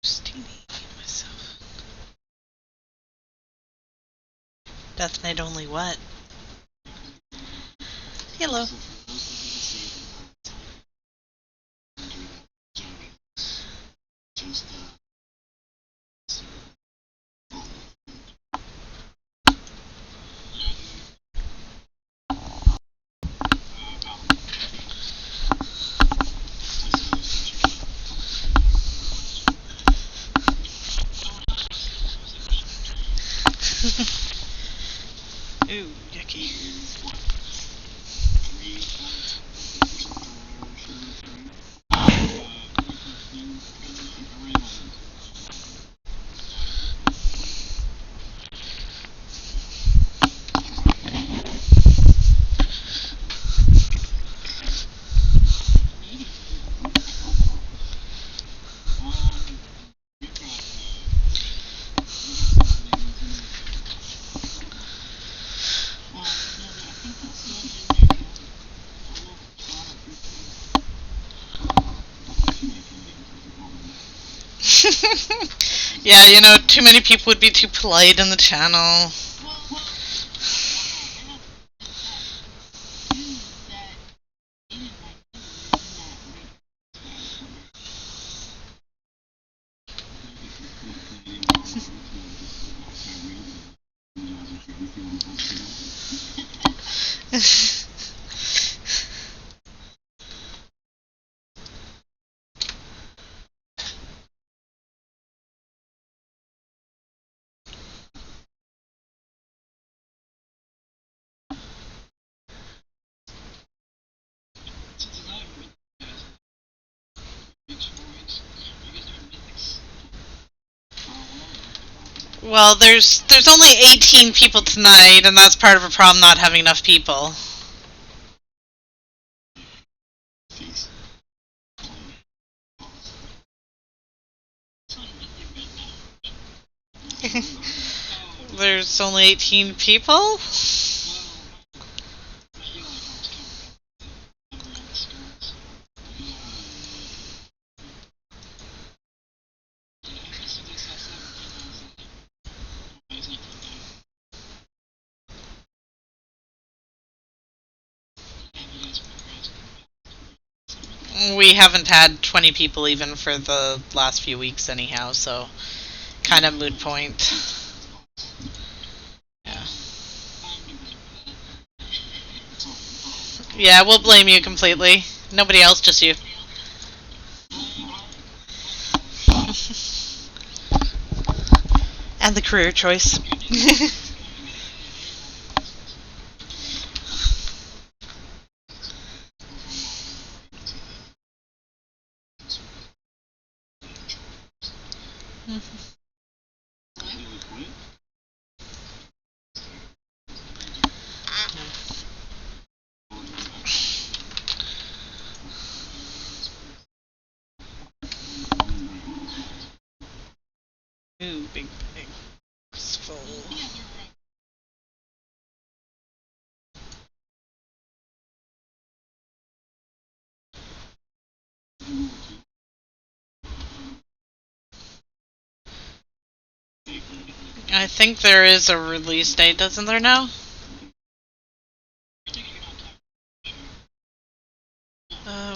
Steamy myself. Death Knight only what? Hello. Ooh, yucky. Yeah, you know, too many people would be too polite in the channel. Well, there's only 18 people tonight, and that's part of a problem not having enough people. There's only 18 people? We haven't had 20 people even for the last few weeks anyhow, so kind of moot point. Yeah. Yeah, we'll blame you completely. Nobody else, just you. And the career choice. Ooh, big bag. It's full. 'I think there is a release date, doesn't there now?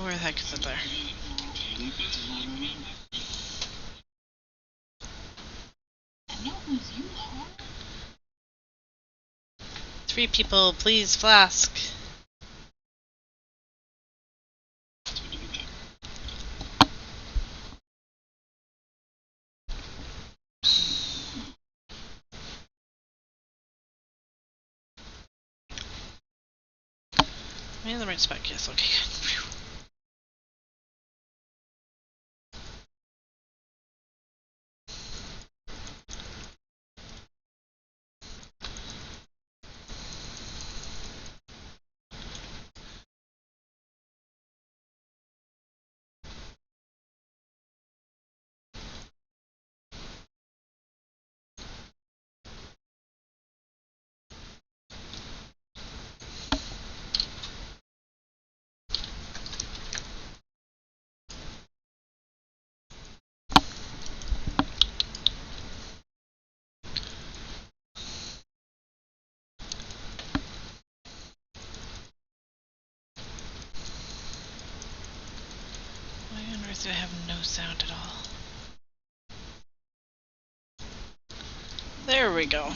Where the heck is it there? Three people, please, flask. Am I in the right spec? Yes, okay, good. Phew. do I have no sound at all? There we go.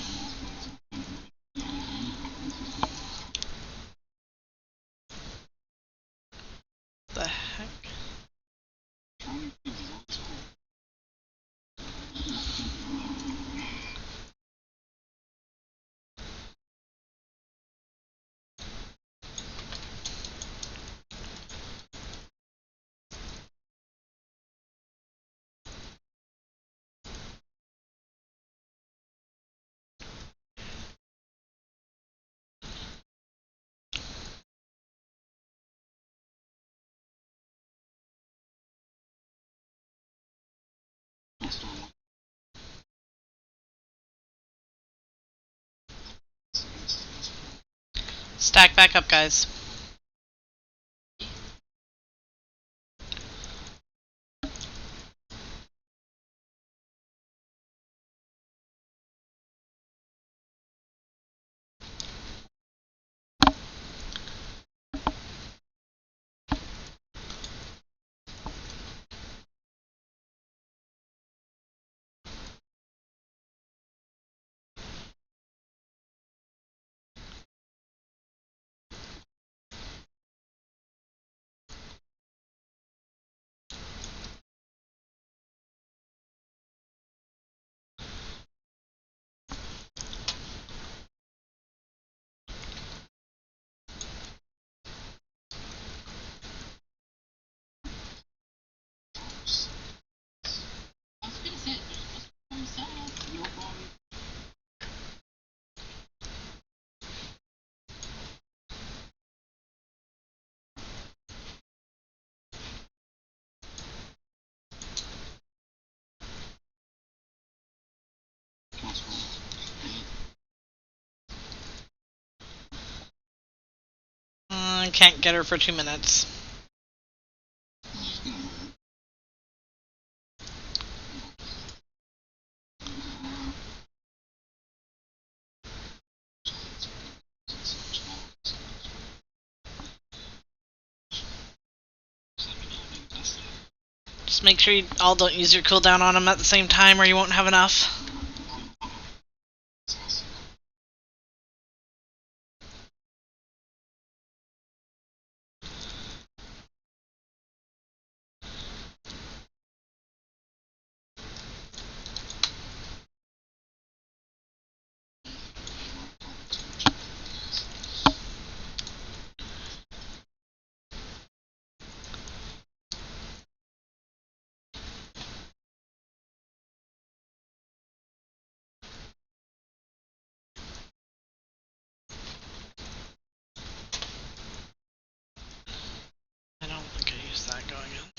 The heck? Stack back up, guys. Can't get her for 2 minutes. Just make sure you all don't use your cooldown on them at the same time or you won't have enough. I don't think I used that going in.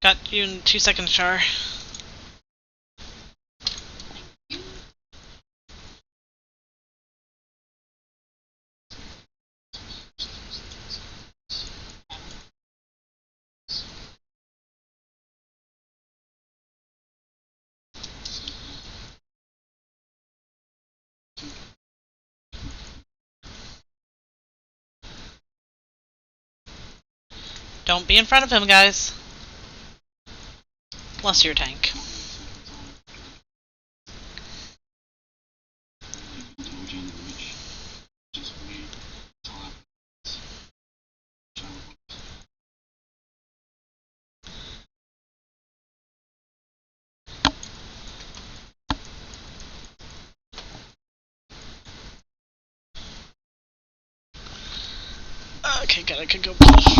Got you in 2 seconds, Char. Don't be in front of him, guys. Unless you're a tank. Okay, good. I could go pee.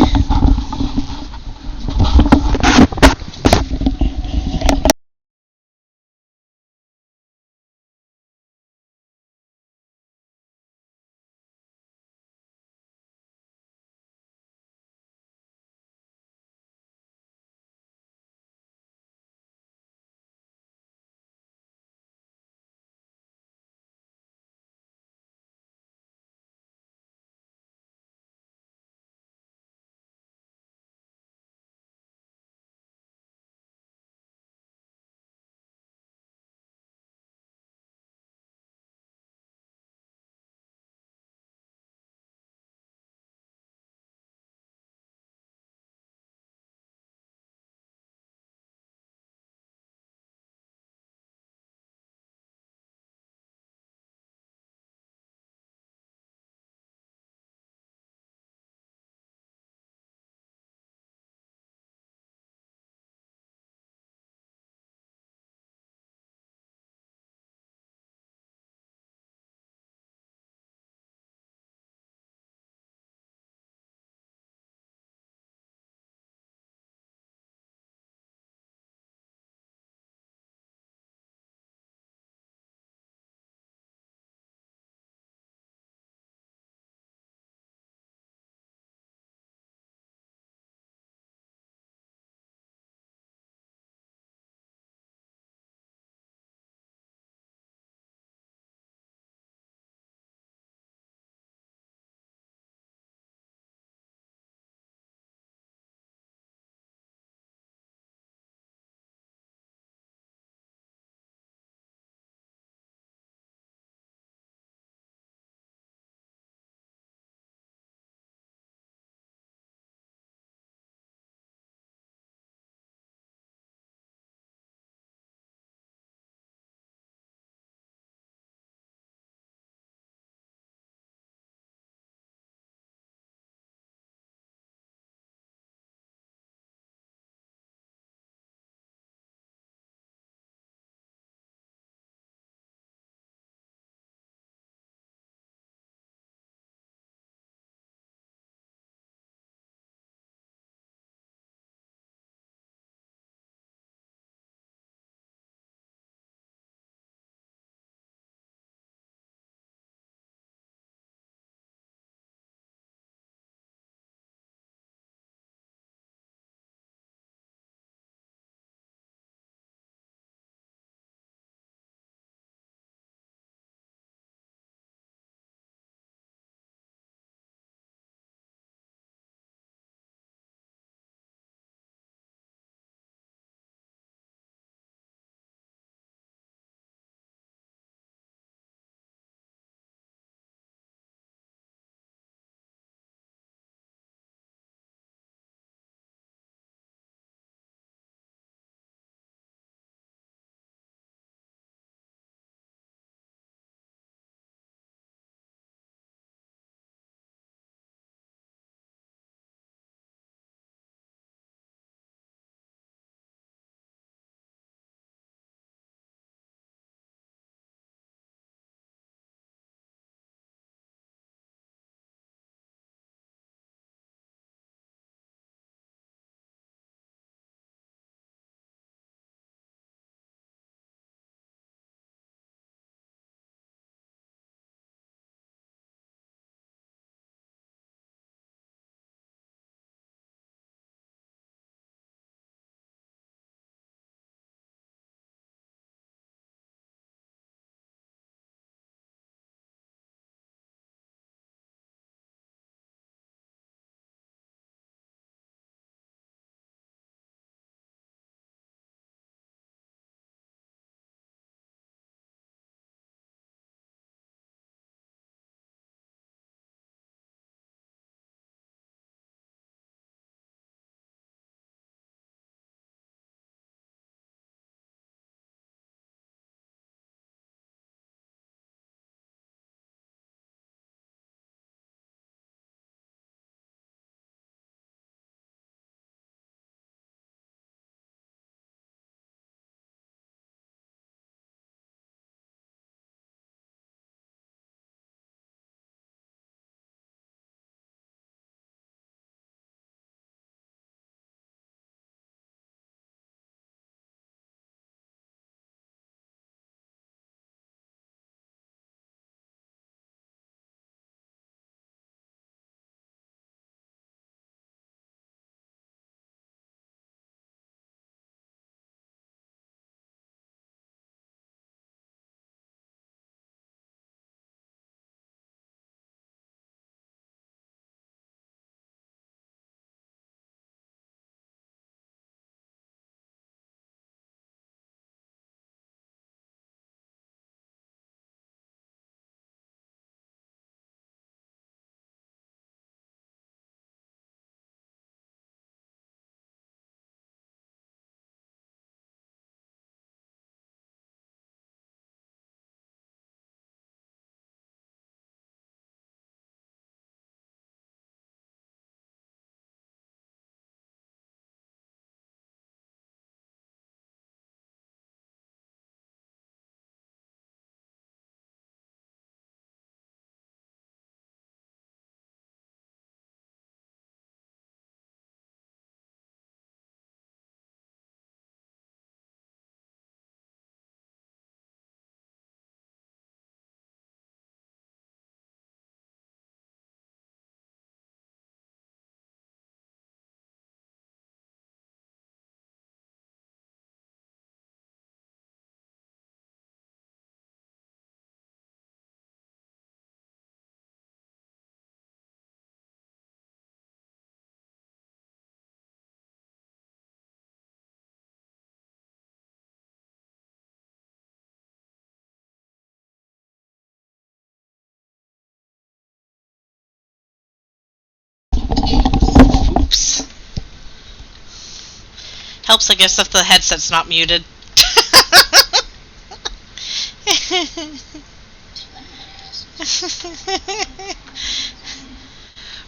Helps, I guess, if the headset's not muted.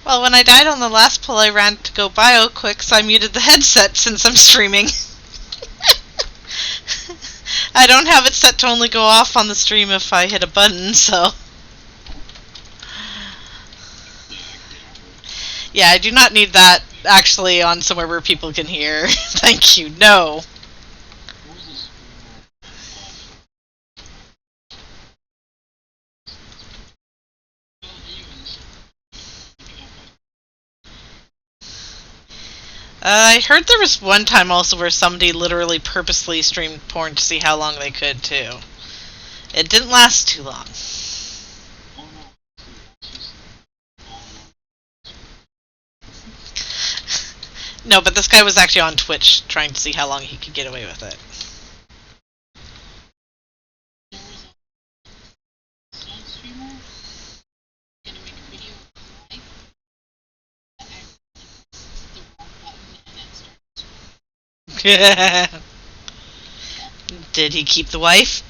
Well, when I died on the last pull, I ran to go bio quick, so I muted the headset since I'm streaming. I don't have it set to only go off on the stream if I hit a button, so... Yeah, I do not need that actually on somewhere where people can hear. Thank you. No. I heard there was one time also where somebody literally purposely streamed porn to see how long they could, too. It didn't last too long. No, but this guy was actually on Twitch trying to see how long he could get away with it. Did he keep the wife?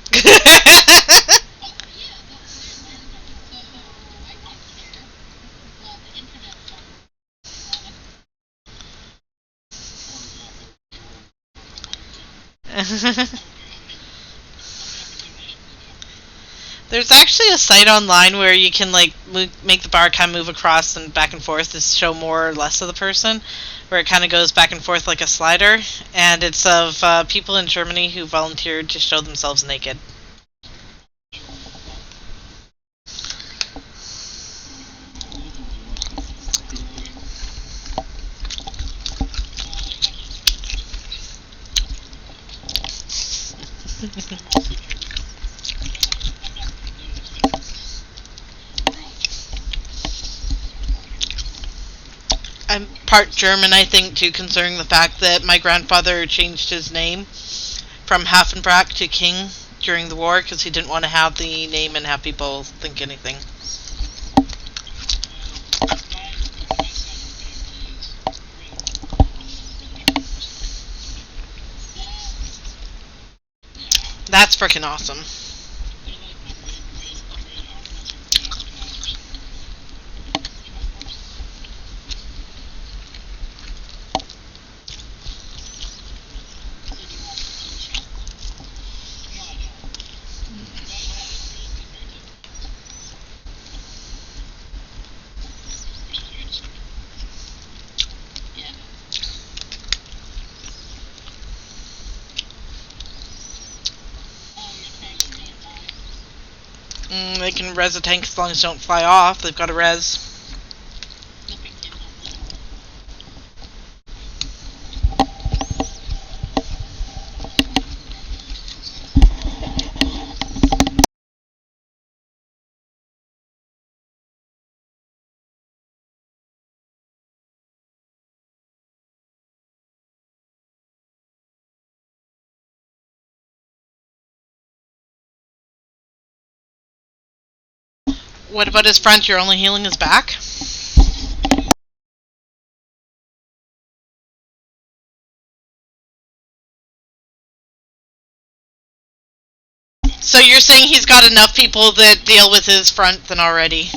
There's actually a site online where you can like make the bar kind of move across and back and forth to show more or less of the person, where it kind of goes back and forth like a slider, and it's of people in Germany who volunteered to show themselves naked. I'm part German, I think, too, considering the fact that my grandfather changed his name from Haffenbrack to King during the war because he didn't want to have the name and have people think anything. That's freaking awesome. They can res a tank as long as they don't fly off. They've got a res. What about his front? You're only healing his back? So you're saying he's got enough people that deal with his front then already?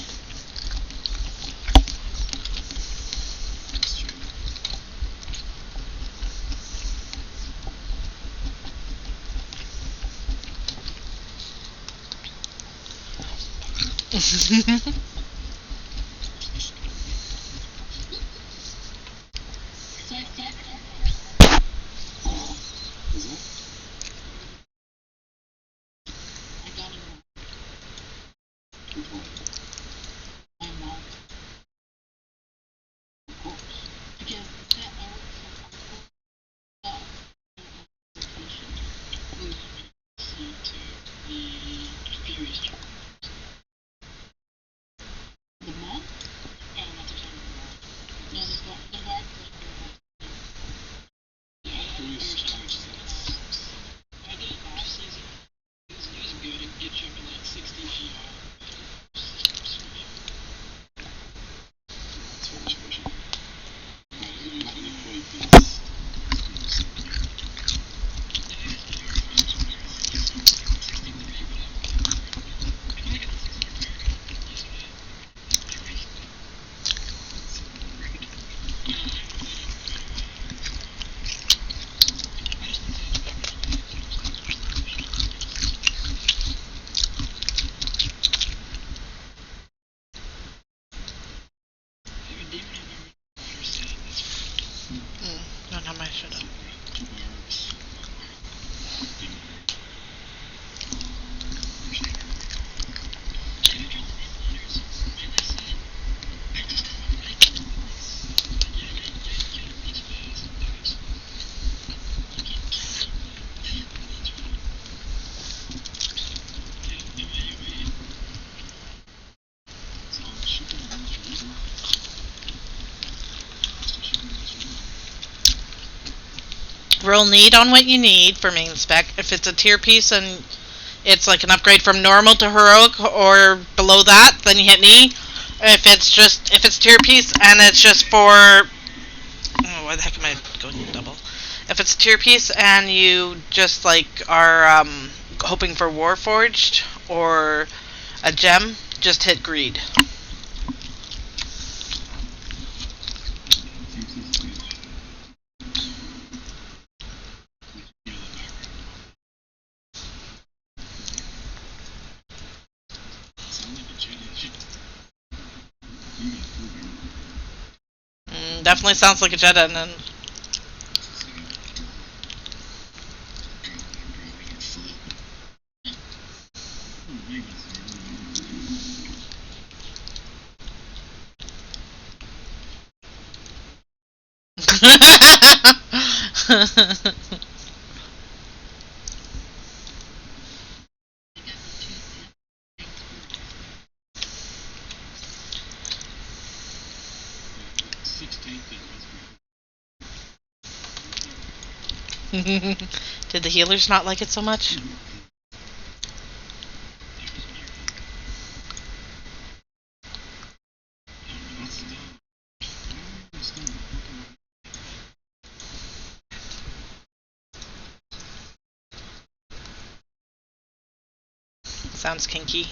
Roll need on what you need for main spec. If it's a tier piece and it's like an upgrade from normal to heroic or below that, then you hit knee. If it's tier piece and it's just for, oh, why the heck am I going double? If it's a tier piece and you just like are hoping for Warforged or a gem, just hit greed. Definitely sounds like a jet engine. Did the healers not like it so much? Sounds kinky.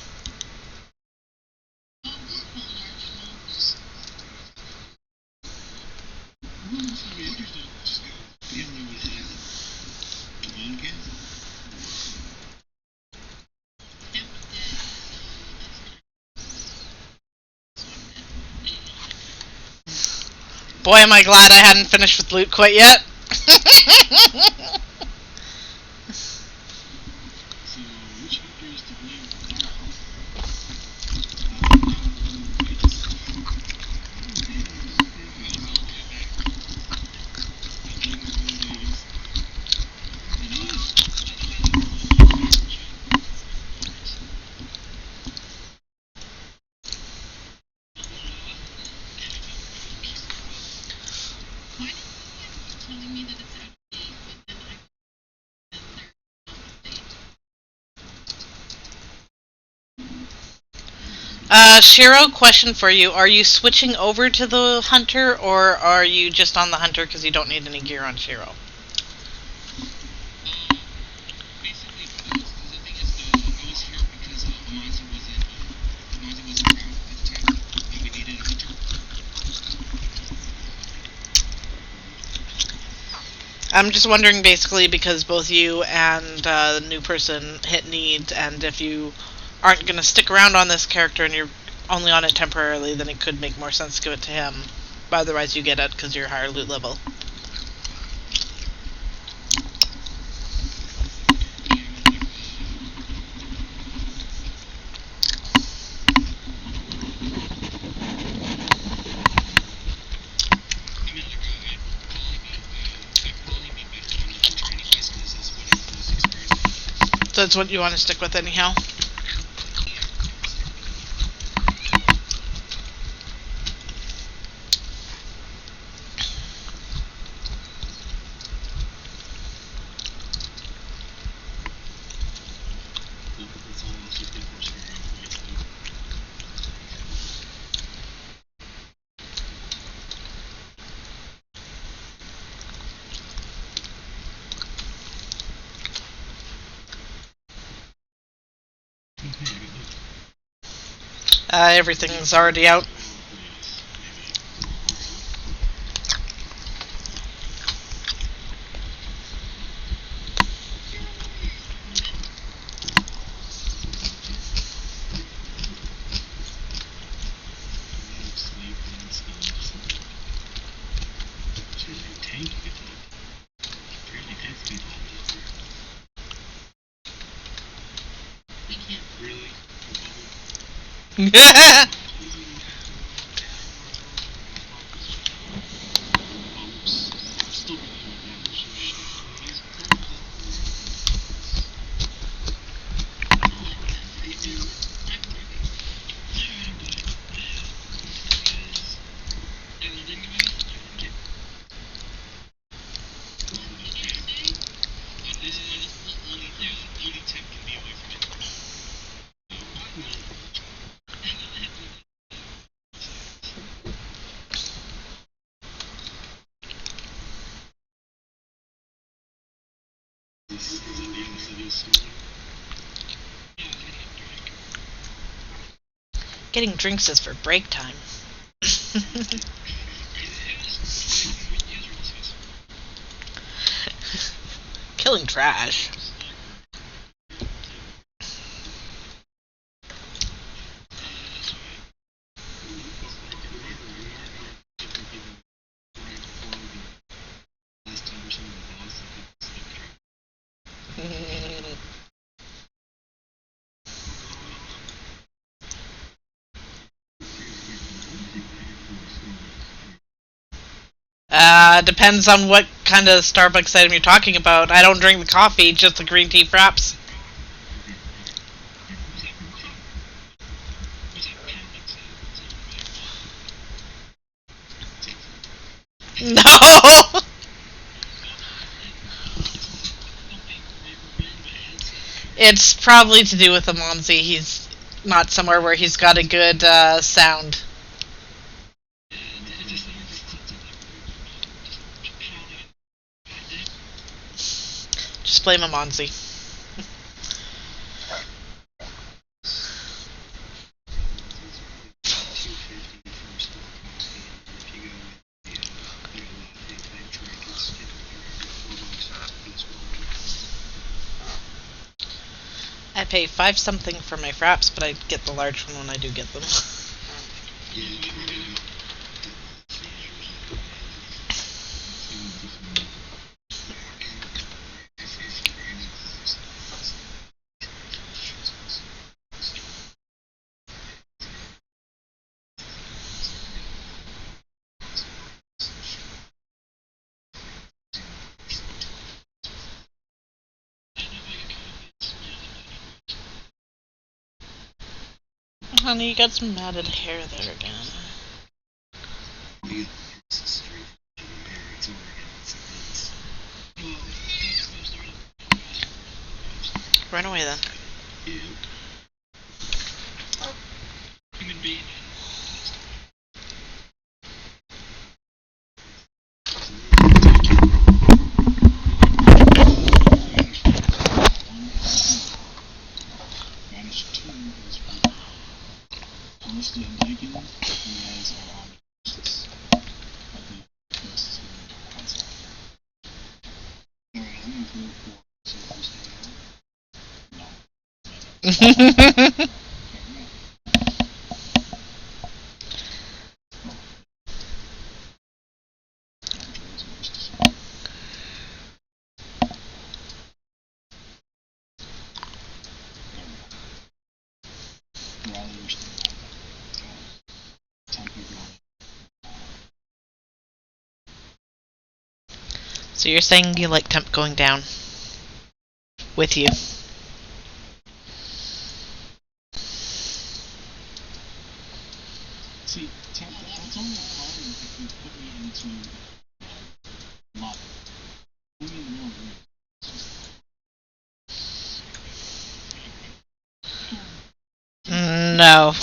Boy, am I glad I hadn't finished with loot quite yet. Shiro, question for you. Are you switching over to the Hunter, or are you just on the Hunter because you don't need any gear on Shiro? I'm just wondering, basically, because both you and the new person hit need, and if you aren't going to stick around on this character and you're only on it temporarily, then it could make more sense to give it to him. But otherwise you get it because you're higher loot level. So that's what you want to stick with anyhow? Everything's already out. Getting drinks is for break time. Killing trash. Depends on what kind of Starbucks item you're talking about. I don't drink the coffee, just the green tea fraps. No! It's probably to do with Amonzi. He's not somewhere where he's got a good sound. Just blame Amonzi. I pay 5 something for my fraps, but I get the large one when I do get them. Honey, you got some matted hair there again. Run away then. So you're saying you like temp going down with you? See, temp, that's only a problem if you put me into lava. Put me in the middle of the room. No.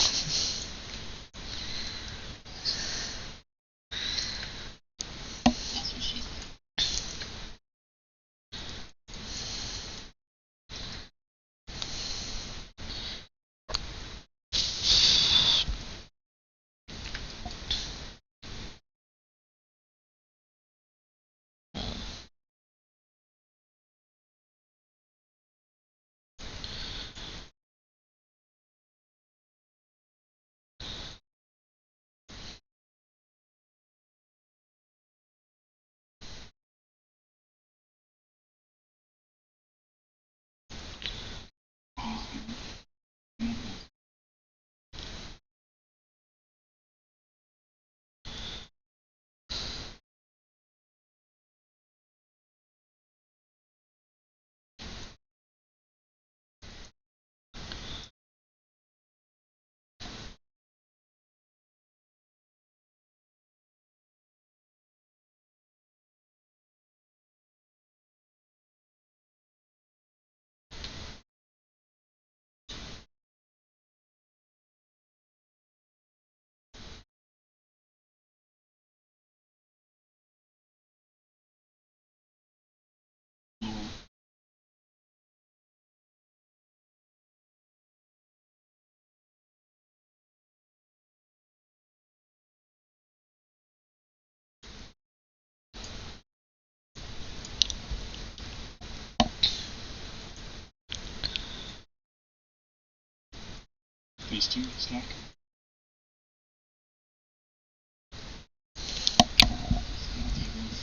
phase 2 stack.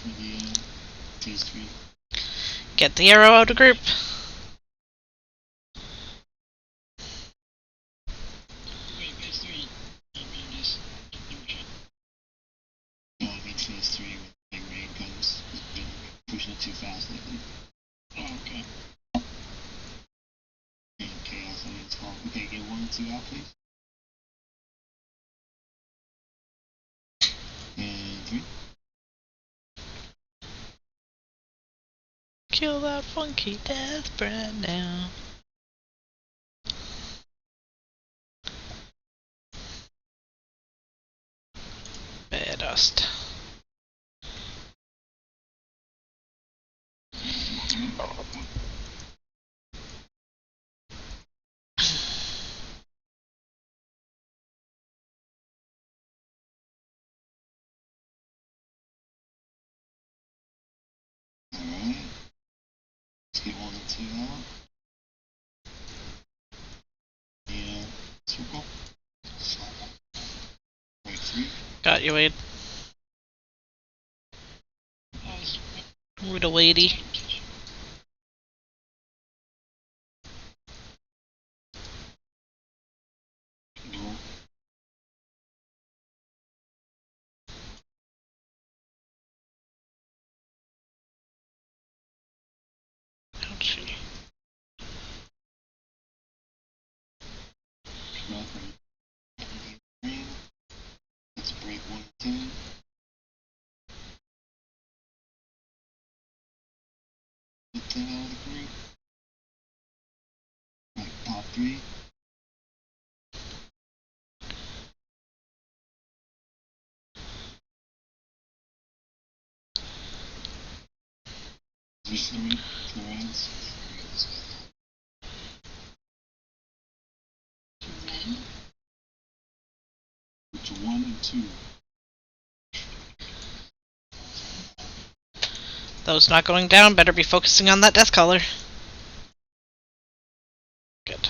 For the phase 3. Get the arrow out of group. Wait, phase 3. You mean just no, I mean phase 3 when big rain comes. It's been pushing it too fast lately. Oh, okay. And chaos on its fault. Okay, get 1 and 2 out, please. And 3. Kill that funky death brand now. Bear dust. Alright. Let's get 1 and 2 out. And circle. Break 3. Got you, Wade. Rude lady. Roll. Ouchie. Draw from green. Let's break 1 and 2. Get that out of the group. Right, pop 3. There's 3 threads. Which 1 and 2. Those not going down better be focusing on that death color. Good.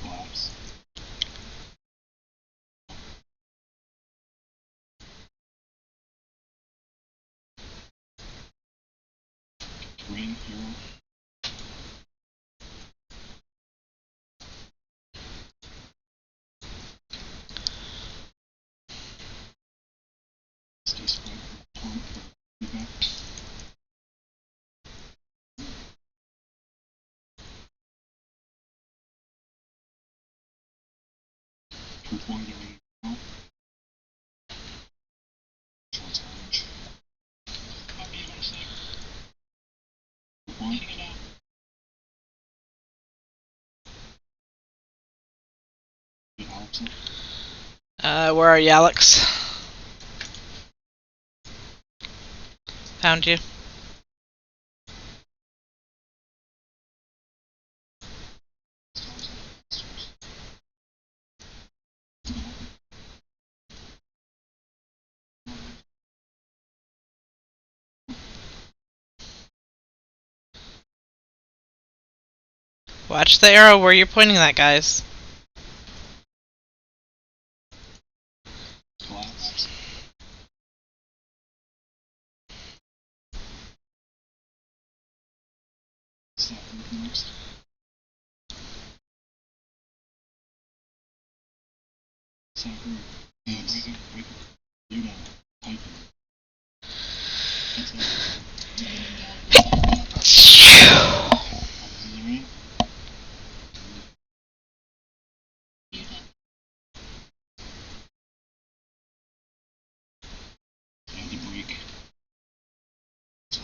Collapse. Green hero. Stay spread for feedback. For point of view. Short range. Copy you in a sec. For point. Taking it out. Get Alex. Where are you, Alex? Found you. Watch the arrow where you're pointing that, guys. Collapse. Stop next. Soccer. Yeah, break it, break it. You're done. Type it. That's it. Auxiliary. Anti-break. So,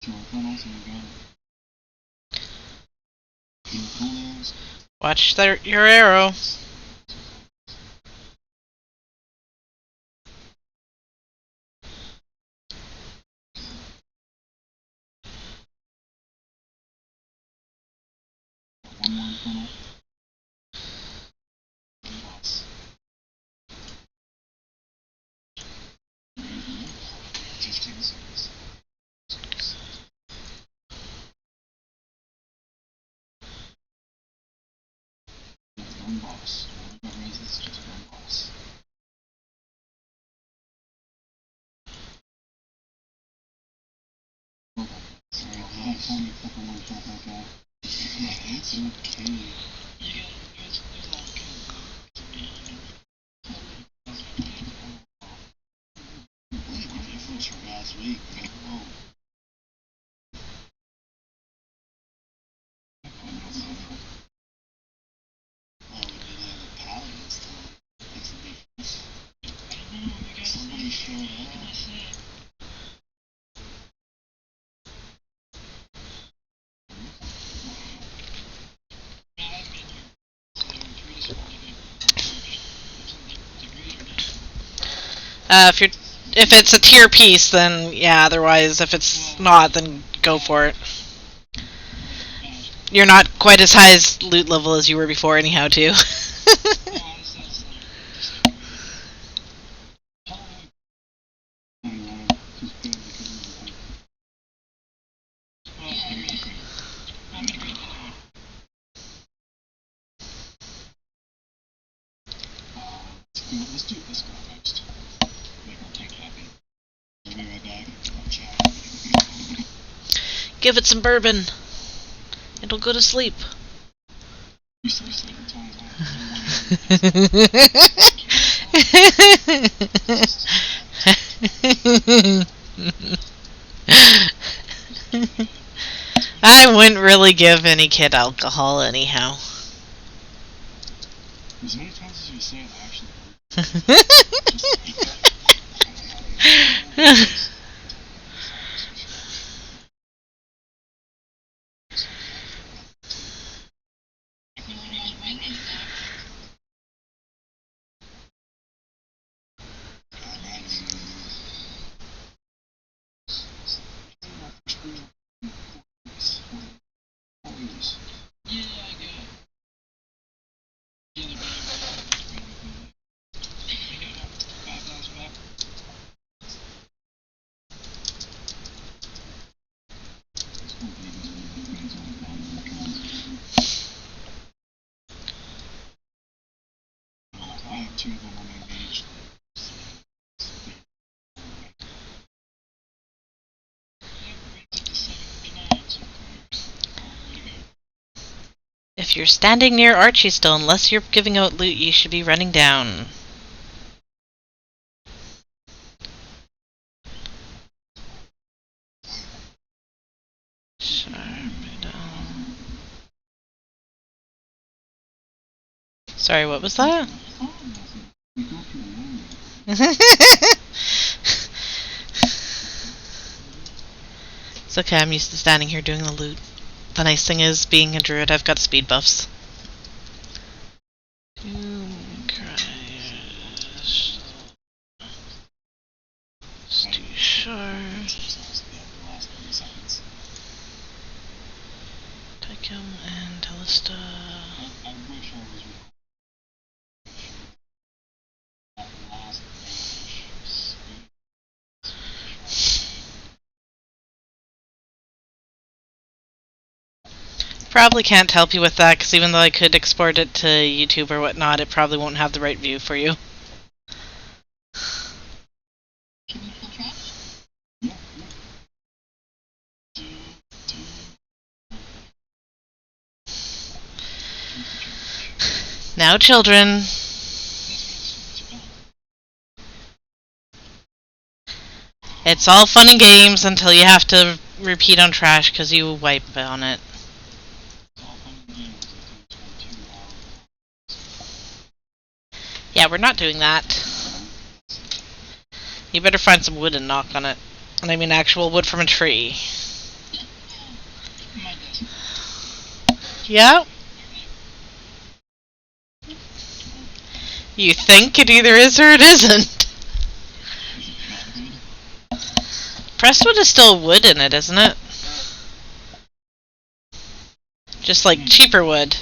throw funnels and we're gone. In cooldowns. Watch your arrow. One more funnel. Loss. 15 seconds. Just one boss. Whatever it is, just one boss. It's okay. Last week, man. Whoa. Oh, we did have a paladin still. Makes a difference. Somebody showed up. If it's a tier piece, then yeah. Otherwise, if it's not, then go for it. You're not quite as high as loot level as you were before, anyhow, too. Let's do this guy next. Make our tank happy. I'll be right back. Give it some bourbon. It'll go to sleep. You still sleeping time. I wouldn't really give any kid alcohol anyhow. As many times as you say it actually I have two of them on my page. If you're standing near Archie still, unless you're giving out loot, you should be running down. Sorry, what was that? It's okay, I'm used to standing here doing the loot. The nice thing is, being a druid, I've got speed buffs. It's too short. Tycum and Telesta. I wish I was that last Probably can't help you with that, because even though I could export it to YouTube or whatnot, it probably won't have the right view for you. Now, children. It's all fun and games until you have to repeat on trash because you wipe on it. Yeah, we're not doing that. You better find some wood and knock on it. And I mean actual wood from a tree. Yeah? You think it either is or it isn't. Presswood is still wood in it, isn't it? Just like cheaper wood.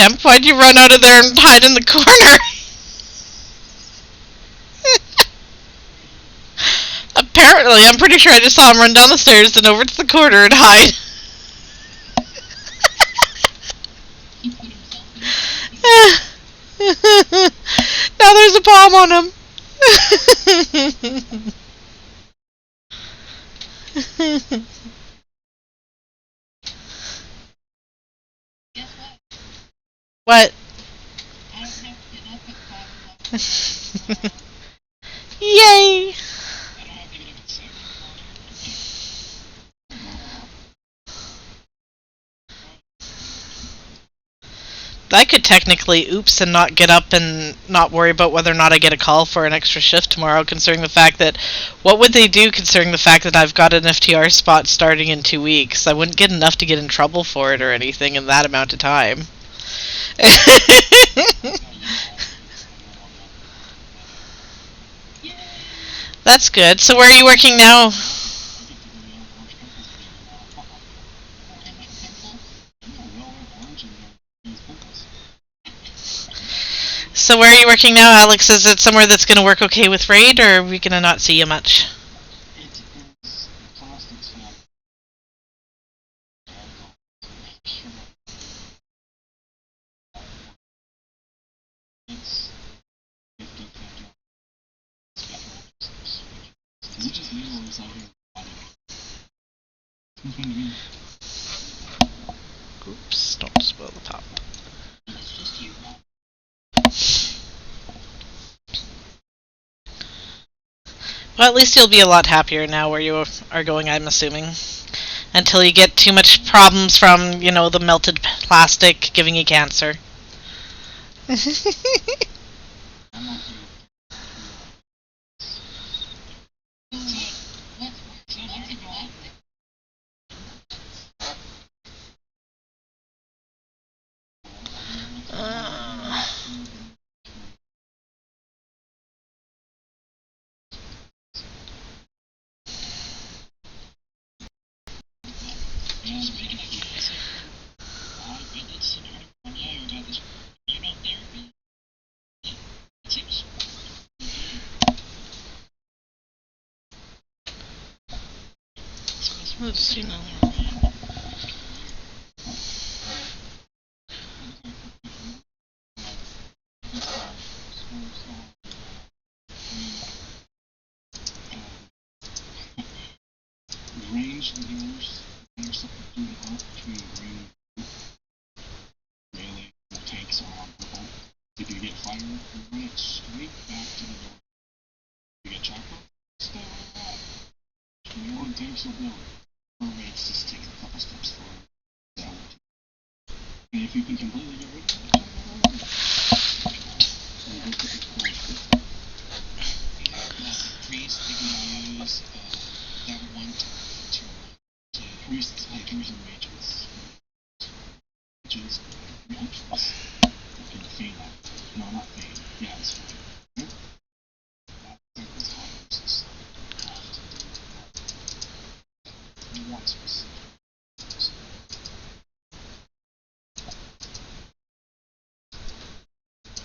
temp. Why'd you run out of there and hide in the corner? Apparently, I'm pretty sure I just saw him run down the stairs and over to the corner and hide. Now there's a bomb on him. What? Yay! I could technically oops and not get up and not worry about whether or not I get a call for an extra shift tomorrow, considering the fact that what would they do considering the fact that I've got an FTR spot starting in 2 weeks? I wouldn't get enough to get in trouble for it or anything in that amount of time. That's good. So where are you working now? So where are you working now, Alex? Is it somewhere that's going to work okay with Raid, or are we going to not see you much? Oops, don't spoil the top. Well, at least you'll be a lot happier now where you are going, I'm assuming. Until you get too much problems from, you know, the melted plastic giving you cancer. Let's see now. Range yours, there's something to do between range melee tanks are on purple. If you get fire, you run it straight back to the door. If you get chopper, stay on that. Your tanks will blow. Or rates just take a couple steps forward. And if you can completely get rid of it, priest, you can use that one to priests, makers, and mages. Which is reactions. And fade that. No, not fade. Yeah, it's fade. That is how it uses. One specific.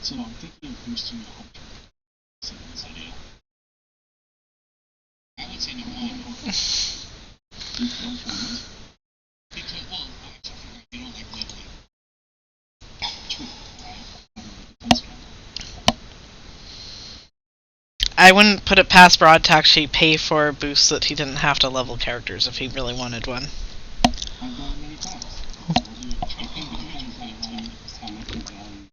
So I'm thinking of boosting the hunter. This idea. I would say no more. Because, well, I actually figure you don't like leveling. True, right? I wouldn't put it past Rod to actually pay for a boost that he didn't have to level characters if he really wanted one. I've done it many times. I think the characters that I run how much they value,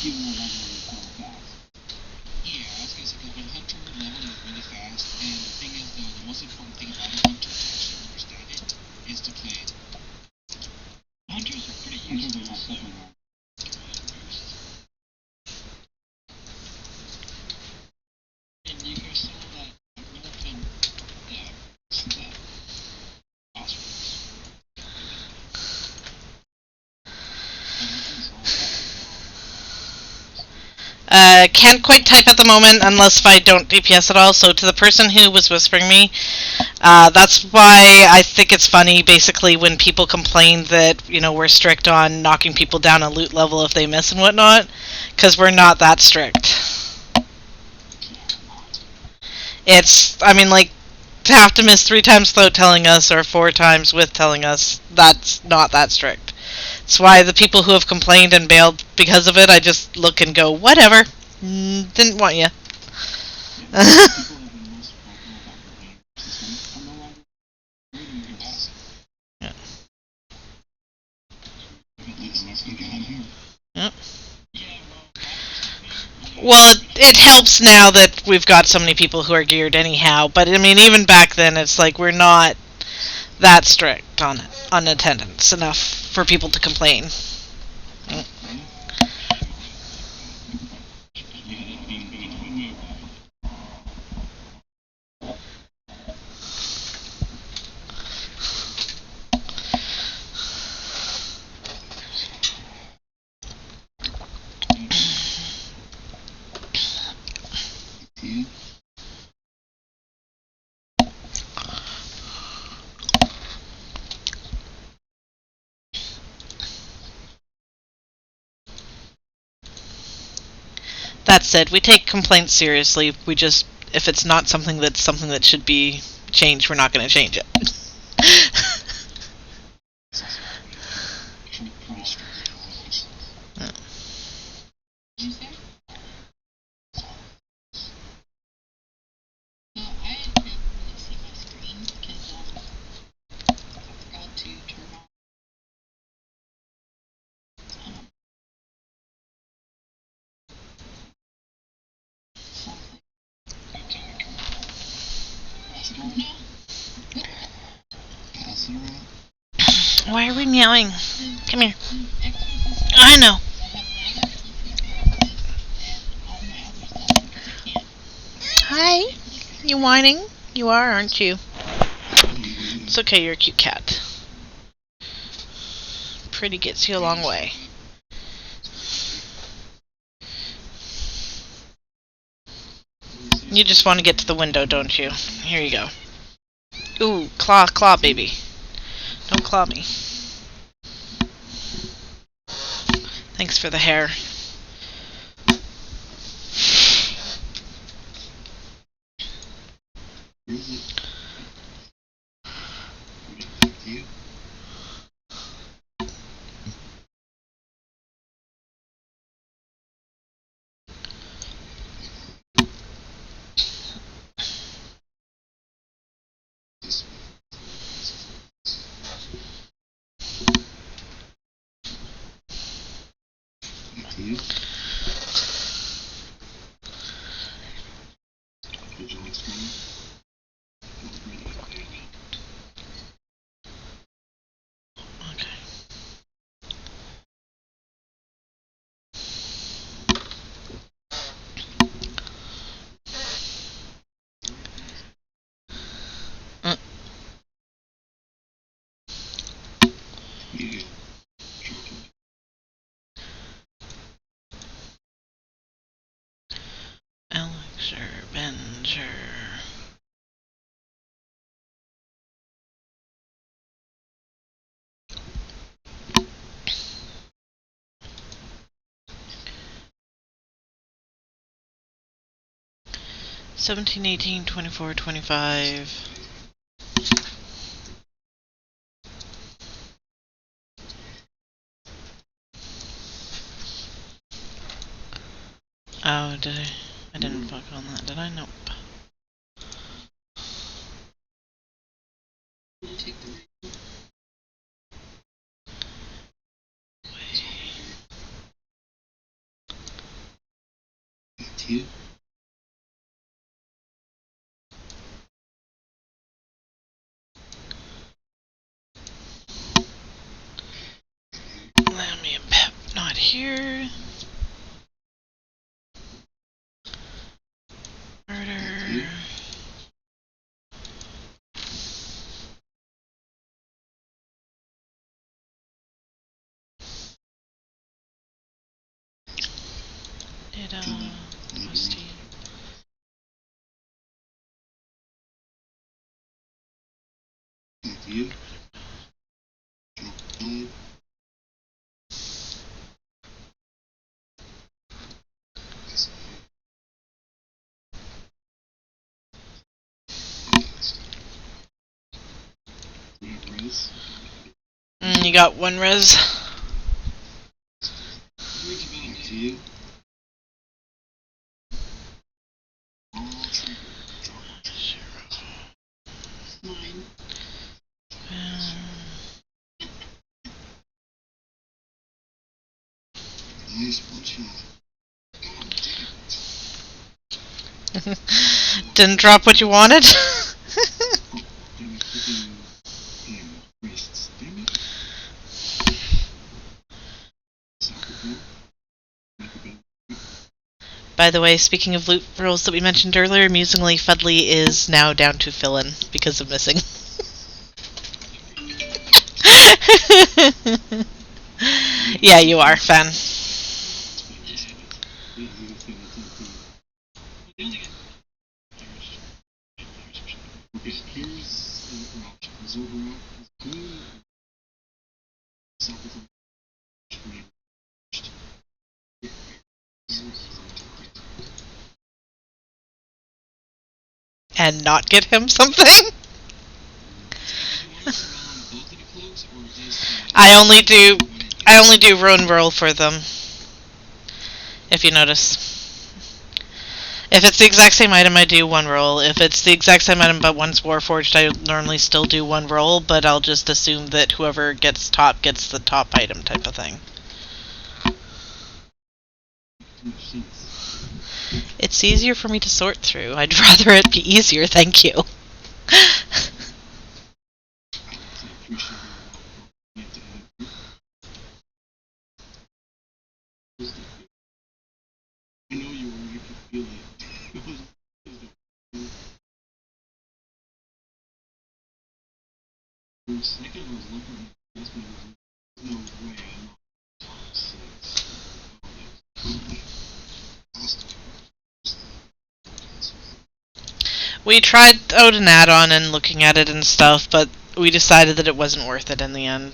even though leveling is so fast. Yeah, I was gonna say, because when Hunter leveling is really fast, and the thing is, though, the most important thing about a Hunter to actually understand it is to play it. Hunters are pretty useful. And you hear some of that American Can't quite type at the moment unless if I don't DPS at all. So to the person who was whispering me, That's why I think it's funny, basically, when people complain that, we're strict on knocking people down a loot level if they miss and whatnot, because we're not that strict. It's, like, to have to miss 3 times without telling us, or 4 times with telling us, that's not that strict. That's why the people who have complained and bailed because of it, I just look and go, whatever, didn't want you. Yep. Well, it helps now that we've got so many people who are geared anyhow, but even back then, it's like we're not that strict on attendance enough for people to complain. That said, we take complaints seriously. We just, if it's not something that should be changed, we're not going to change it. Why are we meowing? Come here. I know. Hi. You whining? You are, aren't you? It's okay, you're a cute cat. Pretty gets you a long way. You just want to get to the window, don't you? Here you go. Ooh, claw, baby. Don't claw me. Thanks for the hair. Elixir Venger. $17, $18, $24, $25. Oh, did I? I didn't fuck on that, did I? Nope. Two. Lammy and Pep not here. Murder. Musty. you. Drop 5. You got 1 res. Back to you. Mine. Nice one shot. Didn't drop what you wanted? By the way, speaking of loot rolls that we mentioned earlier, amusingly, Fudley is now down to fill-in because of missing. Yeah, you are, fan. And not get him something? I only do rune roll for them. If you notice. If it's the exact same item, I do 1 roll. If it's the exact same item but one's Warforged, I normally still do 1 roll, but I'll just assume that whoever gets top gets the top item type of thing. It's easier for me to sort through. I'd rather it be easier, thank you. I know you were, I could feel it. For a second, I was looking at this, no way I'm not top 6. We tried out an add-on and looking at it and stuff, but we decided that it wasn't worth it in the end.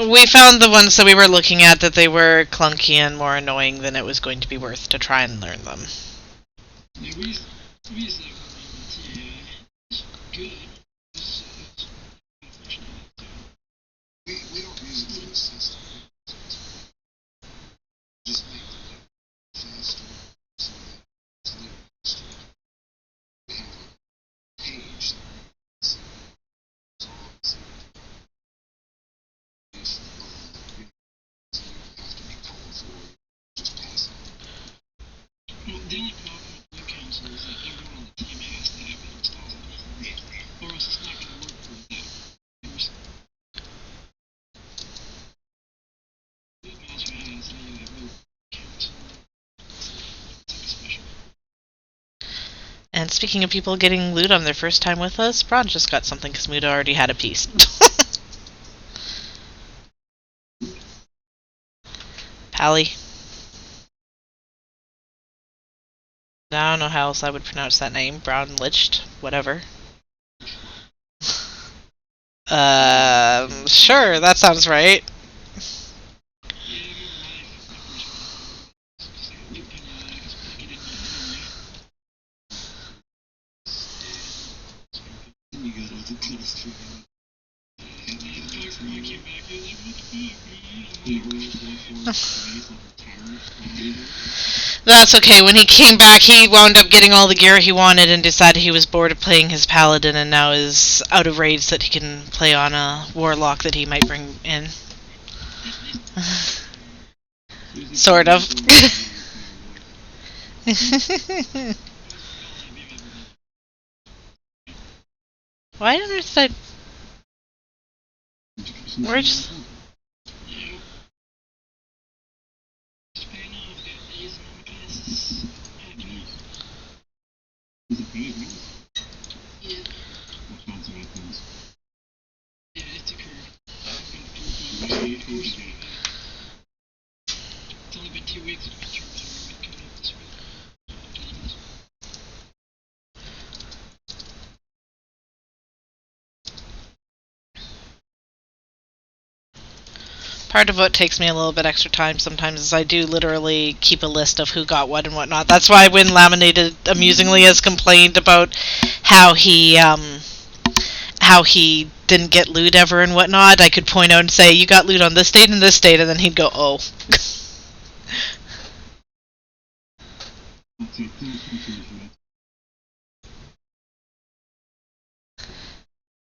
We found the ones that we were looking at that they were clunky and more annoying than it was going to be worth to try and learn them. The only problem with Blue Council is that everyone on the team has to have it installed. Or else it's not going to work for them. Blue Council has Blue Council. It's like a special. And speaking of people getting loot on their first time with us, Braun just got something because Muda already had a piece. Pally. I don't know how else I would pronounce that name. Brown Liched, whatever. Sure, that sounds right. That's okay. When he came back, he wound up getting all the gear he wanted and decided he was bored of playing his paladin and now is out of raids that he can play on a warlock that he might bring in. Sort of. Why on earth did I... Where's... few weeks ago, Charles Orwell coming up this week. Part of what takes me a little bit extra time sometimes is I do literally keep a list of who got what and whatnot. That's why when Laminated amusingly has complained about how he didn't get loot ever and whatnot, I could point out and say, you got loot on this date and this date, and then he'd go, oh.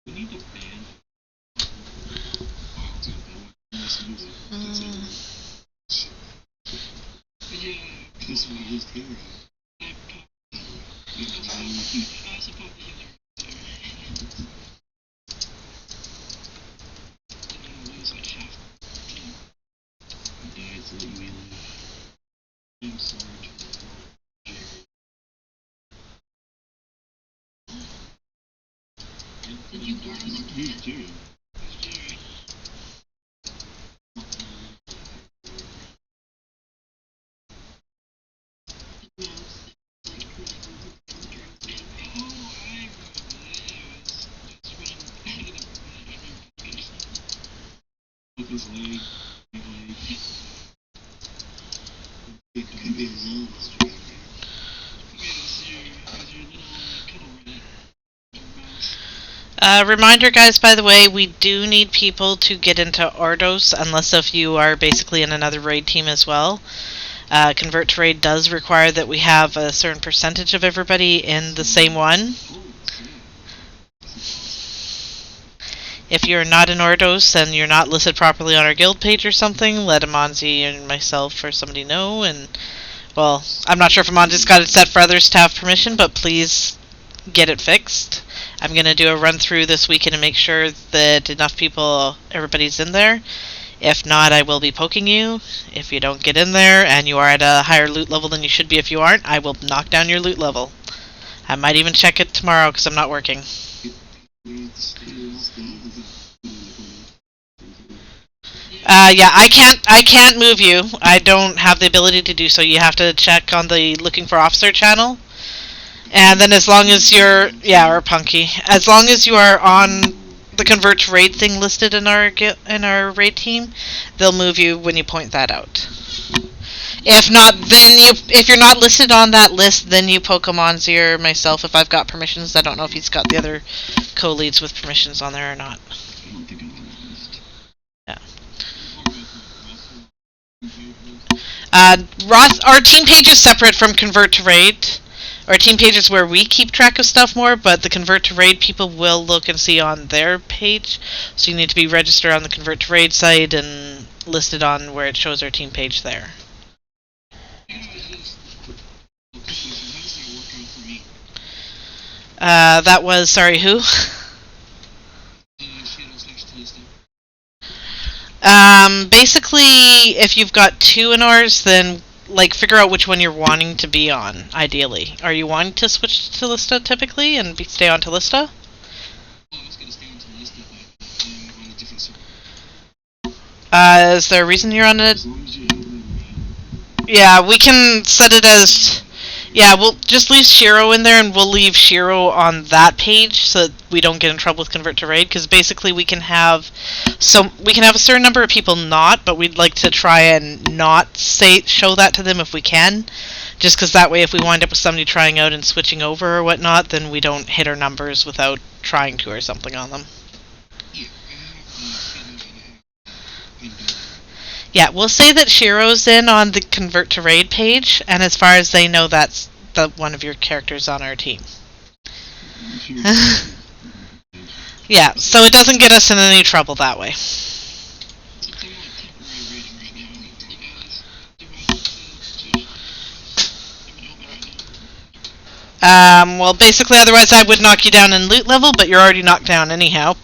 We need to ban yeah, because we used hero. I suppose the healer. Lose like half. Yeah, it's like melee. I'm sorry. Did you borrow the Who's Jerry? Who's Jerry? With his leg, it could be a little distracting. Reminder, guys, by the way, we do need people to get into Ordos, unless if you are basically in another raid team as well. Convert to Raid does require that we have a certain percentage of everybody in the same one. If you're not in Ordos and you're not listed properly on our guild page or something, let Amanzi and myself or somebody know. And, well, I'm not sure if Amanzi's got it set for others to have permission, but please get it fixed. I'm going to do a run through this weekend and make sure that enough people, everybody's in there. If not, I will be poking you. If you don't get in there and you are at a higher loot level than you should be if you aren't, I will knock down your loot level. I might even check it tomorrow because I'm not working. Yeah, I can't move you. I don't have the ability to do so. You have to check on the Looking for Officer channel. And then as long as you're, yeah, or Punky, as long as you are on the Convert to Raid thing listed in our raid team, they'll move you when you point that out. If not, then if you're not listed on that list, then you Pokemonzi or myself if I've got permissions. I don't know if he's got the other co-leads with permissions on there or not. Yeah. Ross, our team page is separate from Convert to Raid. Our team page is where we keep track of stuff more, but the Convert to Raid people will look and see on their page. So you need to be registered on the Convert to Raid site and listed on where it shows our team page there. That was, sorry, who? Basically, if you've got two in ours, then like figure out which one you're wanting to be on. Ideally, are you wanting to switch to Lista typically and stay on to Lista? I was gonna stay on to Lista, but I'm on a different server. Is there a reason you're on it? Yeah, we can set it as. Yeah, we'll just leave Shiro in there, and we'll leave Shiro on that page so that we don't get in trouble with Convert to Raid. Because basically, we can have a certain number of people not, but we'd like to try and not show that to them if we can. Just because that way, if we wind up with somebody trying out and switching over or whatnot, then we don't hit our numbers without trying to or something on them. Yeah, we'll say that Shiro's in on the Convert to Raid page, and as far as they know, that's one of your characters on our team. Yeah, so it doesn't get us in any trouble that way. Well, basically, otherwise I would knock you down in loot level, but you're already knocked down anyhow.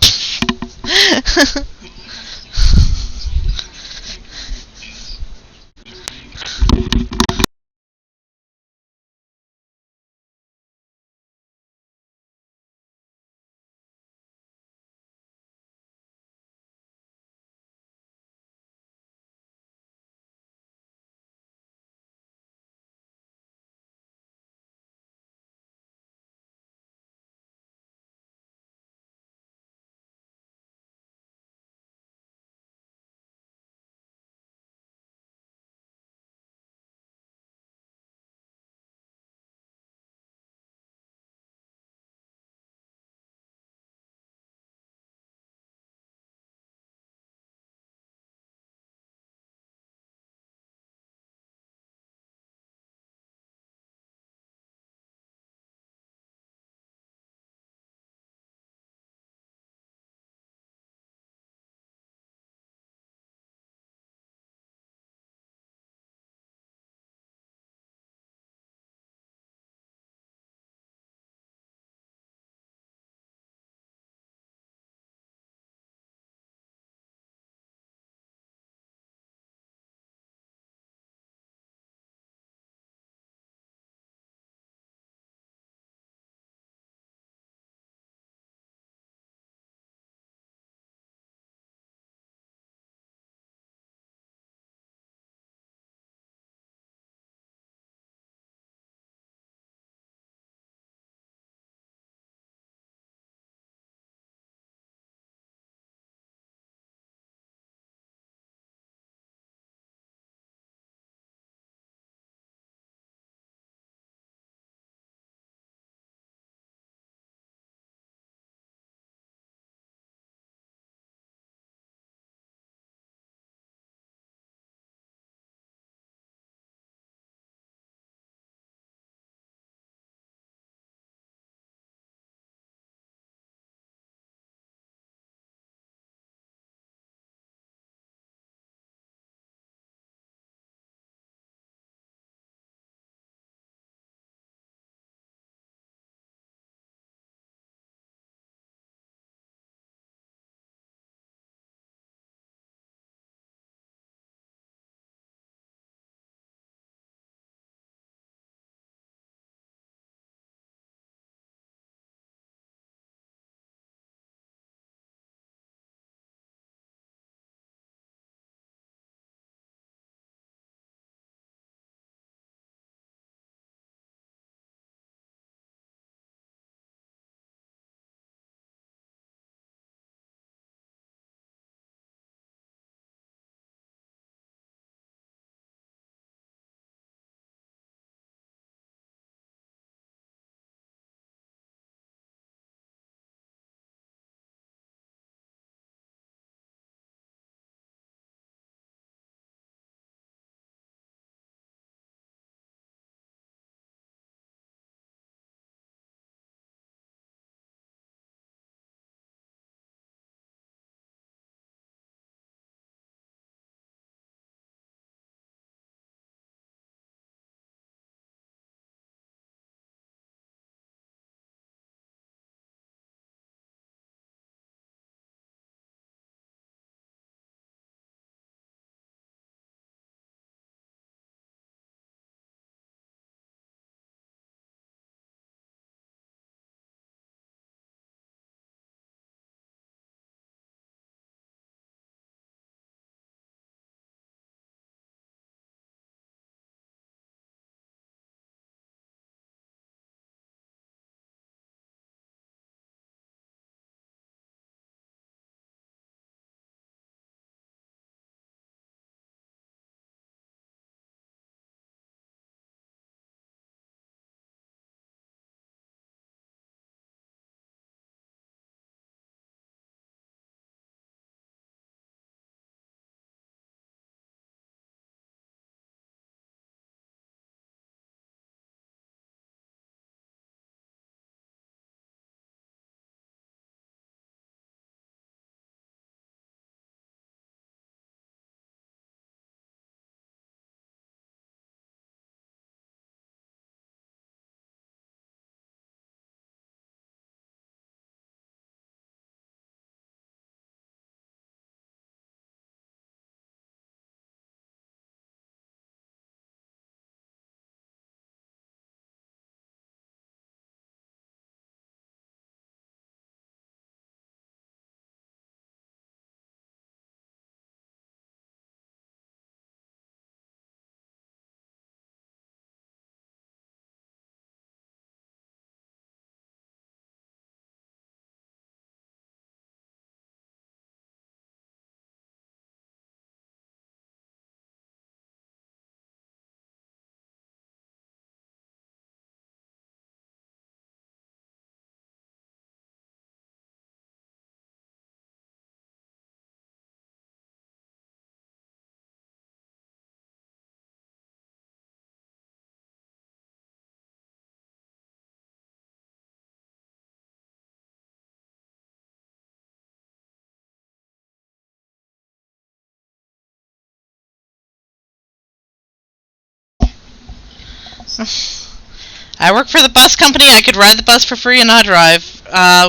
I work for the bus company. I could ride the bus for free and not drive.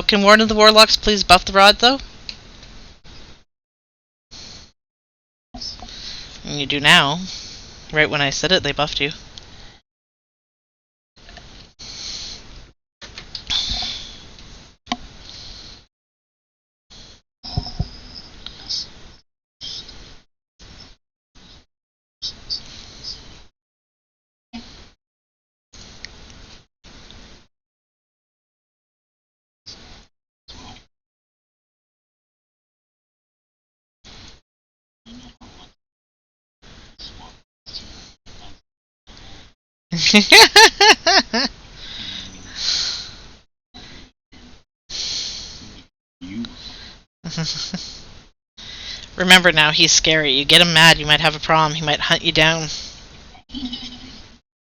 Can Warden of the Warlocks please buff the rod, though? And you do now. Right when I said it, they buffed you. Remember now, he's scary. You get him mad, you might have a problem. He might hunt you down.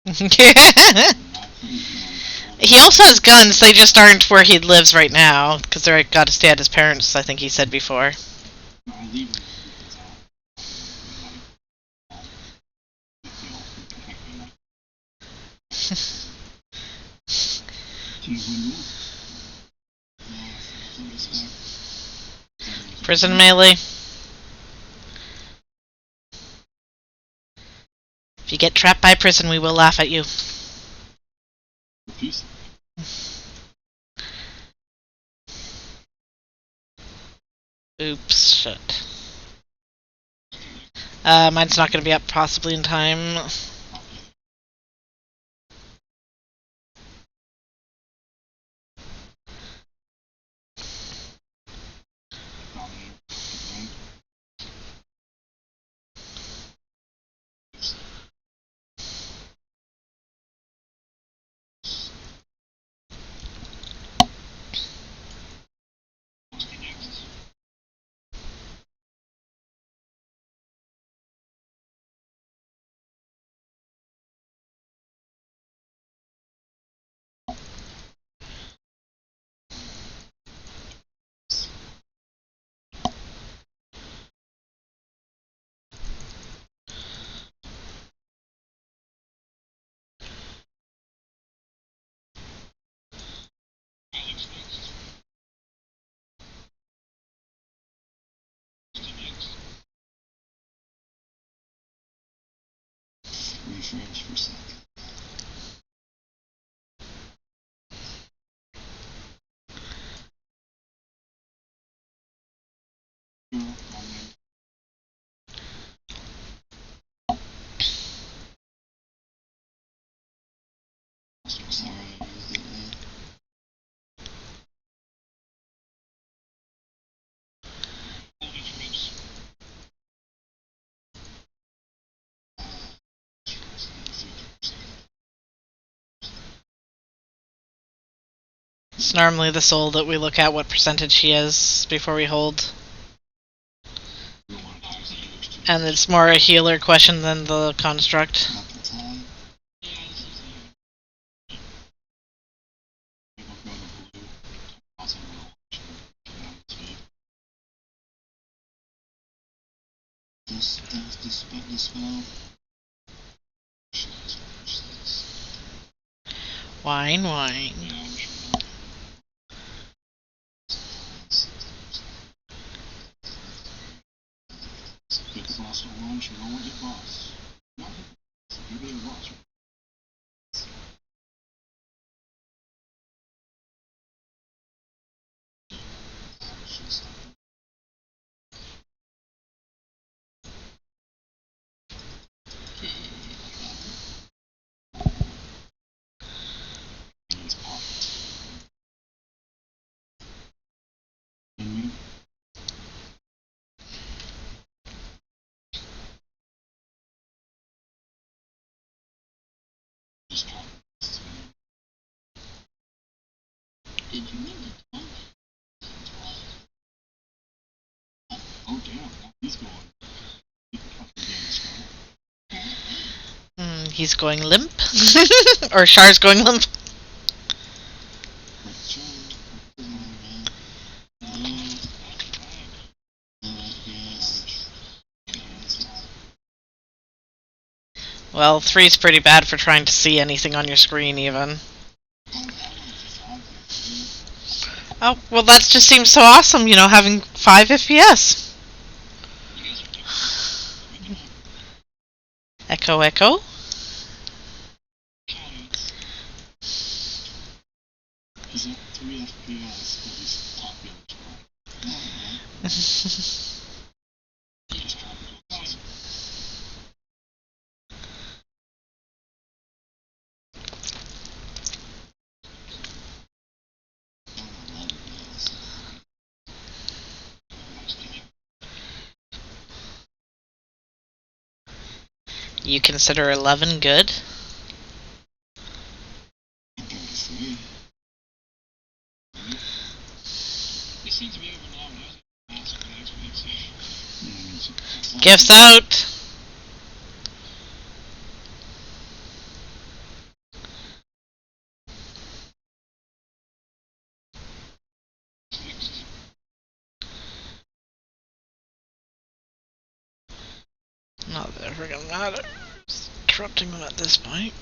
He also has guns, they just aren't where he lives right now, because they're got to stay at his parents', I think he said before. Prison melee. If you get trapped by prison, we will laugh at you. Oops, shit. Mine's not going to be up possibly in time. Refresh for a sec. It's normally the soul that we look at what percentage she is before we hold. And it's more a healer question than the construct. Wine, wine. Did you mean to? Oh damn, he's going. He's going limp. Or Char's going limp. Well, 3's pretty bad for trying to see anything on your screen, even. Oh, well, that just seems so awesome, you know, having 5 FPS. Echo, echo. Is that 3 FPS that is popular for? You consider 11 good? Gifts out! Not that it freaking matters. Corrupting them at this point.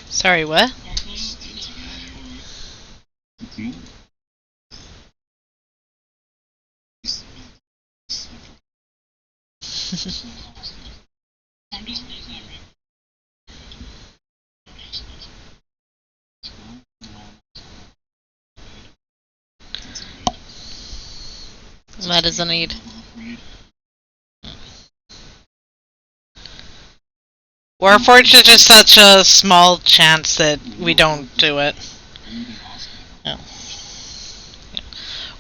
Sorry, what? That is a need. Warforged is just such a small chance that we don't do it. Yeah.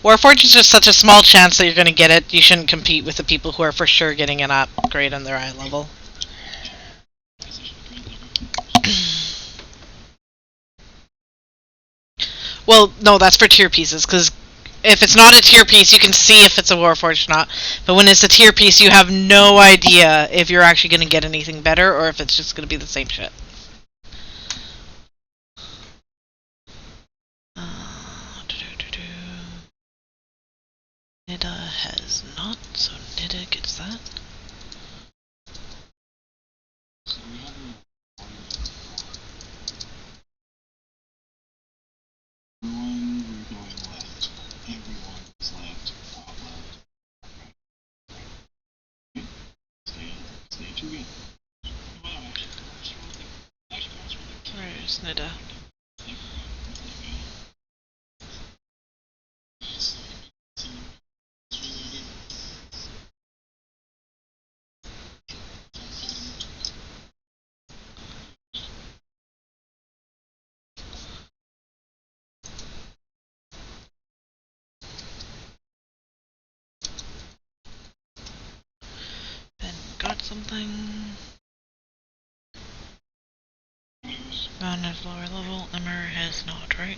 Warforged is just such a small chance that you're going to get it. You shouldn't compete with the people who are for sure getting an upgrade on their eye level. Well, no, that's for tier pieces, because if it's not a tier piece, you can see if it's a Warforged or not. But when it's a tier piece, you have no idea if you're actually going to get anything better or if it's just going to be the same shit. Nida has not, so Nida gets that. Where's Nida? Ben got something. Van is lower level. Emmer has not, right?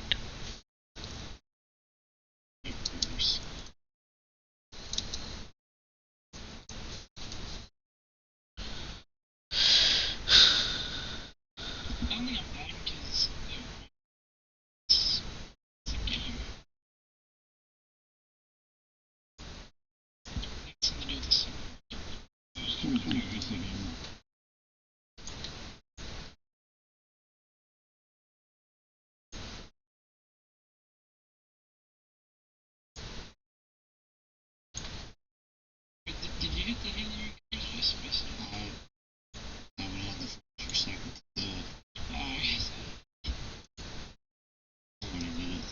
Did you hit the healer? Yes, I haven't had the first or second to do it. When I did it.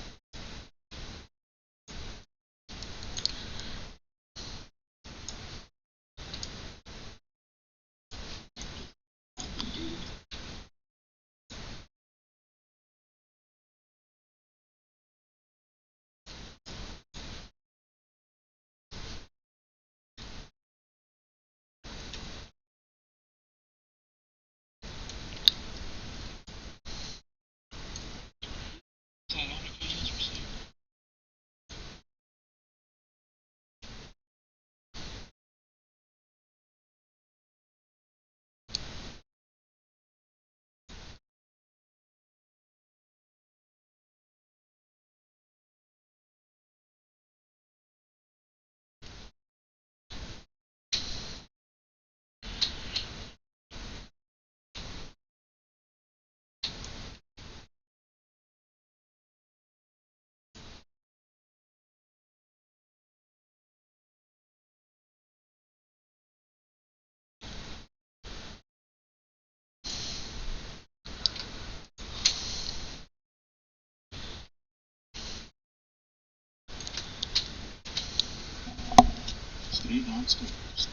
3 non-scores.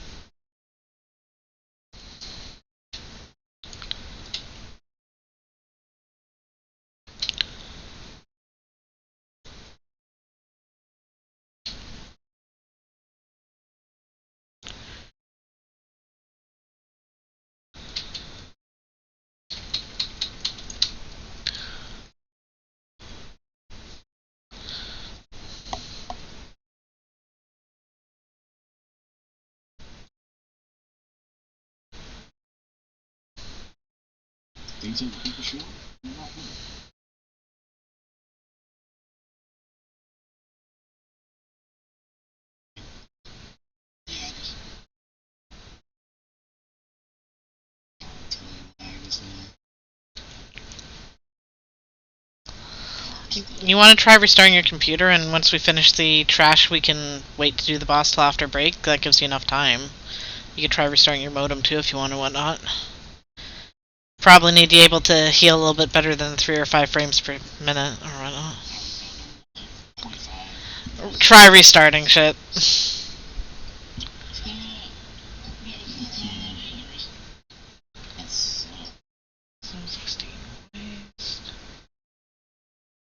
Things are looking for sure. They're not good. Yeah, just You want to try restoring your computer, and once we finish the trash, we can wait to do the boss till after break. That gives you enough time. You could try restoring your modem too if you want and whatnot. Probably need to be able to heal a little bit better than 3 or 5 frames per minute or whatnot. Try restarting shit.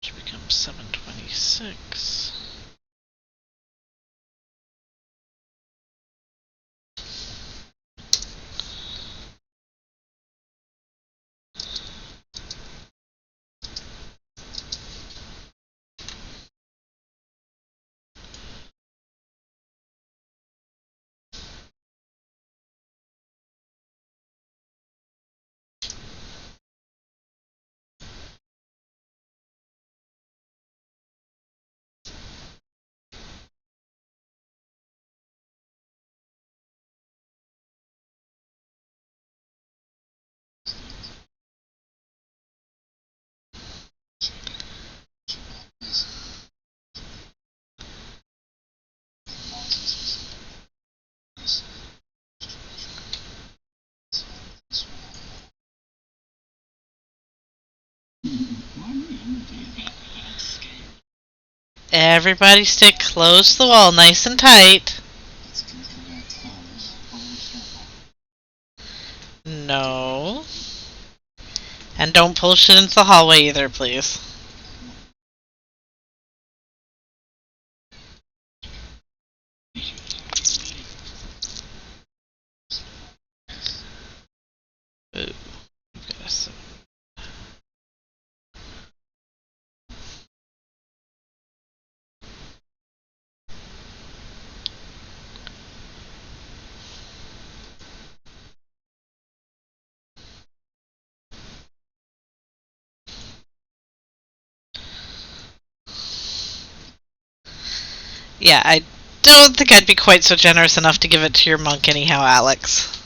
Which becomes 726. Everybody stick close to the wall, nice and tight. No. And don't pull shit into the hallway either, please. Ooh. Yeah, I don't think I'd be quite so generous enough to give it to your monk anyhow, Alex.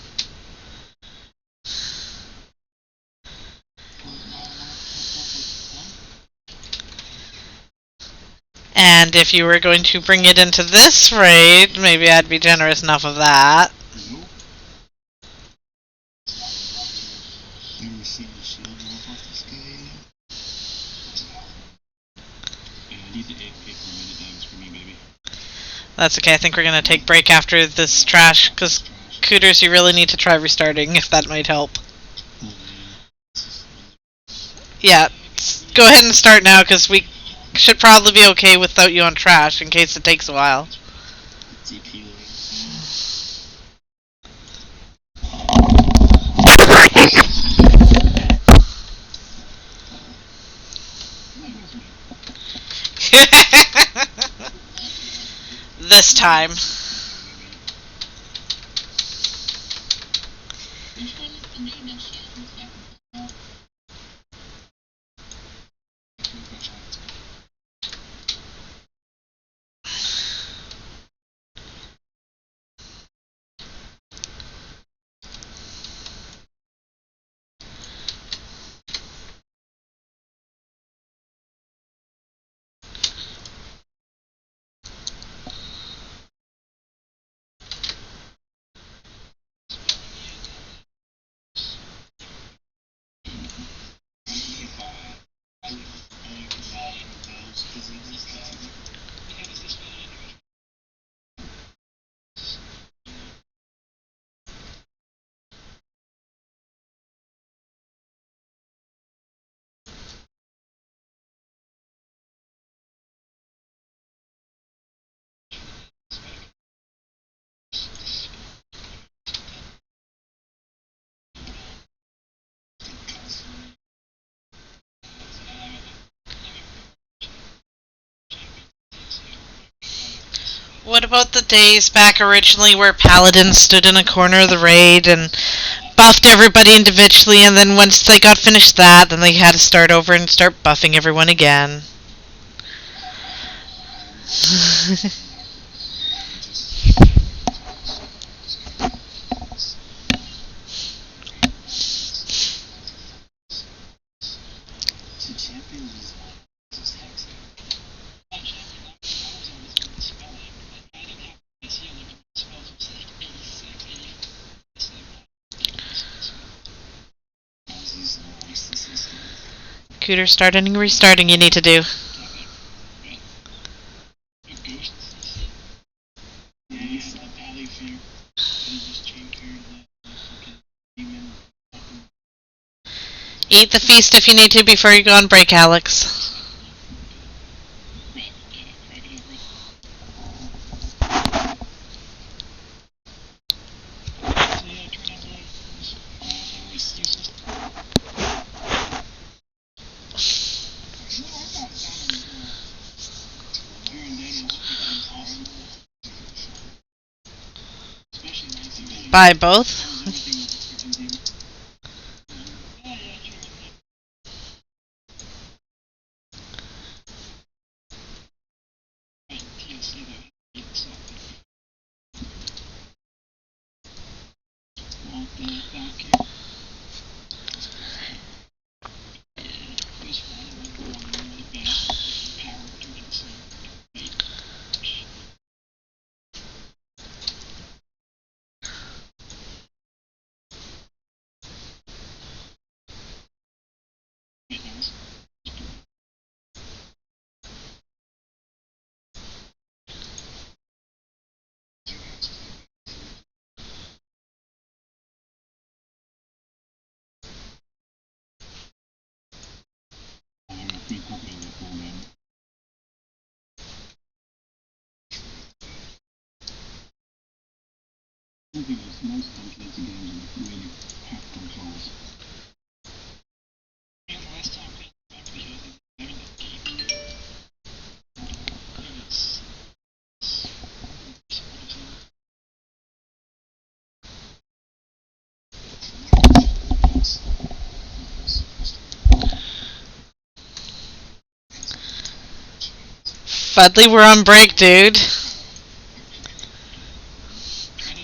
And if you were going to bring it into this raid, maybe I'd be generous enough of that. That's okay, I think we're gonna take break after this trash, because Cooters, you really need to try restarting, if that might help. Yeah, go ahead and start now, because we should probably be okay without you on trash, in case it takes a while. This time. What about the days back originally where Paladins stood in a corner of the raid and buffed everybody individually, and then once they got finished that, then they had to start over and start buffing everyone again? Computer starting and restarting you need to do. Eat the feast if you need to before you go on break, Alex. Buy both? I think most Tom Clancy games really have controls. And last time we actually had a game. Fudley, we're on break, dude.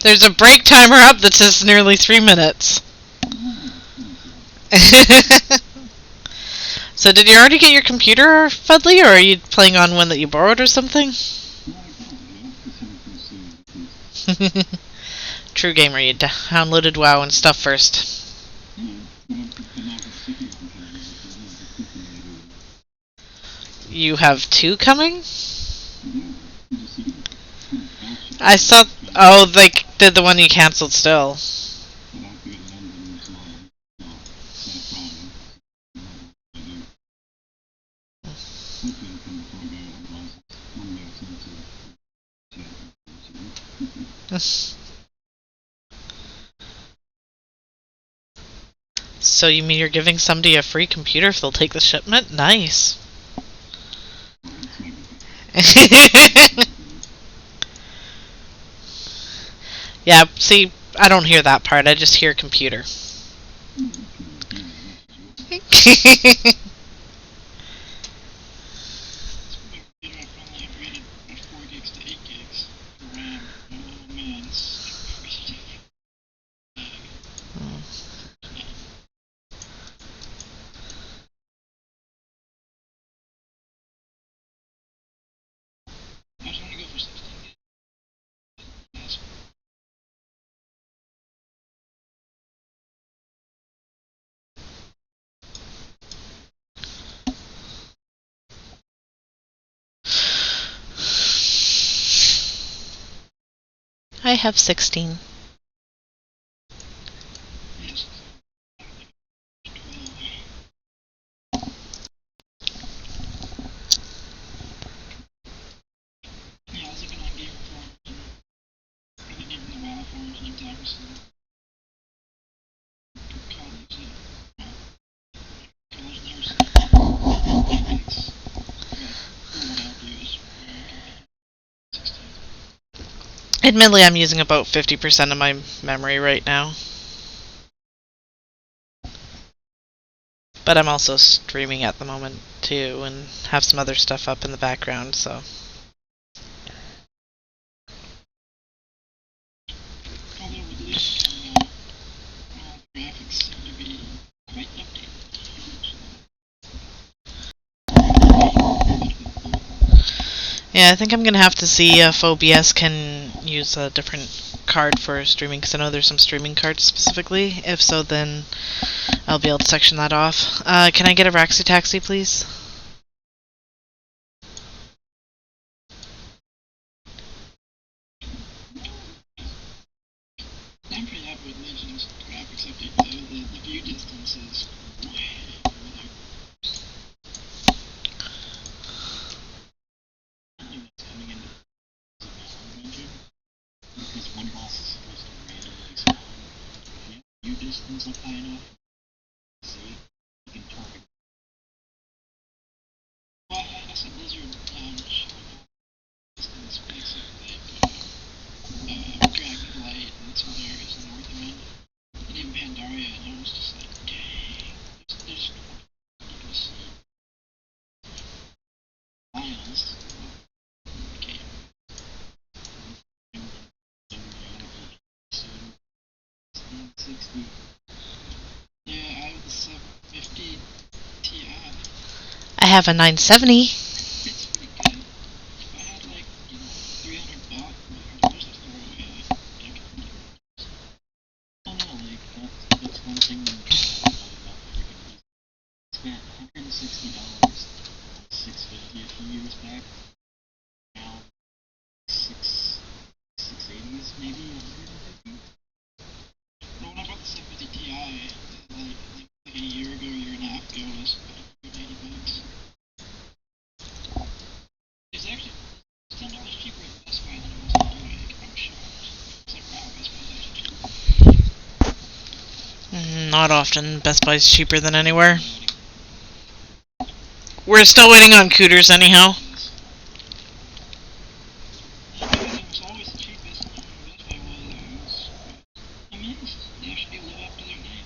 There's a break timer up that says nearly 3 minutes. So did you already get your computer, Fudley, or are you playing on one that you borrowed or something? True gamer, you downloaded WoW and stuff first. You have 2 coming? I saw... Oh, they did the one you cancelled still. So you mean you're giving somebody a free computer if they'll take the shipment? Nice. Yeah, see, I don't hear that part. I just hear computer. I have 16. Admittedly, I'm using about 50% of my memory right now. But I'm also streaming at the moment, too, and have some other stuff up in the background, so... Although with Leaf coming out, graphics seem to be quite updated. Yeah, I think I'm gonna have to see if OBS can use a different card for streaming, because I know there's some streaming cards specifically. If so, then I'll be able to section that off. Can I get a Raxi Taxi, please? I'm pretty happy with Legends graphics update though. The view distance is way over there. Something that's coming into the dungeon because one boss is supposed to randomly spawn. If you have view distance up high enough, see, you can target. Well, I said Blizzard showing off distance makes it like Dragonblight and some other areas in Northrend. And even Pandaria, and I was just like, dang, there's you can see miles of the game. So, 60. Yeah, I have the 750 Ti. I have a 970. It's pretty good. If I had like, $300, $300 to throw away, I could. I don't know, like, that's one thing that I love about freaking Blizzard. Spent $160 on 650 a few years back. Now, 680s maybe, 150. But when I bought the 750 Ti, like a year ago, year and a half ago, it was $180. It's actually $10 cheaper at Best Buy than it was at Newegg. I'm shocked. It's like, wow, Best Buy's actually cheaper. Not often. Best Buy's cheaper than anywhere. We're still waiting on Cooters, anyhow. It was always the cheapest, and Best Buy was amazed. They actually live up to their name.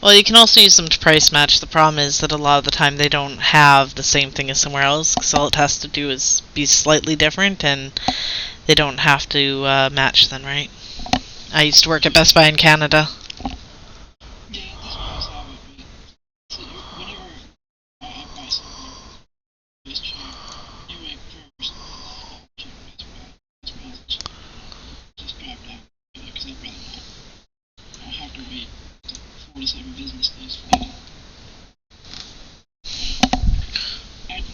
Well, you can also use them to price match. The problem is that a lot of the time they don't have the same thing as somewhere else, because all it has to do is be slightly different, and they don't have to match then, right? I used to work at Best Buy in Canada. Yeah, that's what I saw of it, but so whenever I buy something, just check Newegg first, check Best Buy. Best Buy's cheap. Just drive down, because I'd rather not. I don't have to wait 4 to 7 business days for that. I'd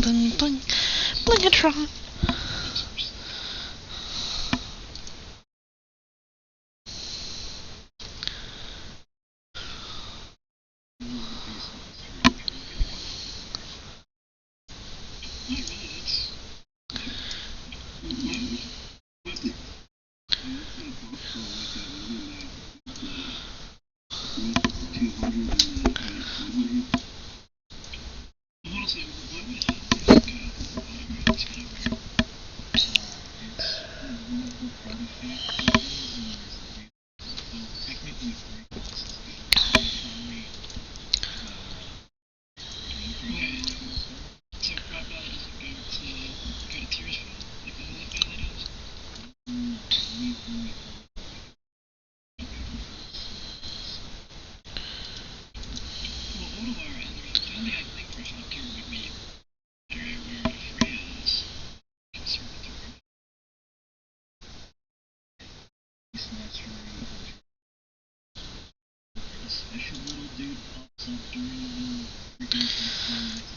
bling, bling. Blingatron.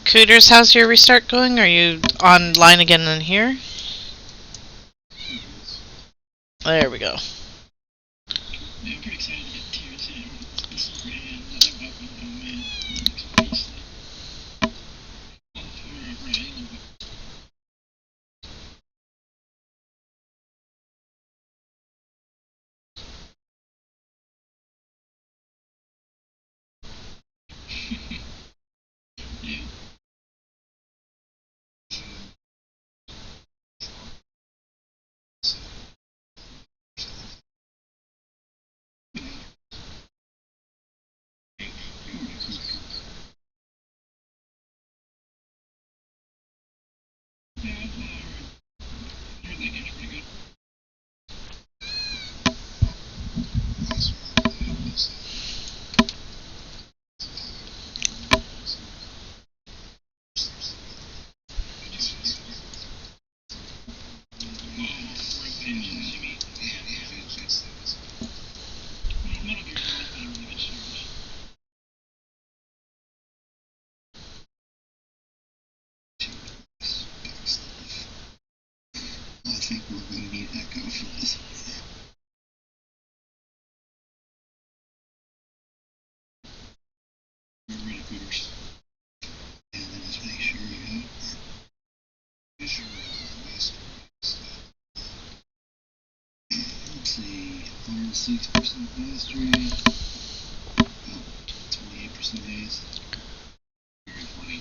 Cooters, how's your restart going? Are you online again in here? There we go. Yeah, I'm pretty excited to get Tears in. This Ray and another weapon, oh man, looks beastly. All for Ray. Yeah. Yeah, I've heard that game's pretty good. For opinions, you mean? Metal Gear's always been a really good series. I think we're going to need Echo for this. We're ready, Cooters. And then just make sure you have let's see, 106% pass rate, about 28% days. Very funny.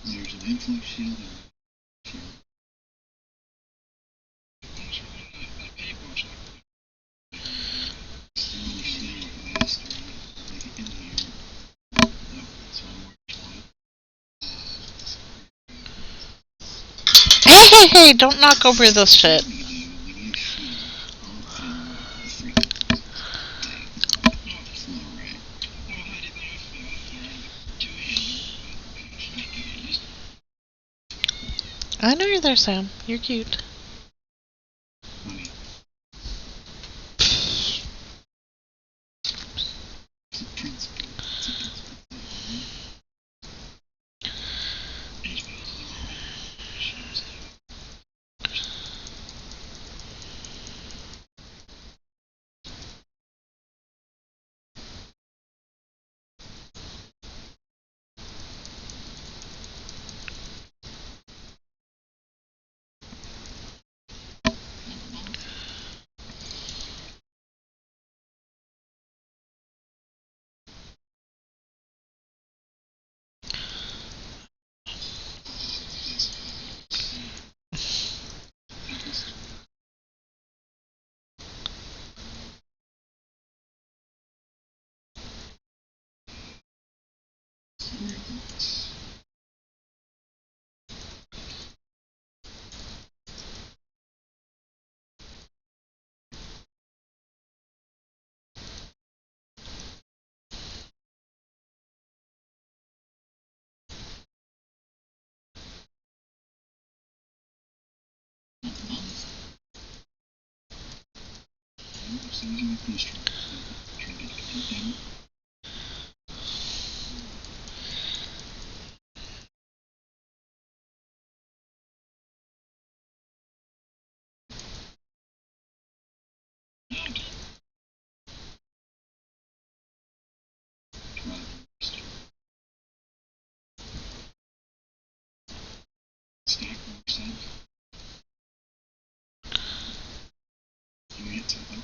There's an influx shield and stone shield mastery. Make it in here. Nope, that's one more Hey, don't knock over this shit. we need a shield on the freaking floor, right? Well, how did that feel for two-hander? I know you're there, Sam. You're cute. Funny. It's a principle. It's a principle. sounds like this truck. Try to get down. Stack more set. Can we get tempo?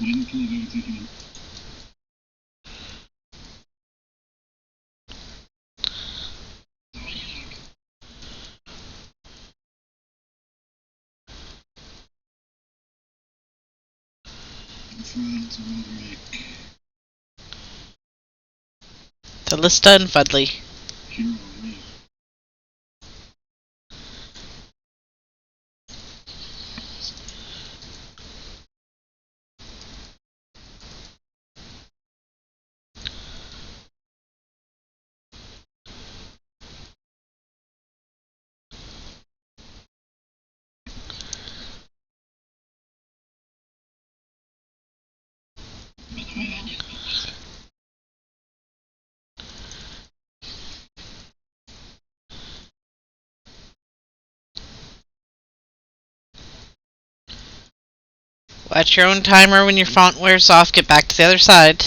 I didn't pull it out taking it. In front, to the right. Delista and Fudley. Hero, right. Watch your own timer. When your font wears off, get back to the other side.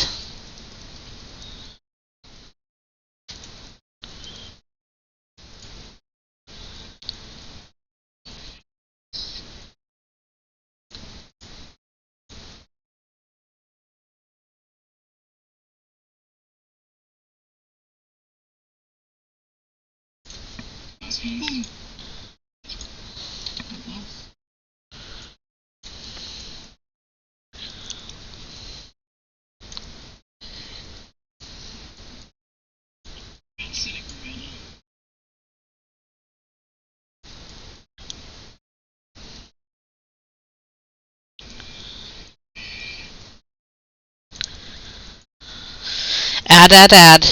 Add.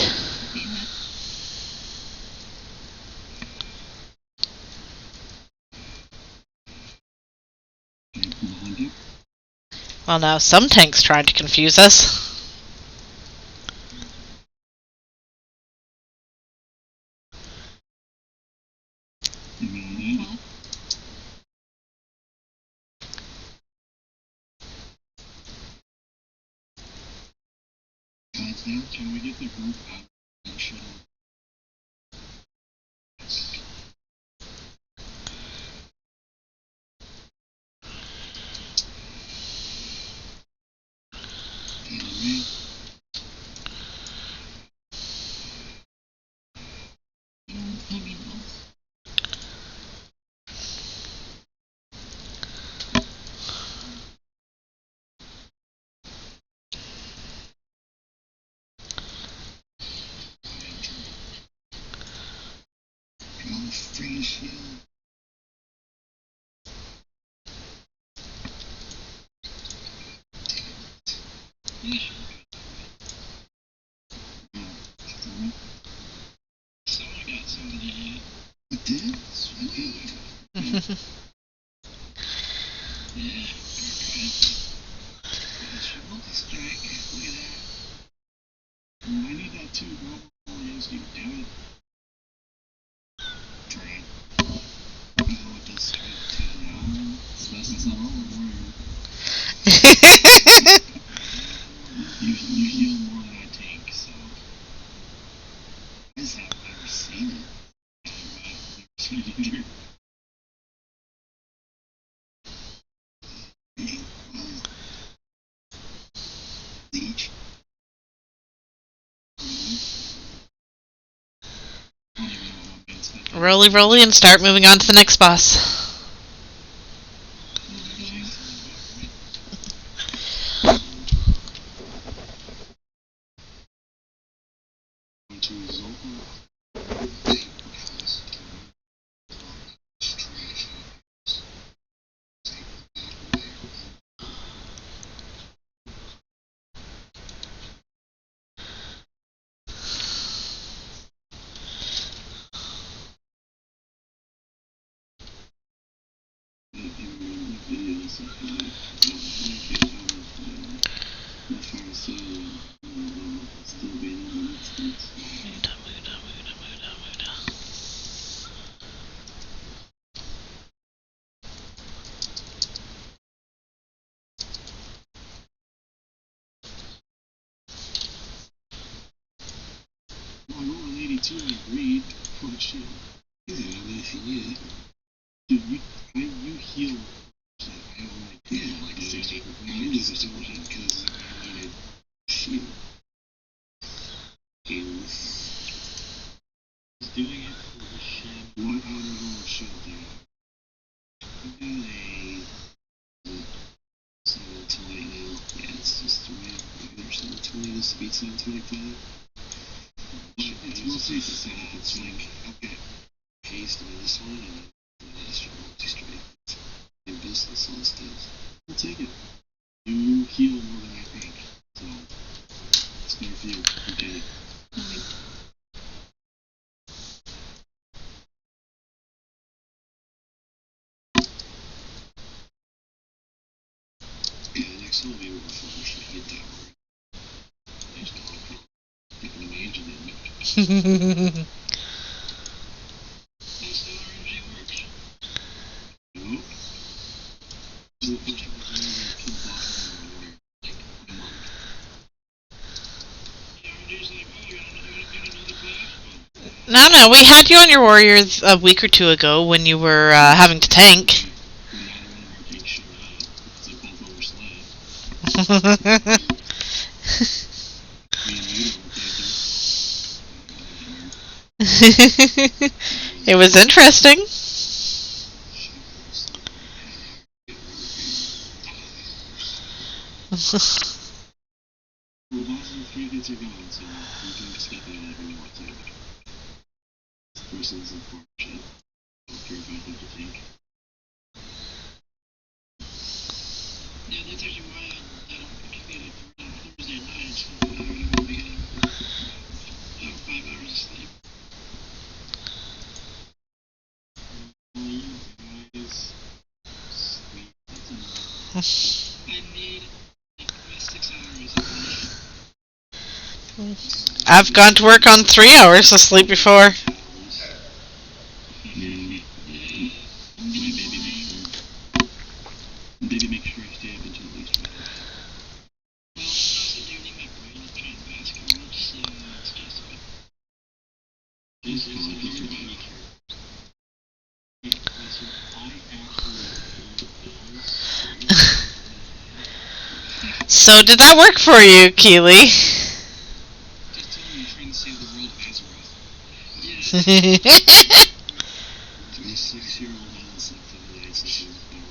Well, now some tank's trying to confuse us. Can we get the group out and shut up? Free shield. Yeah. Someone got somebody. It did? Sweet. Yeah. Multi-strike. Look at that. Oh, I need that too, bro. Against you, damn it. Train. Oh, it does strike too. No. So that's not all warrior. You heal more than I take, so. I just have never seen it. Never seen it either. Leech. Roly, and start moving on to the next boss. I rolled an 82 and agreed. Oh shit. Yeah, I mean, if you need it. Dude, you heal. I like 60. I needed this because I needed shield. And was doing it for the shield. What honorable shield do you have? I got a 720 now. Yeah, it's just the way regular 720 to speed 725. It's mostly the setup. It's like, okay, haste on this one and then this multi-strike. And business on stuff. I'll take it. You heal more than I think. So, it's better for you. Okay. Yeah, the next one will be Warforged. I hate that word. I just don't like it. Thinking of my engine in it. That's how RNG works. Nope. This is the first time I've ever killed bosses in like a month. Yeah, RNG's like, oh, you want another class? No, we had you on your warriors a week or two ago when you were having to tank. Neither one of our tanks showed up because they both overslept. Me and you were tanking. It was interesting. Well, bosses and 3 hits are gone, so you can step out whenever you want to. This person's unfortunate. Don't care about them to tank. Yeah, that's actually why I don't communicate on Thursday night. So I'm going to be getting 5 hours of sleep. You guys sleep. That's enough. I need like 6 hours of sleep. I've gone to work on 3 hours of sleep before. Maybe make sure I stay up until at least 5. Well, also doing my brain is playing basketball, so it's just a bit. This is a very So did that work for you, Keely? Just tell me you're trying to save the world of Azeroth. Yes. My 6-year-old Alice slept for the night since she was born.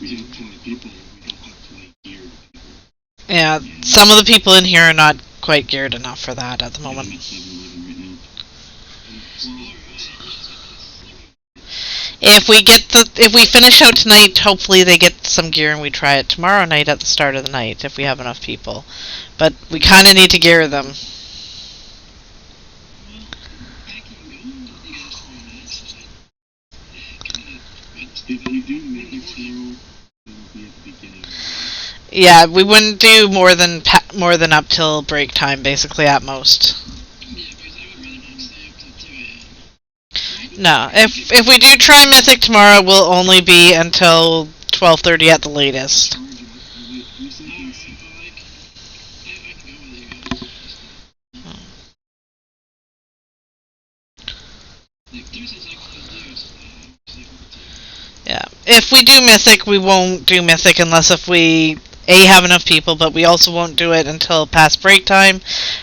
We have 20 people, we don't have 20 geared people. Yeah, some of the people in here are not quite geared enough for that at the I'm moment. at 7-11 right now. If we finish out tonight, hopefully they get some gear and we try it tomorrow night at the start of the night if we have enough people. But we kind of need to gear them. Well, I can go and the guys for nights. If we do Mythic tomorrow, it will be at the beginning. Yeah, we wouldn't do more than up till break time, basically at most. Yeah, because I would rather not stay up till 2 a.m. No, if we do try Mythic tomorrow, we'll only be until 12:30 at the latest. I can go with you guys. Like, Tuesdays I can still do, so Yeah, if we do Mythic, we won't do Mythic unless if we have enough people, but we also won't do it until past break time,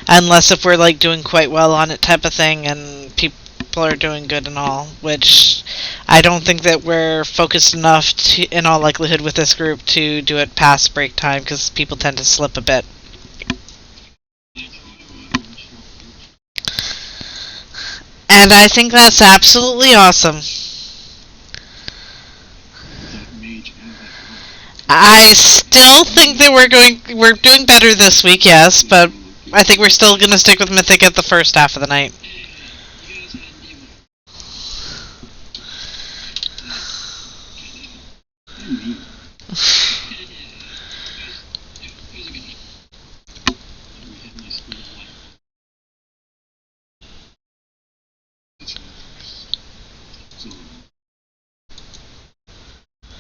unless if we're like doing quite well on it type of thing, and people are doing good and all, which I don't think that we're focused enough to, in all likelihood with this group, to do it past break time, because people tend to slip a bit. And I think that's absolutely awesome. I still think that we're doing better this week, yes, but I think we're still gonna stick with Mythic at the first half of the night. So,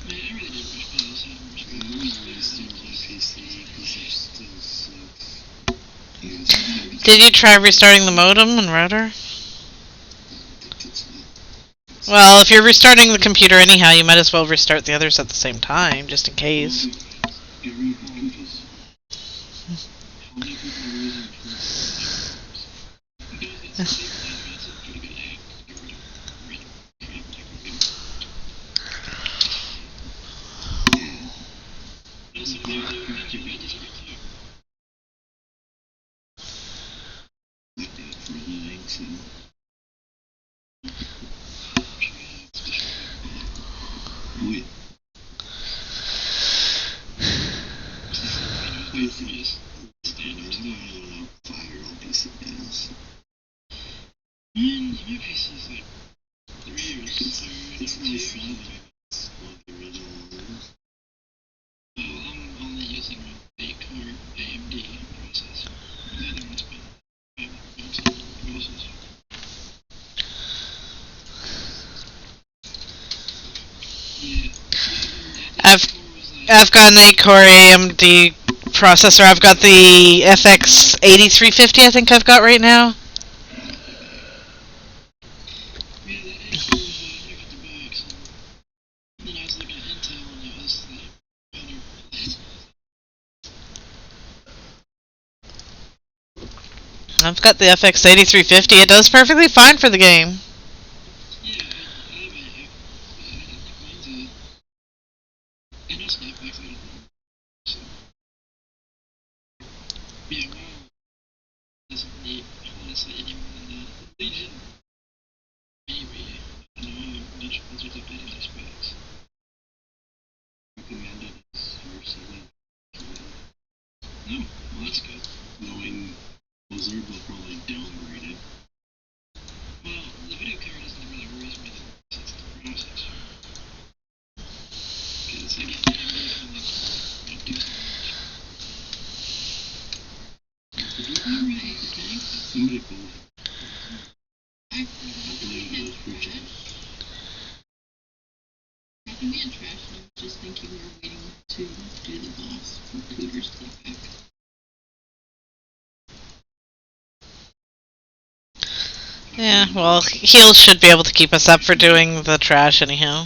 I really did wish my still on PC because they're still so. Did you try restarting the modem and router? Well, if you're restarting the computer anyhow, you might as well restart the others at the same time, just in case. I've got an 8-core AMD processor. I've got the FX 8350. I think I've got right now. I've got the FX 8350. It does perfectly fine for the game. Yeah, well, Heels should be able to keep us up for doing the trash anyhow.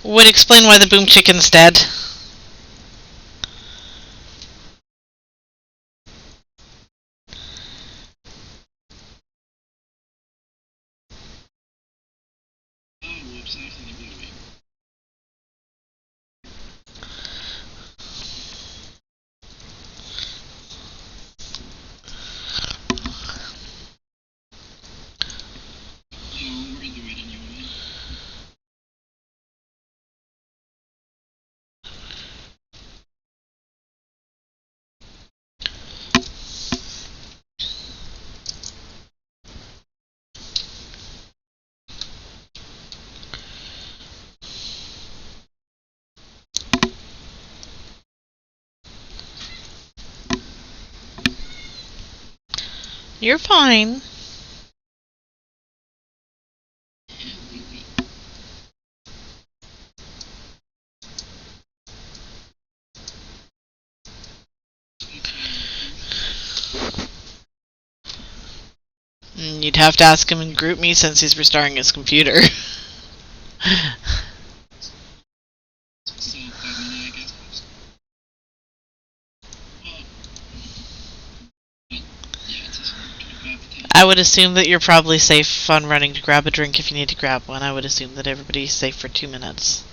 Would explain why the Boom Chicken's dead. You're fine. You'd have to ask him in GroupMe since he's restarting his computer. I would assume that you're probably safe on running to grab a drink if you need to grab one. I would assume that everybody's safe for 2 minutes.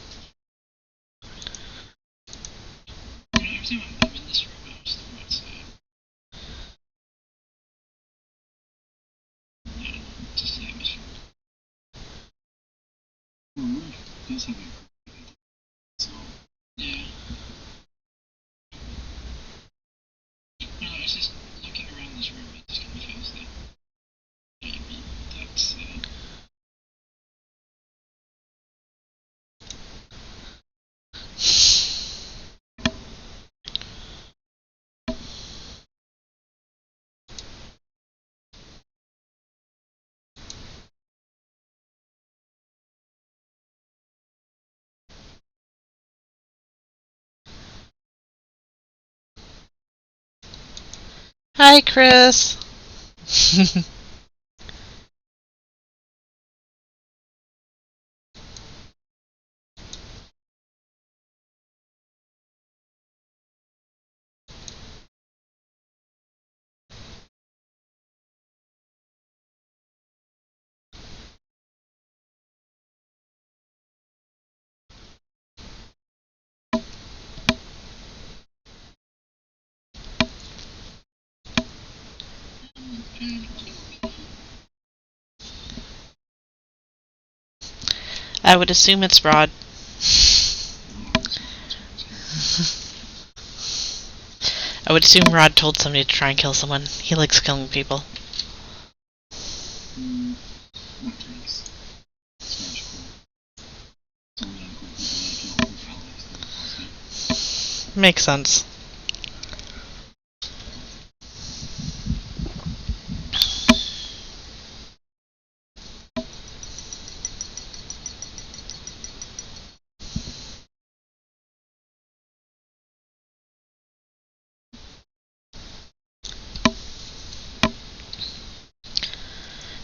Hi, Chris. I would assume it's Rod. I would assume Rod told somebody to try and kill someone. He likes killing people. Not drinks. Smash cool. It's only uncool people that kill Alex. Makes sense.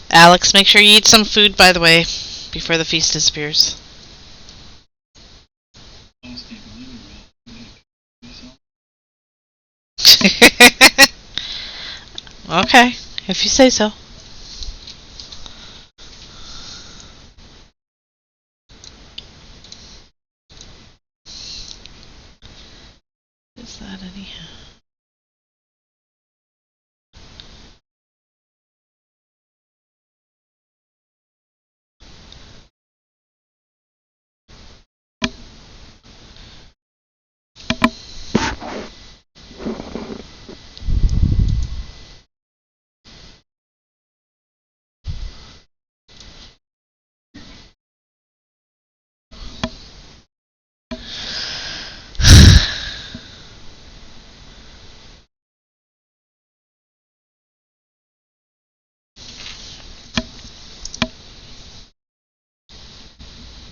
Alex, make sure you eat some food, by the way, before the feast disappears. Okay, if you say so. Is that anyhow?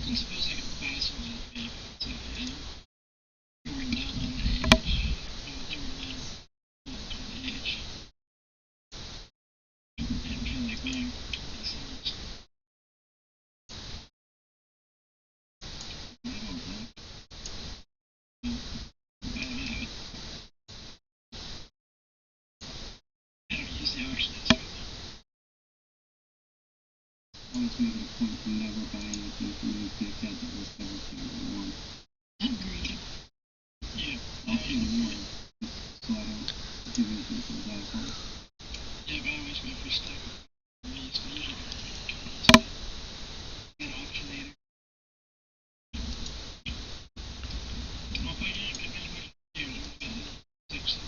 I suppose I could pass on that map to going down on the edge. No, never mind. Walk on the edge. And kind of like mine. I don't know. I don't have it. I don't use the harshness right Always make it a point to never buy anything from the dickhead that was ever Category 1. now. Agreed. Yeah. I'll pay the warning, so I don't give anything to those assholes. Yeah, but I always go for stuff. It's usually get auctionator. I'll buy it, get as much as you do. Fix it.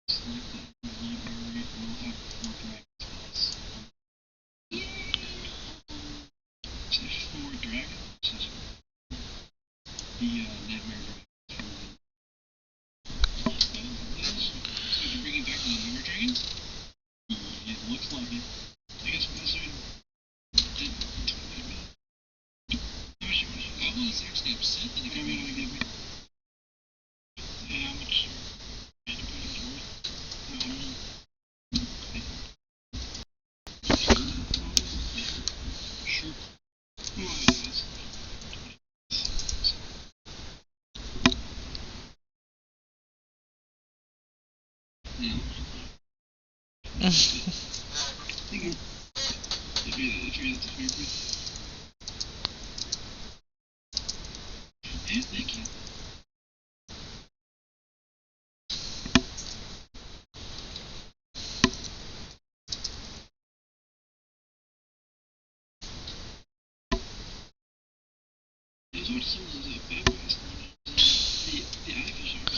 Just select that library and we'll have 4 dragon spells. Yay! So there's 4 dragons. The nightmare dragon. So we can bring it back to the nightmare dragon? It looks like it. I guess Blizzard did totally me. How much you want to? I was actually upset that they want to give me. How much mana point is worth? Sure. Well, yes. Yeah. Thank you. If you're the favorite. Yeah, thank you. There's what some of the bad guys the Ivy Shark.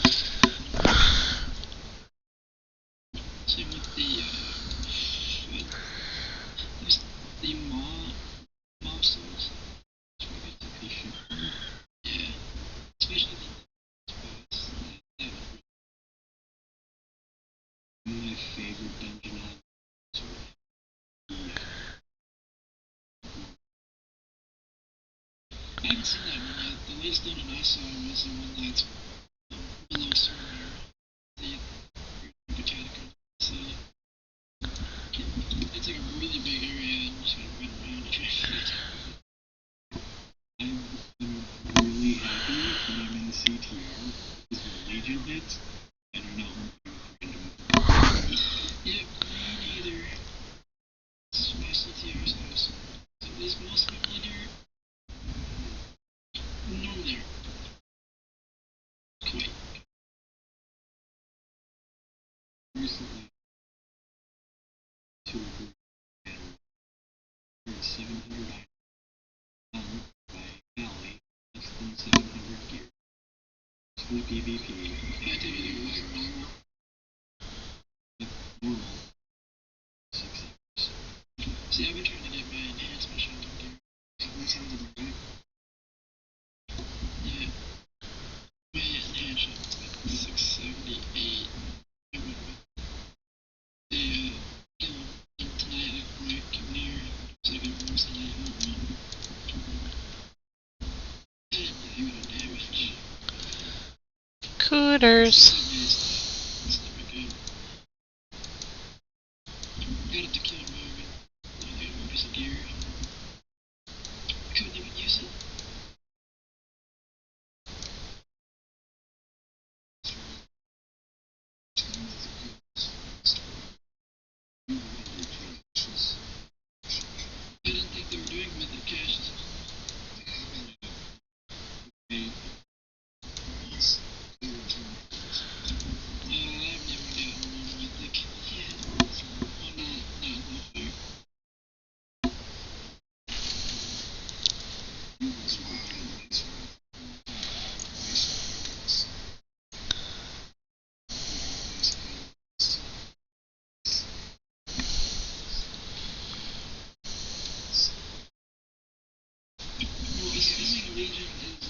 Same with there's the mob souls. It's really good to be sure. Yeah. Especially the spots. That was really my favorite dungeon on sort of. I haven't seen that one yet. The latest one I saw was the one that's below Surrey, the Britannica. So it's like a really big area, and you just gotta run around and try to find it. I'm really happy that I'm in the CTR because when Legion hits, I do not want to random. Yeah, me neither. This is my CTR's house. So there's most people in here. None there. Quite. Recently, two groups and 700 by Valley, less than 700 gear. Mostly PvP. I think it was normal. Normal. 6 hours. See, I've been trying to get my enhancement shotgun gear. That sounds about right. Yeah. My enhanced shotgun's like 678. I went with the guild tonight, like my near. So I got most of that help me. I didn't really get a damage. Cooters. It's never good. Got it to kill Morgan. I got a piece of gear. Couldn't even use it. I didn't think they were doing mythic caches. I've never gotten one mythic yet. Well, not Hellfire. Well, assuming Legion is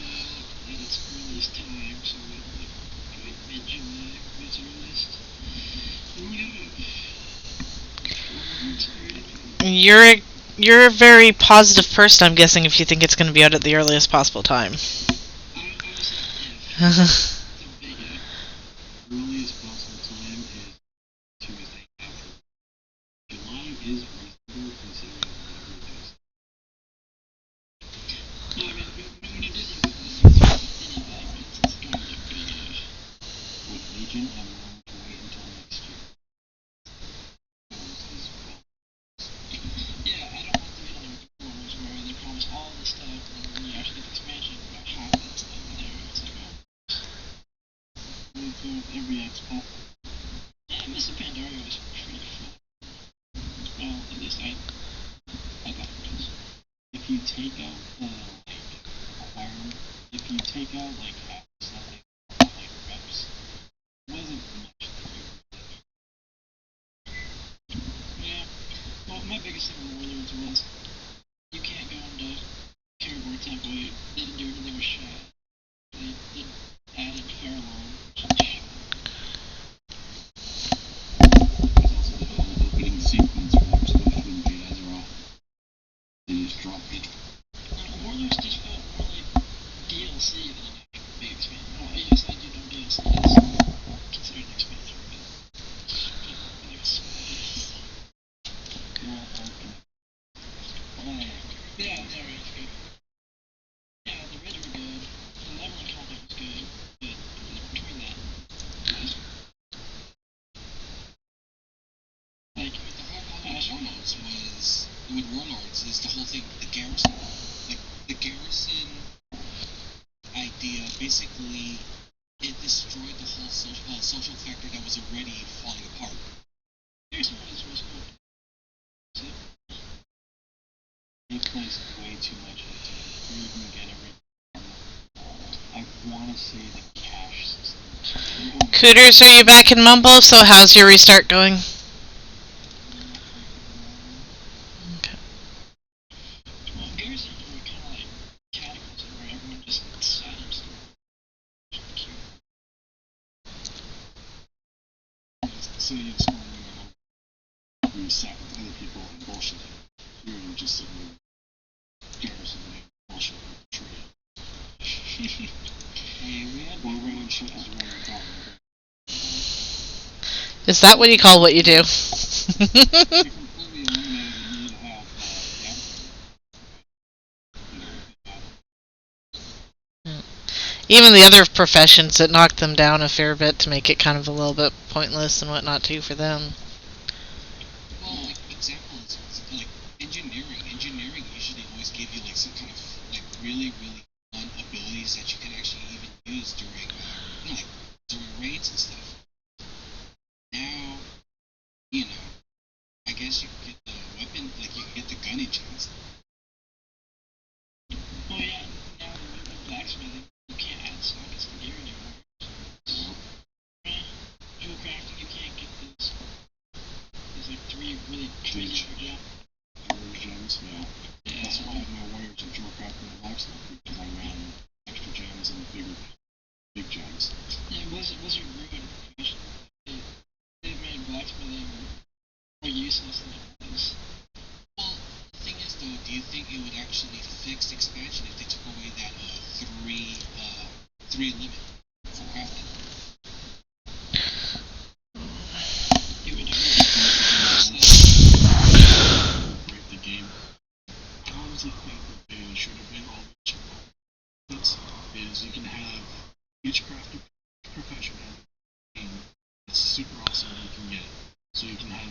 at its earliest time, so like mid-July was its earliest. We only got 4 months already. You're a very positive person, I'm guessing, if you think it's going to be out at the earliest possible time. I was saying if. It's a big if. Earliest possible time is Tuesday after. July is reasonable considering whatever it is. No, I mean, when you did use it, it's anything, it's kind of like big if. With Legion, I'm willing to wait until next year. Yeah, I don't want to get on the wars where they promise all this stuff, and then when you actually get the expansion, about half that stuff in there. It's like, oh. Really cool with every expo. Yeah, Mr. Pandaria was pretty fun. Well, at least I thought it was. If you take out the requirement, if you take out half the stuff they reps, wasn't much that you Yeah. Well, my biggest thing with Warlords was you can't go into Caribou Temple. They didn't do anything with Shad. They added Farallon, which is shit. There's also the whole opening sequence where they're supposed to invade Azeroth. They just drop it. Warlords just felt more like DLC than an actual big expansion. Oh, yes, I do know DLC is considered an expansion, but it felt like a small DLC. Well, okay. Yeah, the range good. Yeah, the raids were good. The leveling content was good, but between that, like with the Warlords was with Warlords is the whole thing, the garrison. Like the garrison idea basically it destroyed the whole social factor that was already falling apart. Garrison was cool. So, They placed way too much into it. You can get every I want to say the cash system. Cooters, are you back in Mumble? So how's your restart going? Okay. well, Garrison were kind of like Cataclysm, where everyone just sat and stood. So you just want to you sat with other people and bullshit. You're just sitting there garrison and bullshit with the trio. Hey, we had one round shit as well. Is that what you call what you do? We completely eliminated the need to have Even the other professions, it knocked them down a fair bit to make it kind of a little bit pointless and whatnot too for them. Well, like examples, like engineering. Engineering usually always give you like some kind of like really fun abilities that you can actually even use during like during raids and stuff. Now, I guess you can get the weapon, like you can get the gun engines. Oh yeah, now with blacksmithing, you can't add sockets to gear anymore. Jewel crafting, you can't get those. There's like three really crazy gems. Yeah. That's why my warriors are jewel crafting and blacksmith, because I ran extra gems and big gems. Yeah, Wizard Ruin, they made blacksmithing more useless than it was. Well, the thing is though, do you think it would actually fix the expansion if they took away that three limit for crafting? It would break the game. I honestly think that they should have made all the checkpoints. Is you can have each crafting profession have a game that's super awesome that you can get. So you can have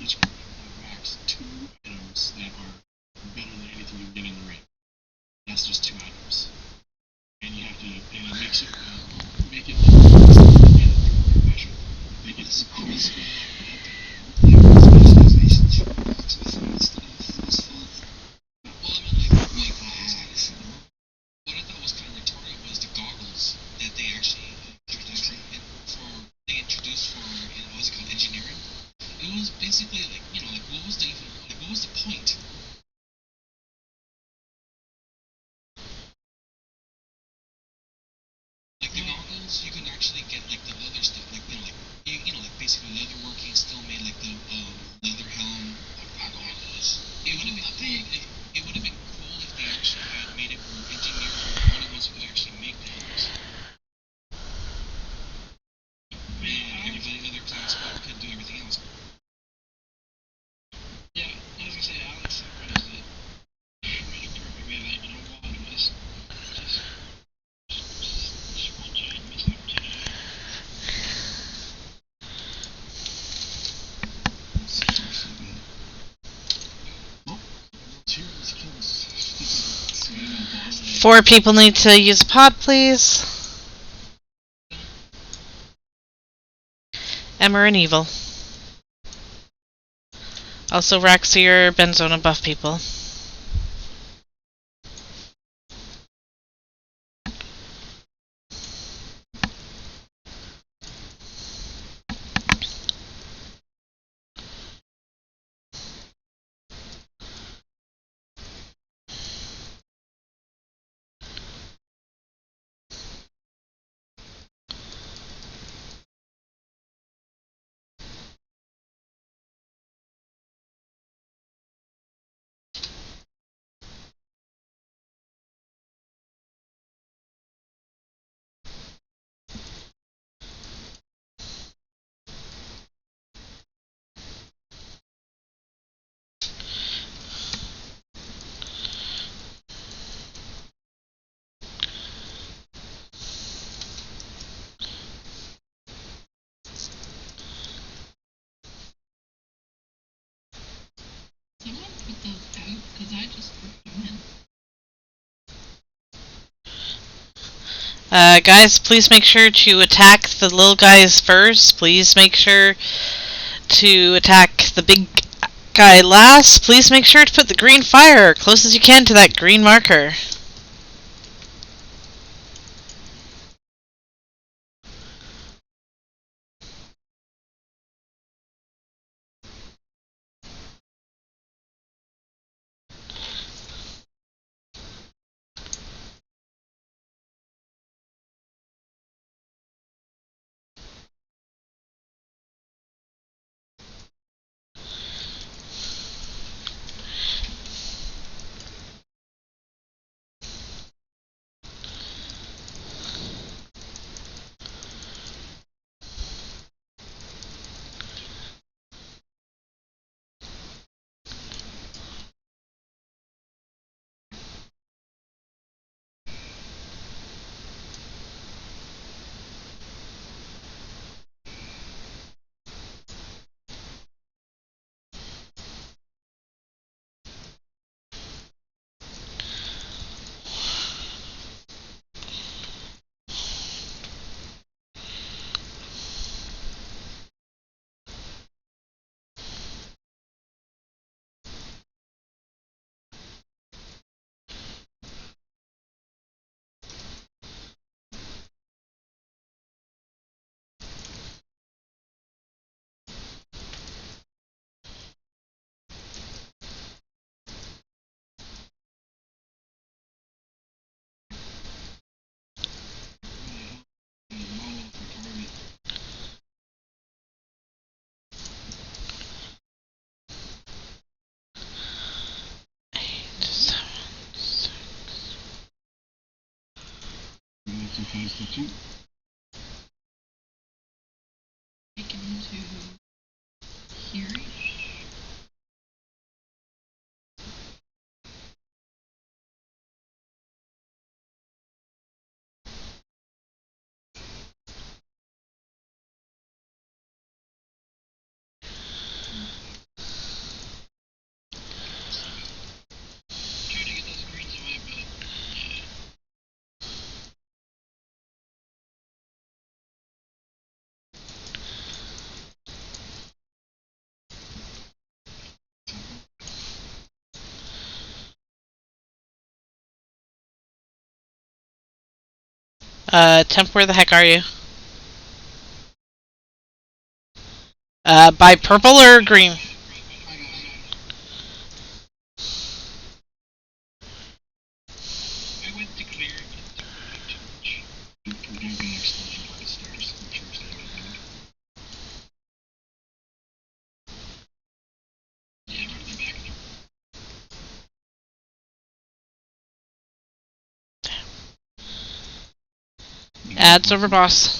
each crafting have max 2 items that are better than anything you can get in the ring. That's just 2 items. And you have to, and it makes it, make it profession. Make it specialization. Well, I mean, what I thought was kind of retarded was the goggles that they actually introduced for what's it called, engineering. It was basically like what was the point? Like the goggles, you can actually get like the leather stuff, like like basically leather working, still made like the leather helm, goggles. It would have been cool if they actually had made it where engineers were the only ones who could actually make the helms. And everybody other class could do everything else. Yeah, I was gonna say Alex said it. Made it perfect. We have even a wall of this. Just one giant missed opportunity. Oh, two kills. 4 people need to use a pod, please. Emmer and Evil. Also, Raxier, Benzona buff people. Someone put those out because I just put them in. Guys, please make sure to attack the little guys first. Please make sure to attack the big guy last. Please make sure to put the green fire close as you can to that green marker. Times the 2. Taken into hearing. Trying to get those greens away, but yeah. Temp, where the heck are you? By purple or green? I went to clear it. Too much. We're gonna go next to the stairs. I'm sure it's gonna be there. Yeah, I'm running back. Ads over boss.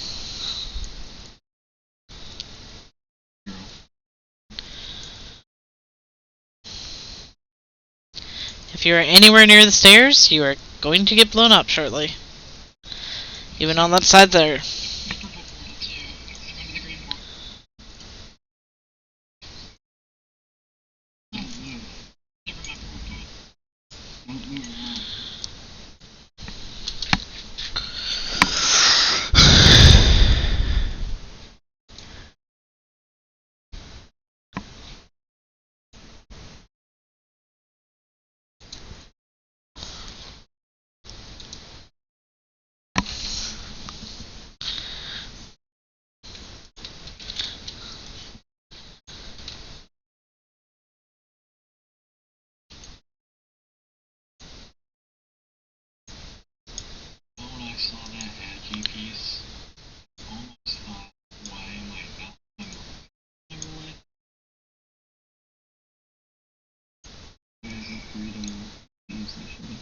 If you are anywhere near the stairs, you are going to get blown up shortly. Even on that side there. The purple portal too. I'm going to the green portal. Don't move. Never mind purple. Don't move around. When I saw that Agi piece, I almost thought, why am I not everyone? Where is it freedom station?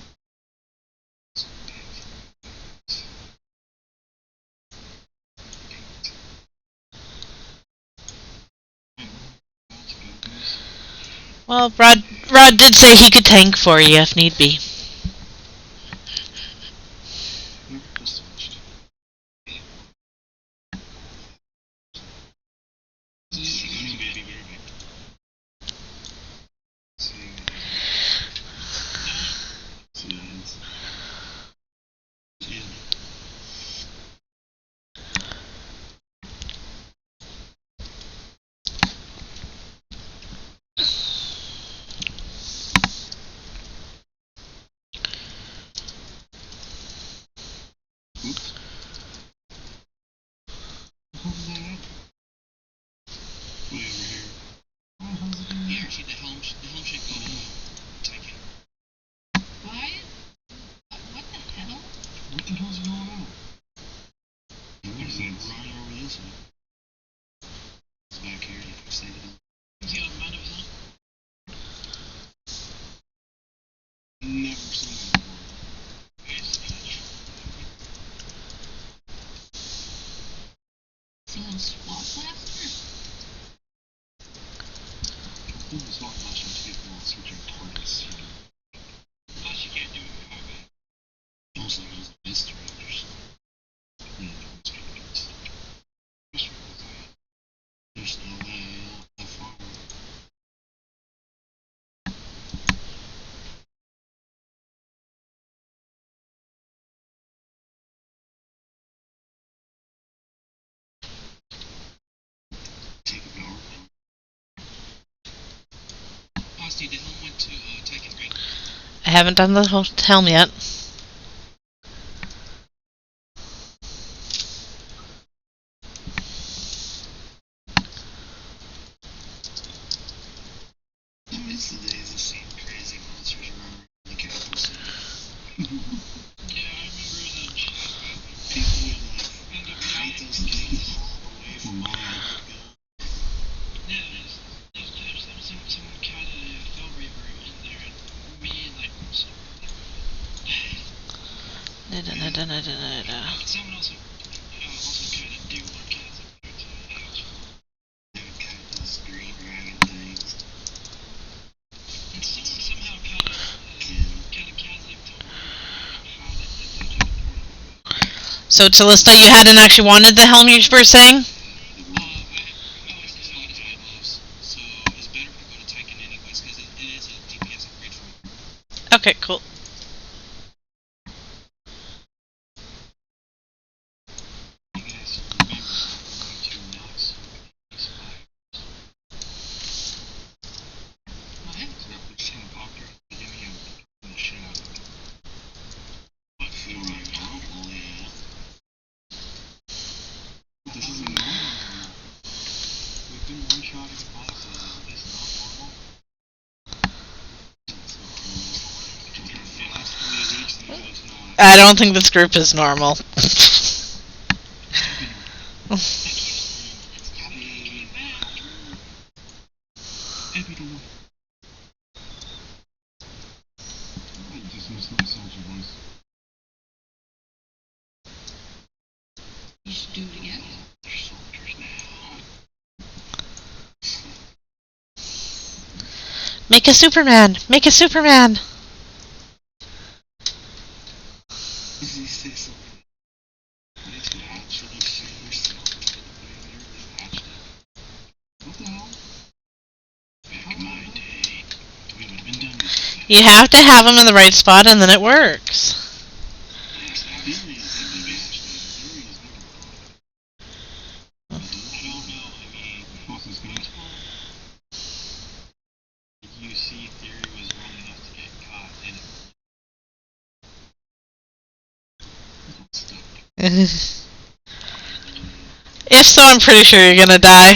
Well, Rod did say he could tank for you if need be. Just switched. See, baby, baby. See, ads. Yeah. Oops. How's that up? Way over here. Oh, how's it doing? Yeah, actually, the helm should go Titan. Why? What the hell? What the hell's going on? What is that running over this one? It's back here, you can see it. See what mine was on? Never seen it before. Someone swap blaster? I think it's not much of people switching targets. Plus you can't do it in combat. Also, there's misdirectors. Yeah, misdirectors. There's no way how far. Take a power. Austin, the helm went to Titan, right? I haven't done the helm yet. I miss the days of seeing crazy monsters running around the capital city. Yeah, I remember the People would like end up fight dying. those things away from my Yeah, there's someone killed a Fell Reaver in there, and me and like some. Da-da-da-da-da-da-da. someone also kind of do look at it. They would kind of those green dragon things. And somehow kind of Kazakh told me how they did that to the tournament. So, Callista, you hadn't actually wanted the helm you were saying? So it's better if I go to Tycoon anyways, because it is a DPS upgrade for me. Okay, cool. You guys remember to Knox What? so that was kind of popular at the beginning of the show. What for right now? Oh yeah. This isn't normal. We've been one-shotting bosses. Is this not normal? The last 3 weeks now it's not. I don't think this group is normal. Happy to know. I dismissed my soldier voice. You should do it again. They're soldiers now. Make a Superman! Make a Superman! Does he say something? It's actually saying yourself instead of putting it early patched it. What the hell? Back in my day, we would have been done with that. You have to have them in the right spot and then it works. Theory is never patched. Theory is never wrong. I don't know. I mean, what's this going to you see Theory was wrong enough to get caught and it got stuck. If so, I'm pretty sure you're gonna die.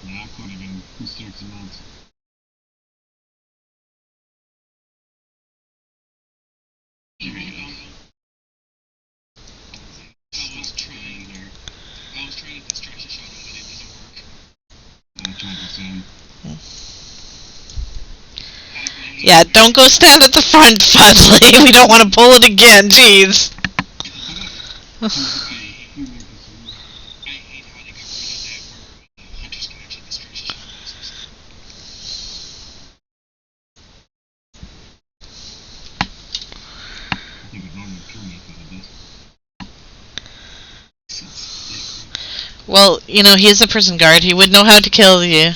Yeah, I couldn't even mistakes amounts. Here you go. I was trying to distraction shot him, but it didn't work. I tried the same. Yeah, don't go stand at the front, Fudley. We don't want to pull it again, jeez. I hate how they got rid of that where hunters can actually distraction shot bosses. I think it normally kill me for the best. Well, you know, he is a prison guard. He would know how to kill you.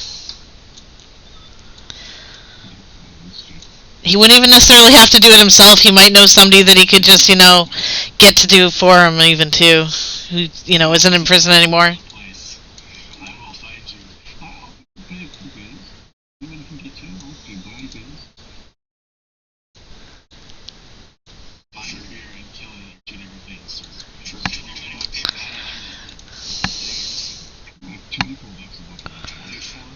He wouldn't even necessarily have to do it himself. He might know somebody that he could just, you know, get to do for him even too. Who, you know, isn't in prison anymore. Place. I will find you. I'll pay for biz. Even if you get you, I'll pay by biz. Buying beer and killing are two different things, sir. True. Like $24 a book. 24.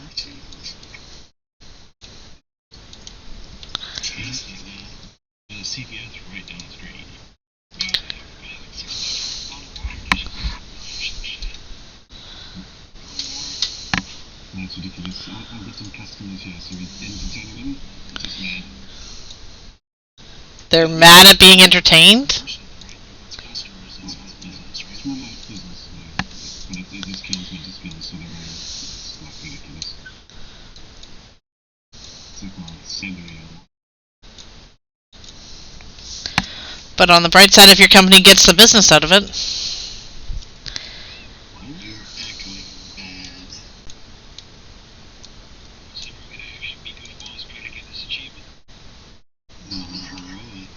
The CVS right down the street. That's ridiculous. I'll get some customers here, so we entertain them. Just mad. They're mad at being entertained. It's customers, it's not business, right? It's more like business, but it just kills me just feeling so very, it's like ridiculous. It's like my salary. But on the bright side, if your company gets the business out of it. You're echoing bad. So we're gonna actually be good balls trying to get this achievement. Alright.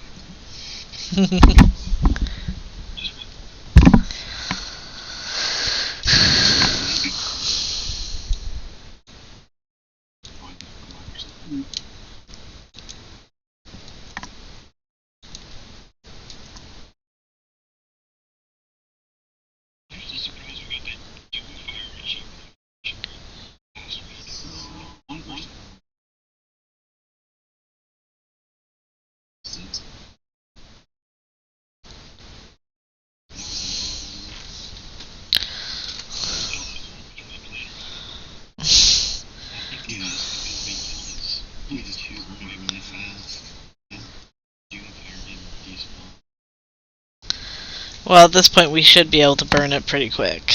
Well, at this point, we should be able to burn it pretty quick.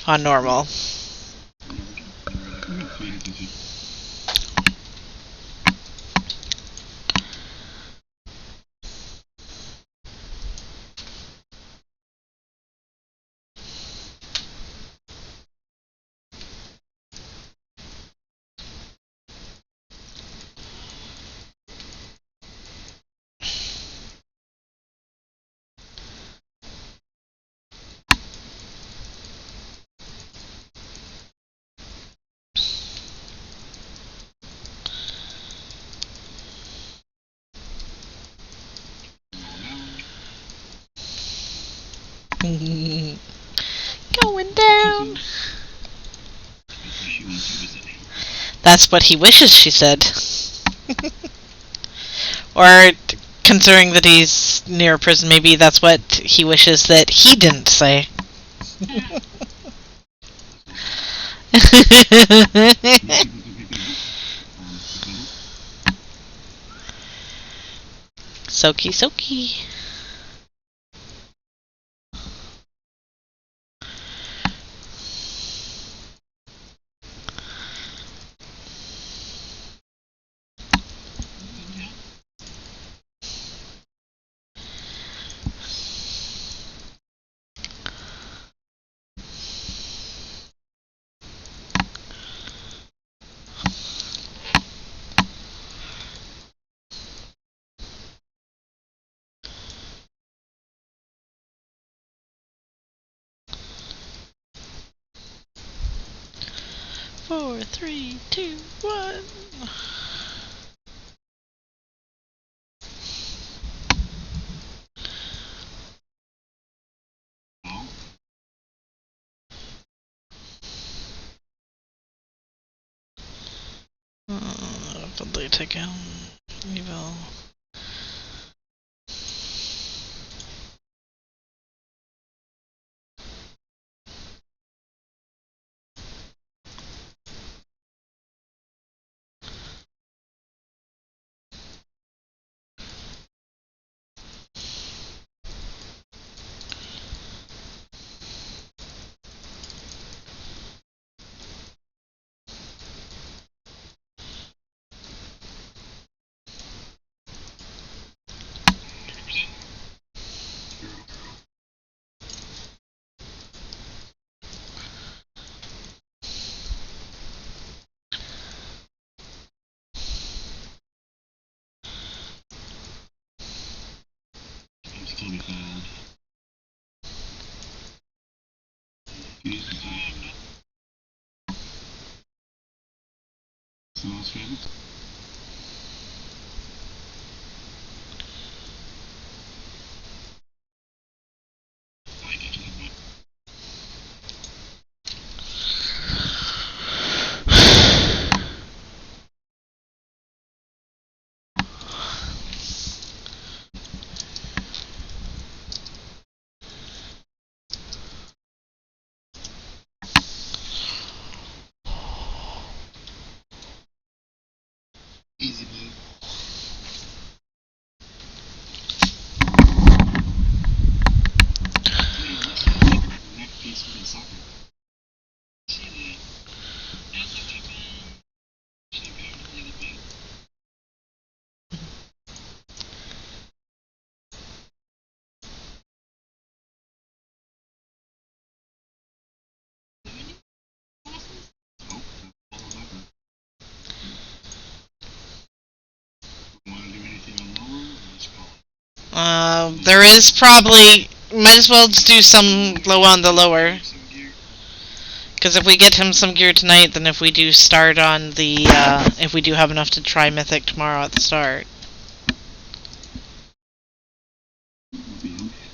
On normal. We got 350. Going down. She wants to visit. That's what he wishes, she said. Or, considering that he's near a prison, maybe that's what he wishes that he didn't say. Soaky, soaky. Four, three, two, one. Probably take out evil. It's gonna be bad. Someone else ready? Easy blue. Neck piece within soccer. She did. That's what she found. She found a little bit. Bosses? Oh, all over. Want to do anything on lower or just call it? There is probably. Might as well just do some low on the lower. Some gear. Because if we get him some gear tonight, then if we do start on the. If we do have enough to try Mythic tomorrow at the start. We'll be okay.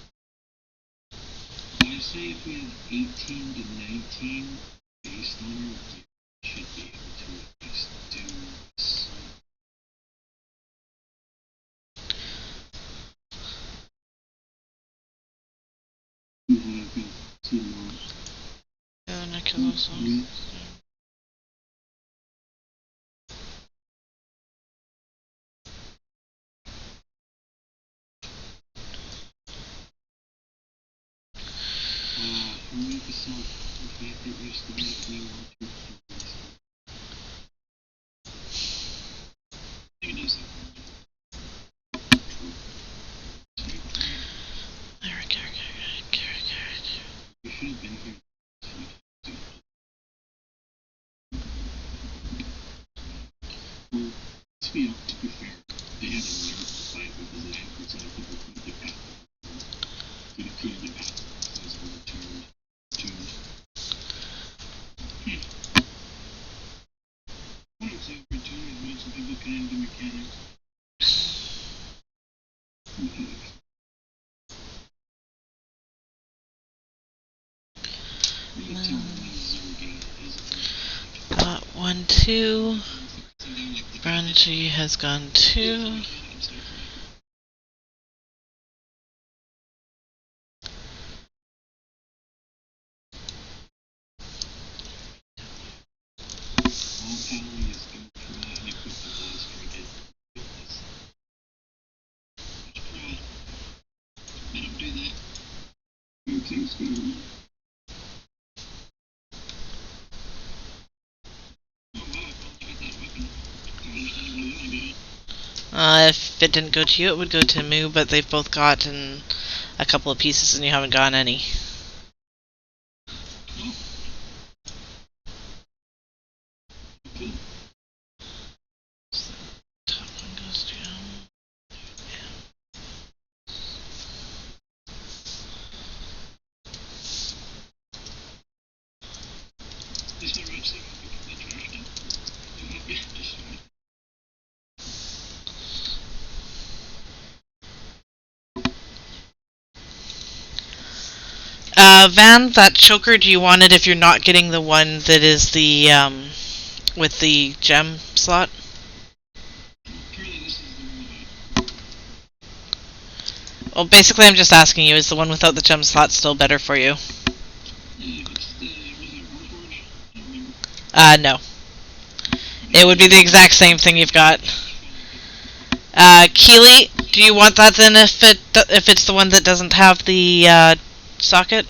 I say if we have 18 to 19 based on our gear, we should be able to at least do this. Two more. Yeah, Nick is also. Yeah. note to self, the fact that you still make me want to kill myself. I think it is that. You should have been here. Well, to be fair, they had a nerve to fight because they had people couldn't get back. Couldn't get back. So it's overturned. What if they overturned when some people couldn't do mechanics? Got 1, 2. Branji has gone 2. If it didn't go to you, it would go to Moo, but they've both gotten a couple of pieces and you haven't gotten any. Top one goes to Van, that choker, do you want it if you're not getting the one that is the, with the gem slot? Well, basically I'm just asking you, is the one without the gem slot still better for you? No. It would be the exact same thing you've got. Keely, do you want that then if it's the one that doesn't have the, socket?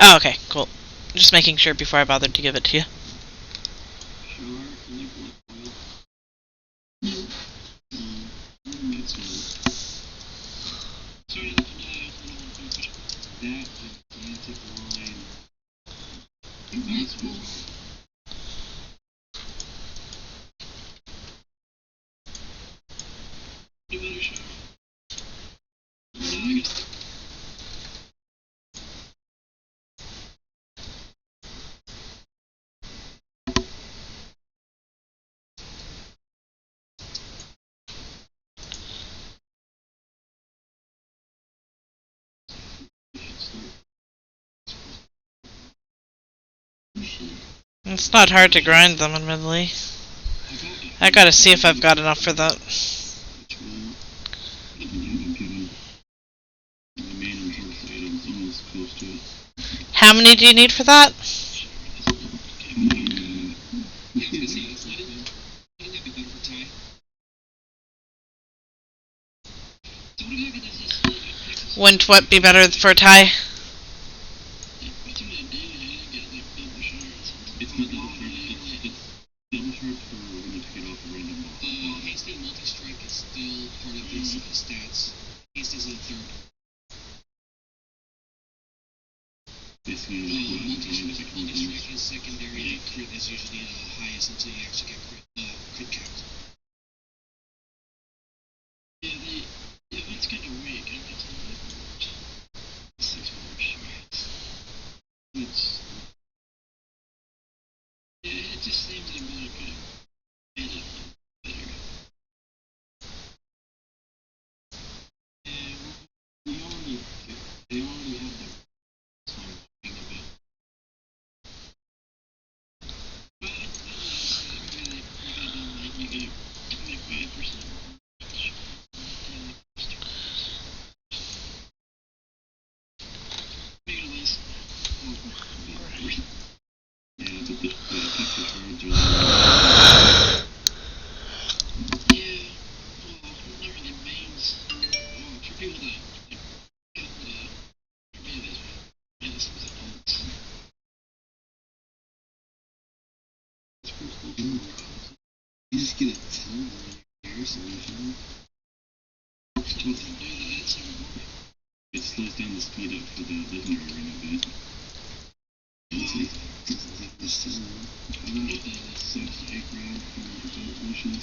Oh, okay, cool. Just making sure before I bothered to give it to you. It's not hard to grind them, admittedly. I gotta see if I've got enough for that. How many do you need for that? Wouldn't what be better for a tie? Hasty multi-strike is still part of his stats. Haste is a third. Multi-strike is secondary, and crit is usually the highest until you actually get crit count. Yeah, that's kind of weak. I guess it's 6 more shots. It just seems like Miller could have made it better. Yeah, they already have their time talking about. But honestly, maybe they don't like me You just get a 10 on your Garrison mission. It slows down the speed up for the legendary ring a bit. Doesn't take this time. I don't know if they have 6 8 grand for adult missions.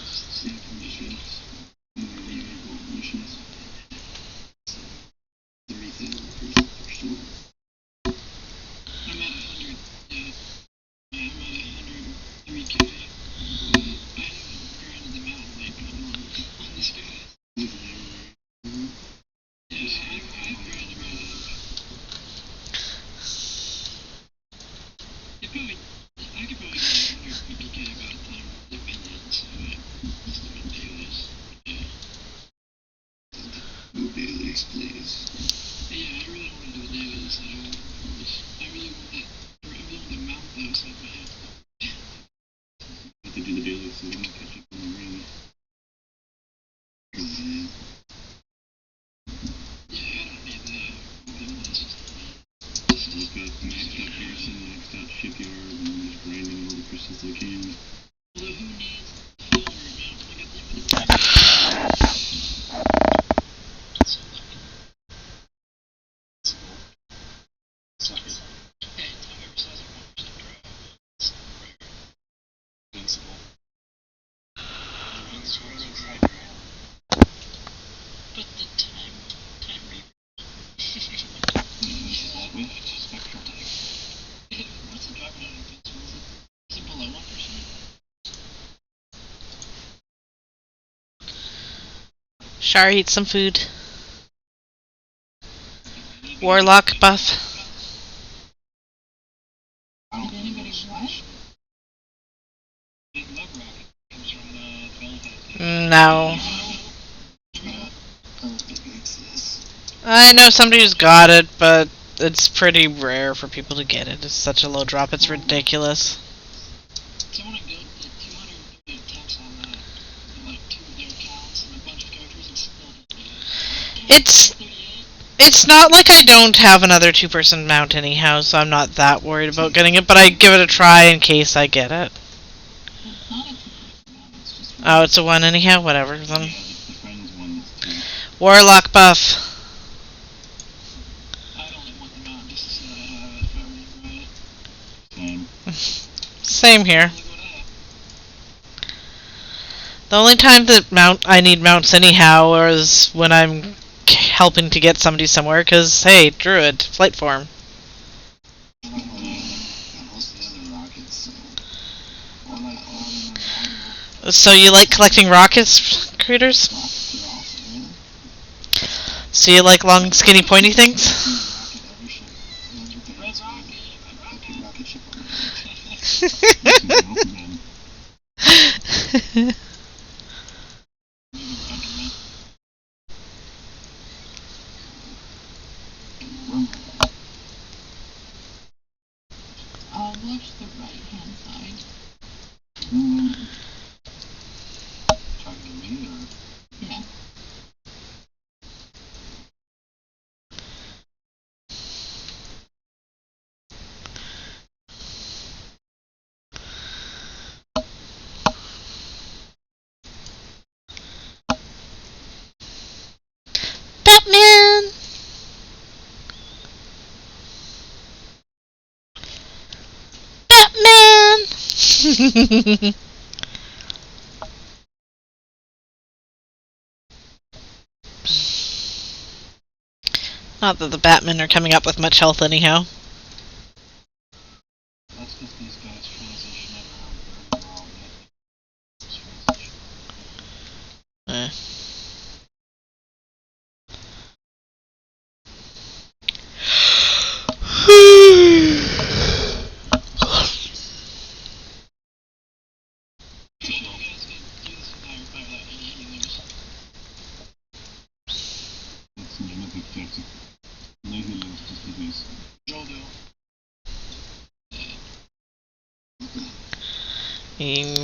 Same for missions. More adult missions. 30,000 for sure. I'm at 100. Yeah. I'm at 103k. I haven't grinded them out like a month on this guy. Yeah, I've grinded them out. I could probably get 150k by the time the minions, so just do it dailies. Yeah. No dailies, please. Yeah, I really don't want to do the dailies at all. I really want that. I really want the mount though, so if I have to. Have to do the dailies so we can catch up on the ring. Yeah, I don't need the just We've got maxed out Garrison, maxed out Shipyard, and I'm just grinding all the crystals I can. although who needs the following mount? I got limited time. So lucky. Suckers. Hey, time exercise at 1% drive. It's rare. Invincible. But the time reaper. Spectral type. What's the driving on invincible? Is it below 1%? Shar, eat some food. Warlock buff. I don't Did anybody watch? Big Love Rocket comes from the Valentine's Day. No. I know somebody who's got it, but it's pretty rare for people to get it. It's such a low drop, it's ridiculous. Someone did 230 attempts on that. Like 2 of their accounts and a bunch of characters and still didn't get it. 38? It's not like I don't have another 2-person mount anyhow, so I'm not that worried about getting it, but I give it a try in case I get it. It's not a 2-person mount, it's just Oh, it's a 1 anyhow? Whatever then. The friends one is 2. Warlock buff. I'd only want the mount just to say that I have it if I really write it. Same. Same here. Look what I have. The only time that I need mounts anyhow is when I'm helping to get somebody somewhere, because, hey, Druid, flight form. I don't know, most of the other rockets, so. Or like all of them are So you like collecting rockets, critters? rockets are awesome, really. So you like long, skinny, pointy things? Red Rocket, Rocket ship on watch the right hand side. Talking to me, or? Yeah. Batman! Batman! Not that the Batmen are coming up with much health anyhow. That's because these guys transition around very well. Transition. Eh. It's an genetic tactic. Lazy lives just because. Jodo.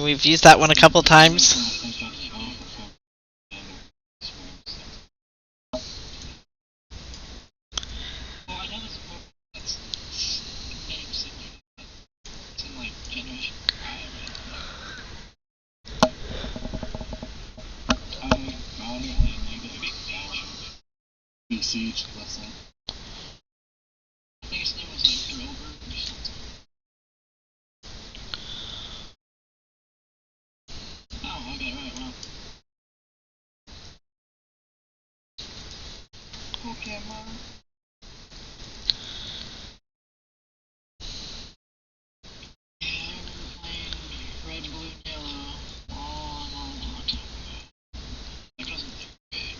We've used that one a couple times. Well, I know this book that's Siege, left side. I think his name was like Grover or something. Oh, okay, right, well. Okay, man. Yeah, I remember playing red, blue, and yellow long time ago. That wasn't too good.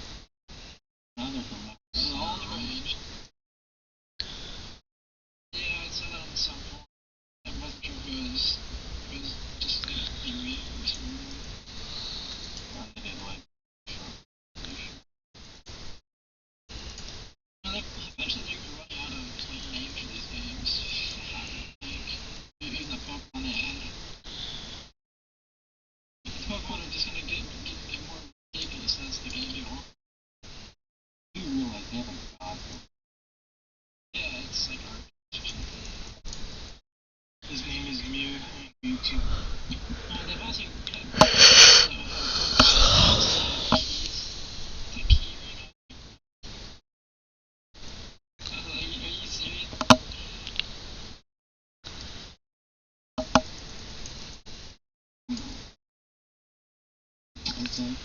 Now they're from that. It was all the rage. Yeah, I'd say that on some point. I wasn't sure if it was just like a theory or something. They didn't like I think eventually they're gonna run out of like names for these games. Like, even the Pokemon they had. Pokemon are just gonna get more ridiculous as the game go on. You realize they have a god for Yeah, it's like RPG. His name is Mew on YouTube. They've also got the key right now. Are you serious? What's that?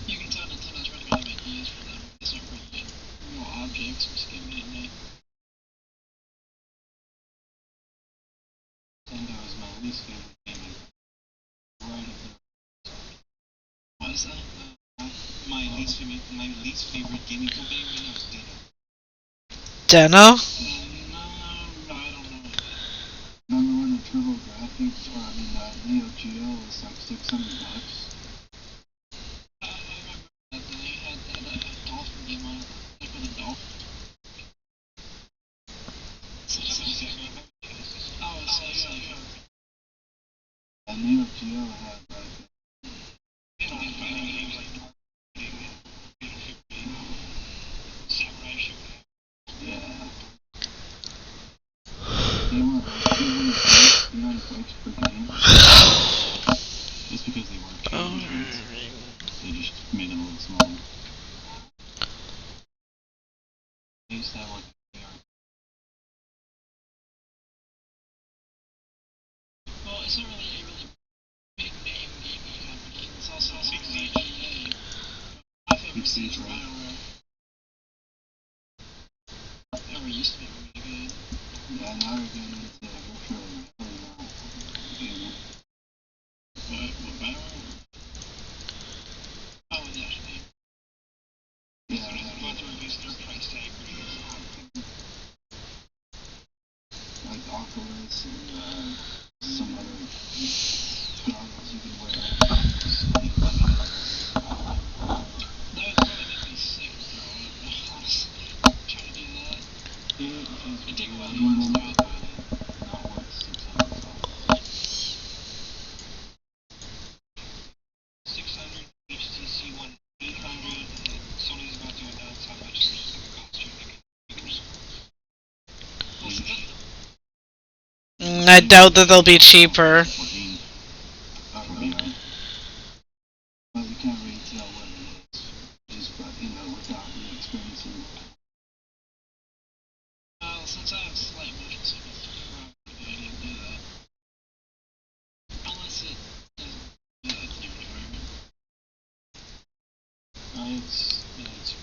You can tell Nintendo's running out of ideas for them. They start bringing in real objects or skimming at night. Nintendo is my least favorite gaming. Right up there. What is that? My least favorite gaming company right now is Deno. Deno? No, I don't know. Remember when the Turbo Graphics, or Neo Geo was like $600? I remember that they had that dolphin game on it, like with a dolphin. Oh, it's Sega. And Neo Geo had like You know, fighting games like Samurai Shodown. yeah. They were like 200 bucks per game. Just because they weren't games, they just made them a little smaller. They used to have like Well, it's not really a really big name gaming company. It's also owned by EA. My favorite Big Siege, is right? BioWare. BioWare used to be really good. yeah, now they're getting into virtual reality now. Gaming. What BioWare? Oh, yeah, actually. Yeah, About to release their price tag. like Oculus and some other goggles you can wear. That would probably make me sick to throw it, honestly. Trying to do that. It'd take a while to install it. Not worth $600. 600, HTC One 800, and Sony's about to announce how much theirs is going to cost you to get figures. Well, so that, I doubt that they'll be cheaper. 14. VR. But you can't really tell what it is. Just, without really experiencing. since I have slight motion sickness, it's probably a good idea to do that. Unless it doesn't do that to your environment. It's great.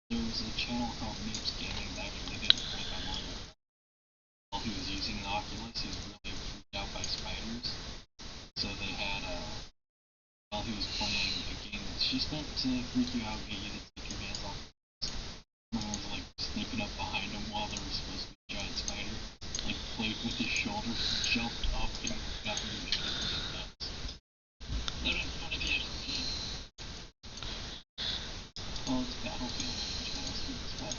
There was a channel called Memes Gaming that actually did a prank online. While he was using the Oculus, he was really freaked out by spiders. So they had, while he was playing a game that's just meant to freak you out, get you to take your hands off. Someone was like sneaking up behind him while there was supposed to be a giant spider. Like played with his shoulder, jumped up and got really nuts. That would have been fun if you actually did. Well, it's Battlefield. What else do you expect?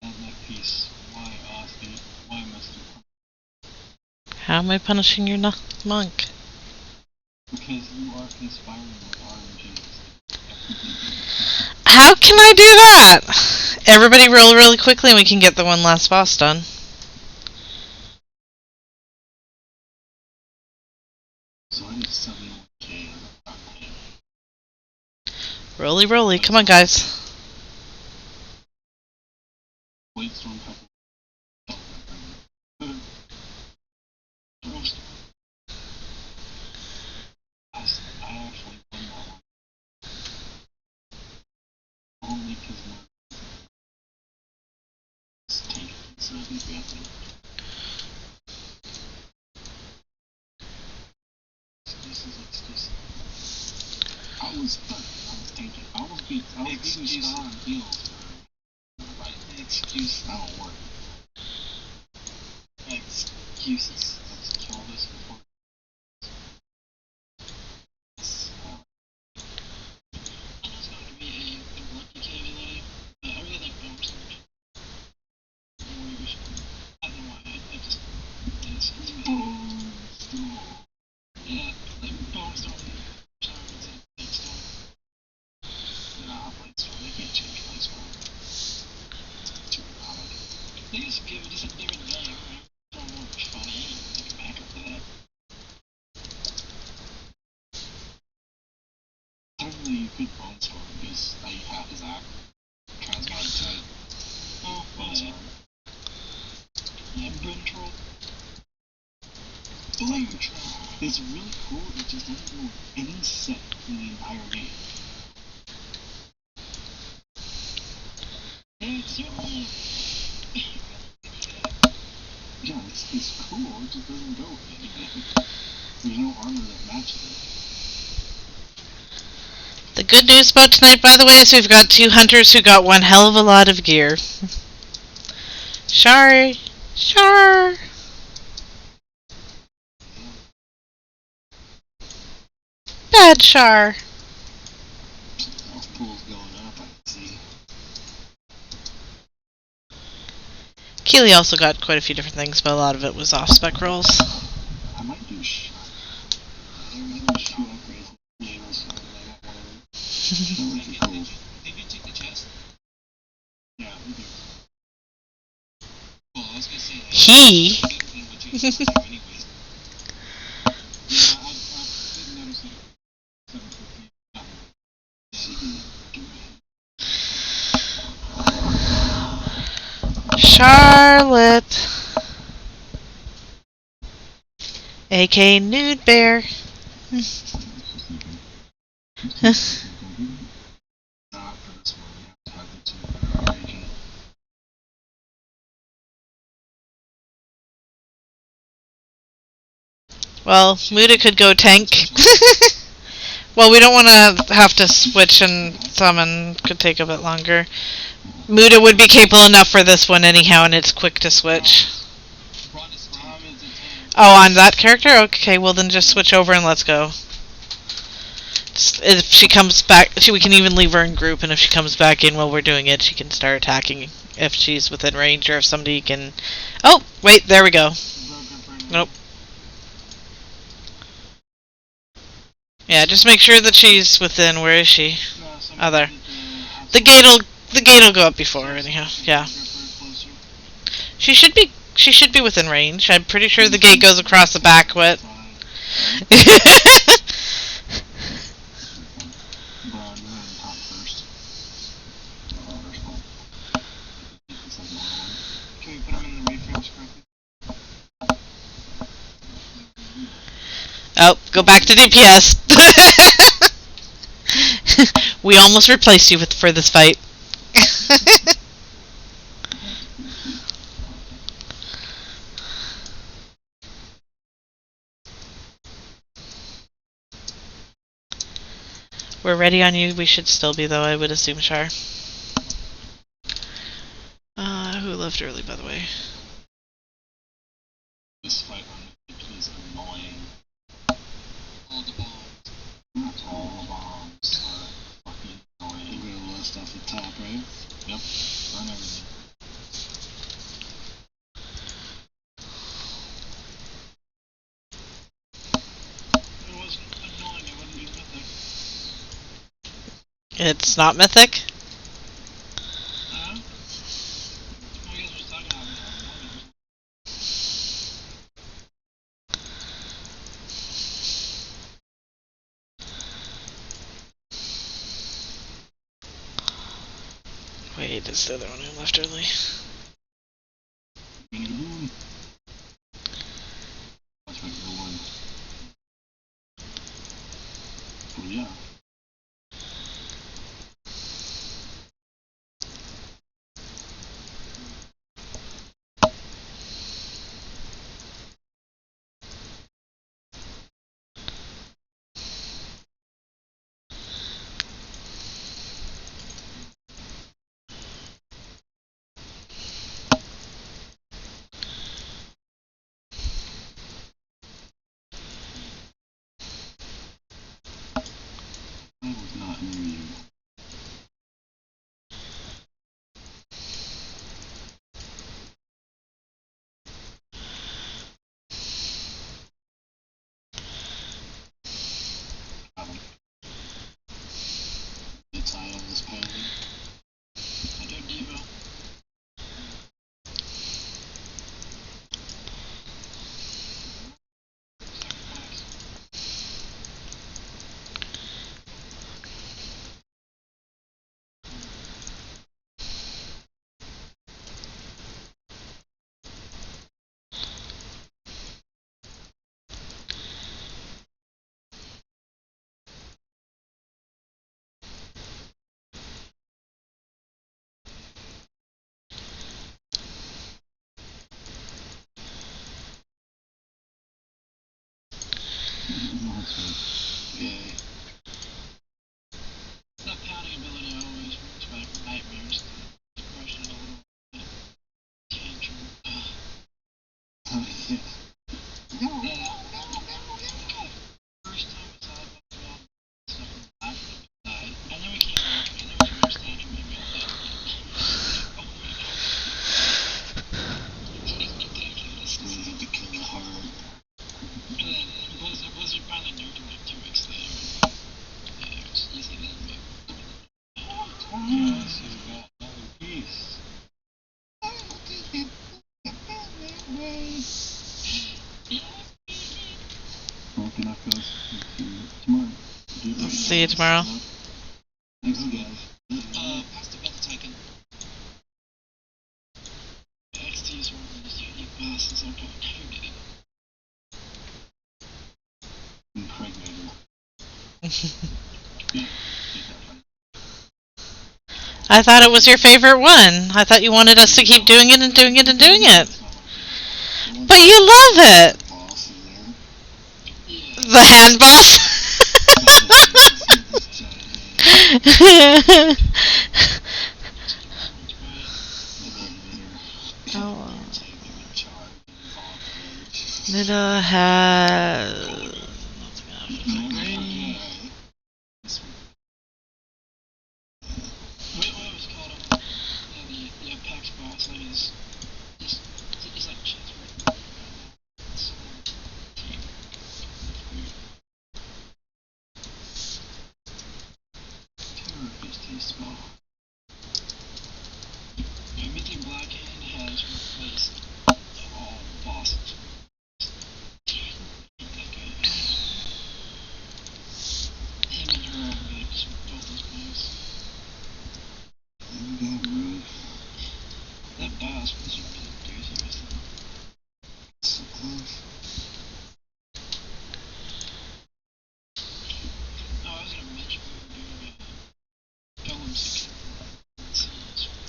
That piece, why Austin? Why Mr. How am I punishing your monk? Because you are conspiring with RNGs. How can I do that? Everybody roll really quickly and we can get the one last boss done. So I need 71k on the front page. Rolly, rolly. Come on, guys. Wait, storm couple. I actually won that one. Only because my tank so I think we have to. Excuse. I was tanking. I was beating Star and heals for like excuse that don't work. Excuses. Let's kill this before. Technically, you could bone storm because all you have is that transmog type. Oh, bone storm. Yeah, bone troll. Blue troll. It's really cool. It just doesn't know any set in the entire game. Yeah, it's cool. It just doesn't go with anything. There's no armor that matches it. The good news about tonight, by the way, is we've got 2 hunters who got one hell of a lot of gear. Shar. Bad Shar. Health pool's going up, I can see. Keely also got quite a few different things, but a lot of it was off-spec rolls. I might do shot. I might do shoot upgrades. Nameless sword, I got one of them. That would be cool. Did you take the chest? Yeah, we do. Well, I was gonna say like, He. everything would change for you anyways. Yeah, I did notice it. 750. Charlotte. A.K. Nude Bear. Not for this one, you have to have the two agent. Well, Muda could go tank. Well, we don't want to have to switch and summon. Could take a bit longer. Muda would be capable enough for this one anyhow, and it's quick to switch. Braun is a tank. Oh, on that character? Okay, well then just switch over and let's go. If she comes back, we can even leave her in group, and if she comes back in while we're doing it, she can start attacking if she's within range, or if somebody can... Oh, wait, there we go. Nope. Yeah, just make sure that she's within. Where is she? Oh, there. The gate'll go up before anyhow. Yeah. She should be within range. I'm pretty sure the gate goes across the back, but Can we put him in the refresh correctly? oh, go back to DPS. We almost replaced you for this fight. We're ready on you. We should still be, though, I would assume, Char. Who left early, by the way? This fight on the is annoying. All the bombs. Not all the bombs are fucking annoying. We're gonna list off the top, right? Yep. Run everything. If it wasn't annoying, it wouldn't be mythic. It's not mythic? Huh? Wait, is the other one who left early? Bing it boom. That's right, no one. Well, yeah. I was not near you. It's eye on this paladin. I do Devo. Yeah. That pounding ability always brings back nightmares. Depression a little bit. Tantrum. Oh, yeah. First time I saw it, stuff laughing. I know we can't watch me. I know we watch that and maybe I'll oh my god. Ridiculous. We had to kill the heart. And then Blizzard finally nuked him like 2 weeks later. Yeah, it was easy then, but. Yes, you got another piece. Broken up, guys. See you tomorrow. See you tomorrow. Thanks, guys. Pass the belt taken. XT is one of those unique bosses I'm never getting. Impregnator. Yeah, take that fight. I thought it was your favorite one. I thought you wanted us to keep doing it and doing it and doing it. It's not my favorite. But you love it! Boss in there. Yeah. The hand boss? This giant hand. Oh, wow. Taking a charge and off edge. Nida has... What was called the Apex boss, like he's like chess right. So, team. Terror is too small. Yeah, Minty Blackhand has replaced all bosses. That guy. Him and her are good, just both those guys. You got rude. That boss was a really doozy with them. So close. Oh, I was gonna mention we were doing Golem section.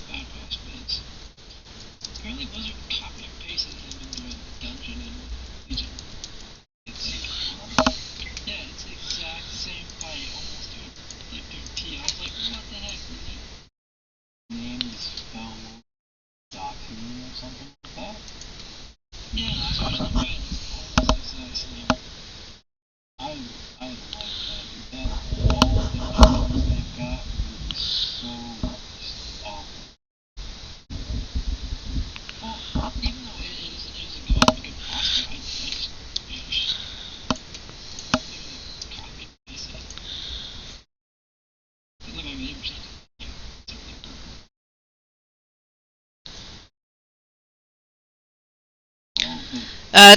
Bad boss bids. Apparently Blizzard copied and pasted him into a dungeon in Legion. Yeah, it's the exact same fight, almost to a T. I was like, what the heck, man? Name is Felmo Docu or something like that. Yeah, I was watching the fight, almost the exact same. I like that. That all the numbers they've got would be so awful. Well, even though it is a good boss fight, I just, literally copy and pasted it. It looked like 80%.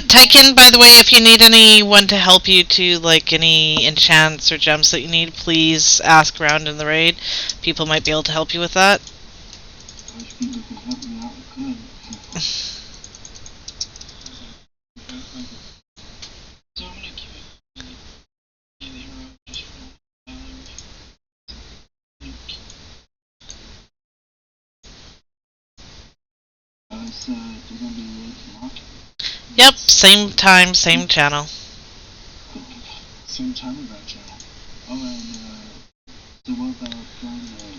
Tykin, by the way, if you need anyone to help you to, like, any enchants or gems that you need, please ask around in the raid. People might be able to help you with that. wish people could help me out, could. So I'm gonna keep it in the hero just for So, you're gonna be late tomorrow? Yep, same time, same channel. Same time of that channel. Oh, and, so what about joining the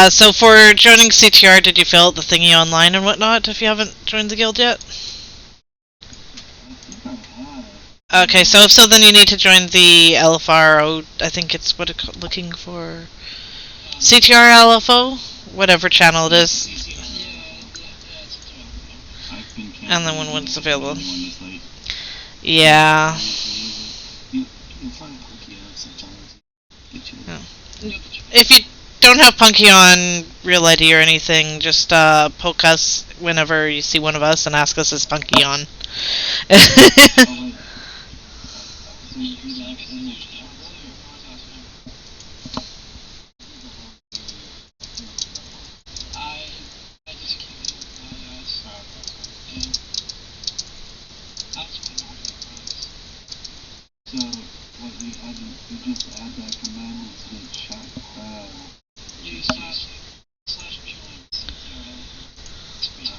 So for joining CTR, did you fill out the thingy online and whatnot if you haven't joined the guild yet? I think I have. Okay, so if so, then you need to join the LFRO, I think it's what it's looking for. CTR LFO? Whatever channel it is. I've been And then when it's available. When it's late. Yeah. You'll find Punky out sometimes. Get you. Yeah. If you don't have Punky on Real ID or anything, just poke us whenever you see one of us and ask us is Punky on. Oh, wait. So you do that in the I just can't do my eyes. And that's what I'm not So, what we just add that command into the chat, you slash join CTRL space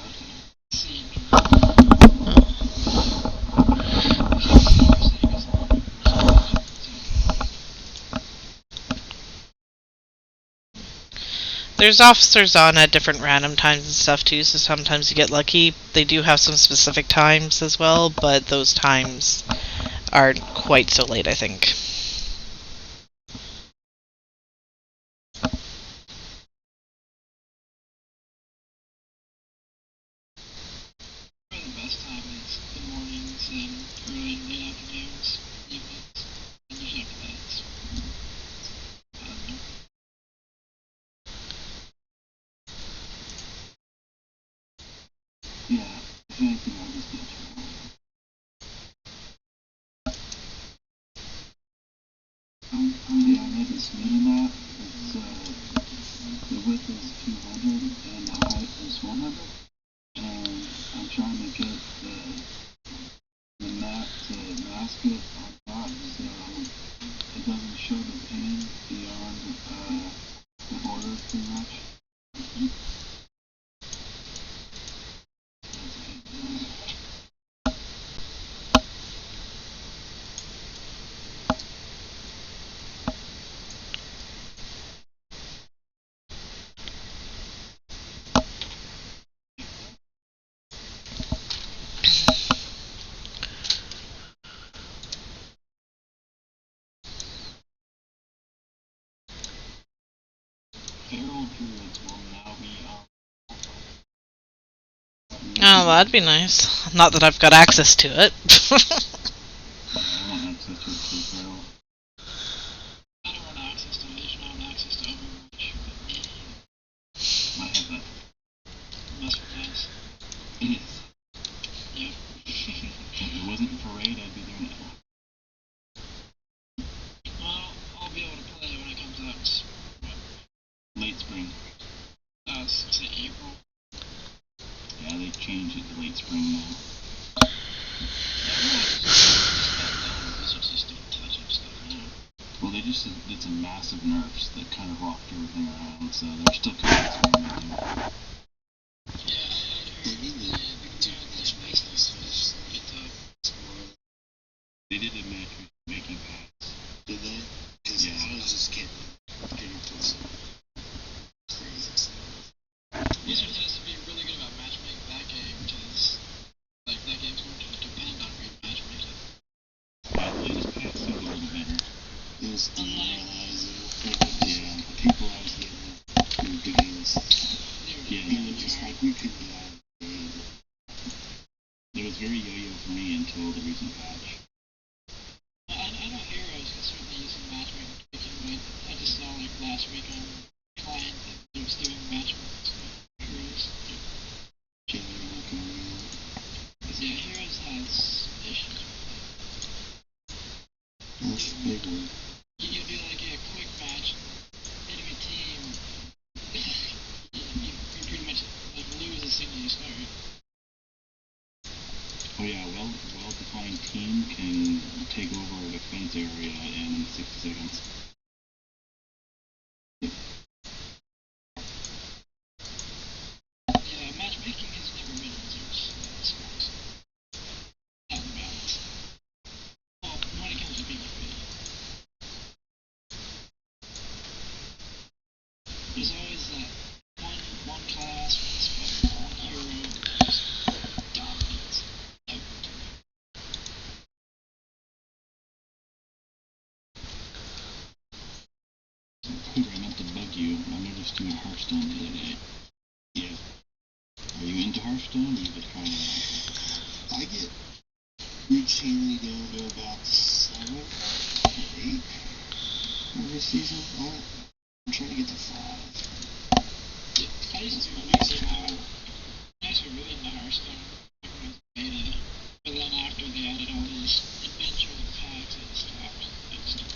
There's officers on at different random times and stuff too, so sometimes you get lucky. They do have some specific times as well, but those times aren't quite so late, I think. the best time is the mornings and early and late afternoons, evenings, and usually after that it's, I don't know. yeah, if anything, I'll just get you. Yeah, I made this mini map. It's, the width is 200 and the height is 100. And I'm trying to get the map to mask it on top so it doesn't show the pane beyond the border too much. Feral druids will now be Oh, that'd be nice. Not that I've got access to it. I want access to it through feral. I don't want access to it, I just want access to Overwatch. I have that. Mess with guys. It is. Yep. If it wasn't for raid, I'd be doing it. Well, I'll be able to play it when it comes out. Late spring. Say April. Yeah, they changed it to late spring now. Well, it's a massive nerfs that kind of rocked everything around, so they're still kind of experimenting. They did a matchmaking pass. Did they? Because Yeah. I was just getting close. Crazy stuff. Blizzard has to be really good about matchmaking that game because, like, that game's going to depend on great matchmaking. The latest pass seemed a little better. It was demoralizing. Yeah, the people I was getting were ridiculous. They Yeah, We were just like, we could be out of the game. it was very yo-yo for me until the recent patch. I know Heroes can certainly use some matchmaking to begin with. I just saw, like, last week on Client that it was doing matchmaking to Heroes. Jailer looking weird. Because, yeah, Heroes has issues with What's the big one? it. You do, like, a quick match, enemy team each area in 60 seconds. Yeah, matchmaking has never been reduced in sports. Not in balance. Well, when it comes to PvP. There's always that one class, one spec, one hero that just dominates. Nope. Peter, I meant to bug you. I noticed you in Hearthstone the other day. Yeah. Are you into Hearthstone, or you just trying to... I get routinely down to about 7 or 8 every season. I'm trying to get to 5. I used to be really into Hearthstone back when it was beta, but then after they added all these adventure packs, it stopped. I just don't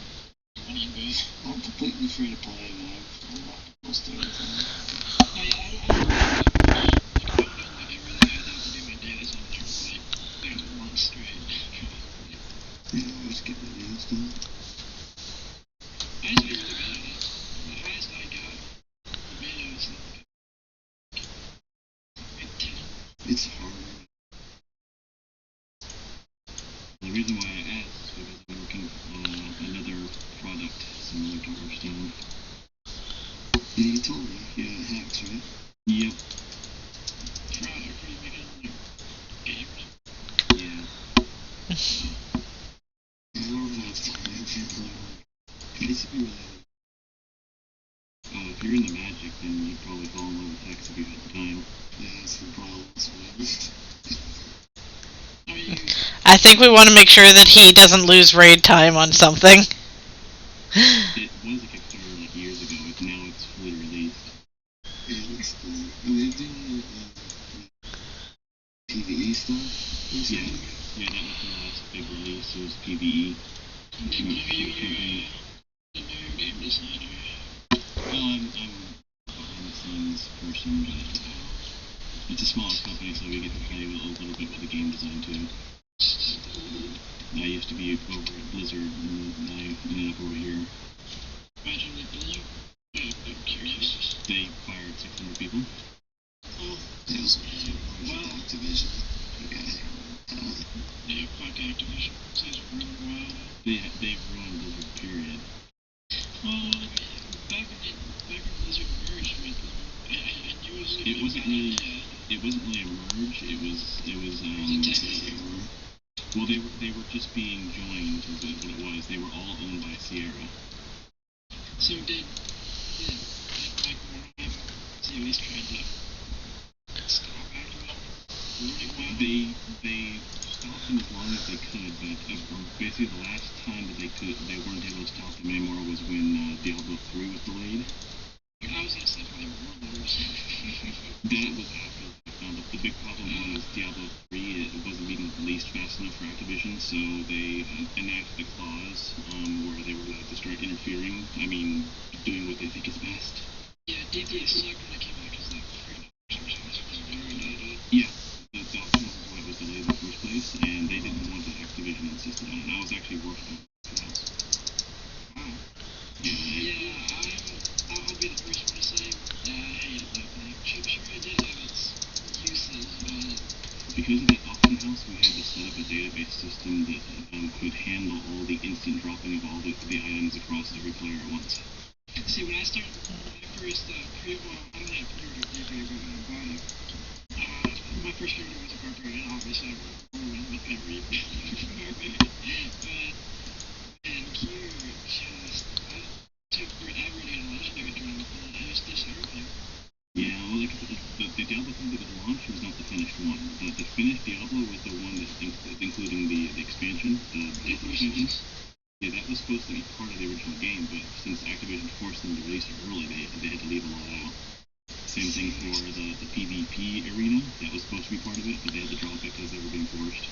money into it. I'm completely free to play, and I've unlocked most everything. No, yeah, I don't like, if I'm doing like I really had to do my dailies on there for like months straight. Yeah, I always get my nails done. I used to be really bad at it. The highest I got for beta was like 10. It's hard. The reason why I asked is because I'm working on another product similar to Hearthstone. Yeah, you told me. Yeah, hacks, right? Yep. Product for you making like gamers. Yeah. Yeah, Overwatch time. I can't play work. PCP related. If you're into Magic, then you'd probably fall in love with hacks if you had the time. Yeah, that's the problem. Are you? I think we want to make sure that he doesn't lose raid time on something. It was a Kickstarter like years ago. Now it's fully released. Yeah, it looks cool. I mean, they're doing PvE stuff. Yeah. Yeah, that was the last big release. It was PvE. Are you the new game designer? Well, I'm behind the scenes person, but it's a smaller company, so we get to play a little bit with the game design too. I used to be over at Blizzard, and I ended up over here. Why'd you leave Blizzard? I'm curious. They fired 600 people. Oh, They also wow. Activision. yeah, fuck Activision. Sounds really wild. They've ruined Blizzard, period. Well, back when Blizzard merged with them, and it was a It wasn't really a merge. It was well, they were just being joined, is what it was. They were all owned by Sierra. So did like Mike Morhaime, he at least tried to stop Activision for a while? They stopped them as long as they could, but basically the last time that they weren't able to stop them anymore was when Diablo 3 was delayed. I was gonna say for the warlords. That was after. The big problem was Diablo 3, it wasn't being released fast enough for Activision, so they enacted a clause where they were allowed to start interfering. I mean, doing what they think is best. Yeah, DPS sucked when it came out because like $3 was very loaded. Yeah, that's also why it was delayed in the first place, and they didn't want it. Activision insisted on it. I was actually working on it. Wow. Yeah, I'll be the first one to say I hated that thing. Sure I did have its uses, but because of that auction house, we had to set up a database system that could handle all the instant dropping of all the items across every player at once. see when I first I'm gonna pre-order DP when I buy it. My first character was a barbarian, obviously I ruined with every barbarian. But man, Q just I already had a legendary drone with it. I just did everything. Yeah, well, like the Diablo 3 that was launched was not the finished one. The finished Diablo was the one that including the expansion, the Diablo expansion. Yeah, that was supposed to be part of the original game, but since Activision forced them to release it early, they had to leave a lot out. Same thing for the PvP arena. That was supposed to be part of it, but they had to drop it because they were being forced.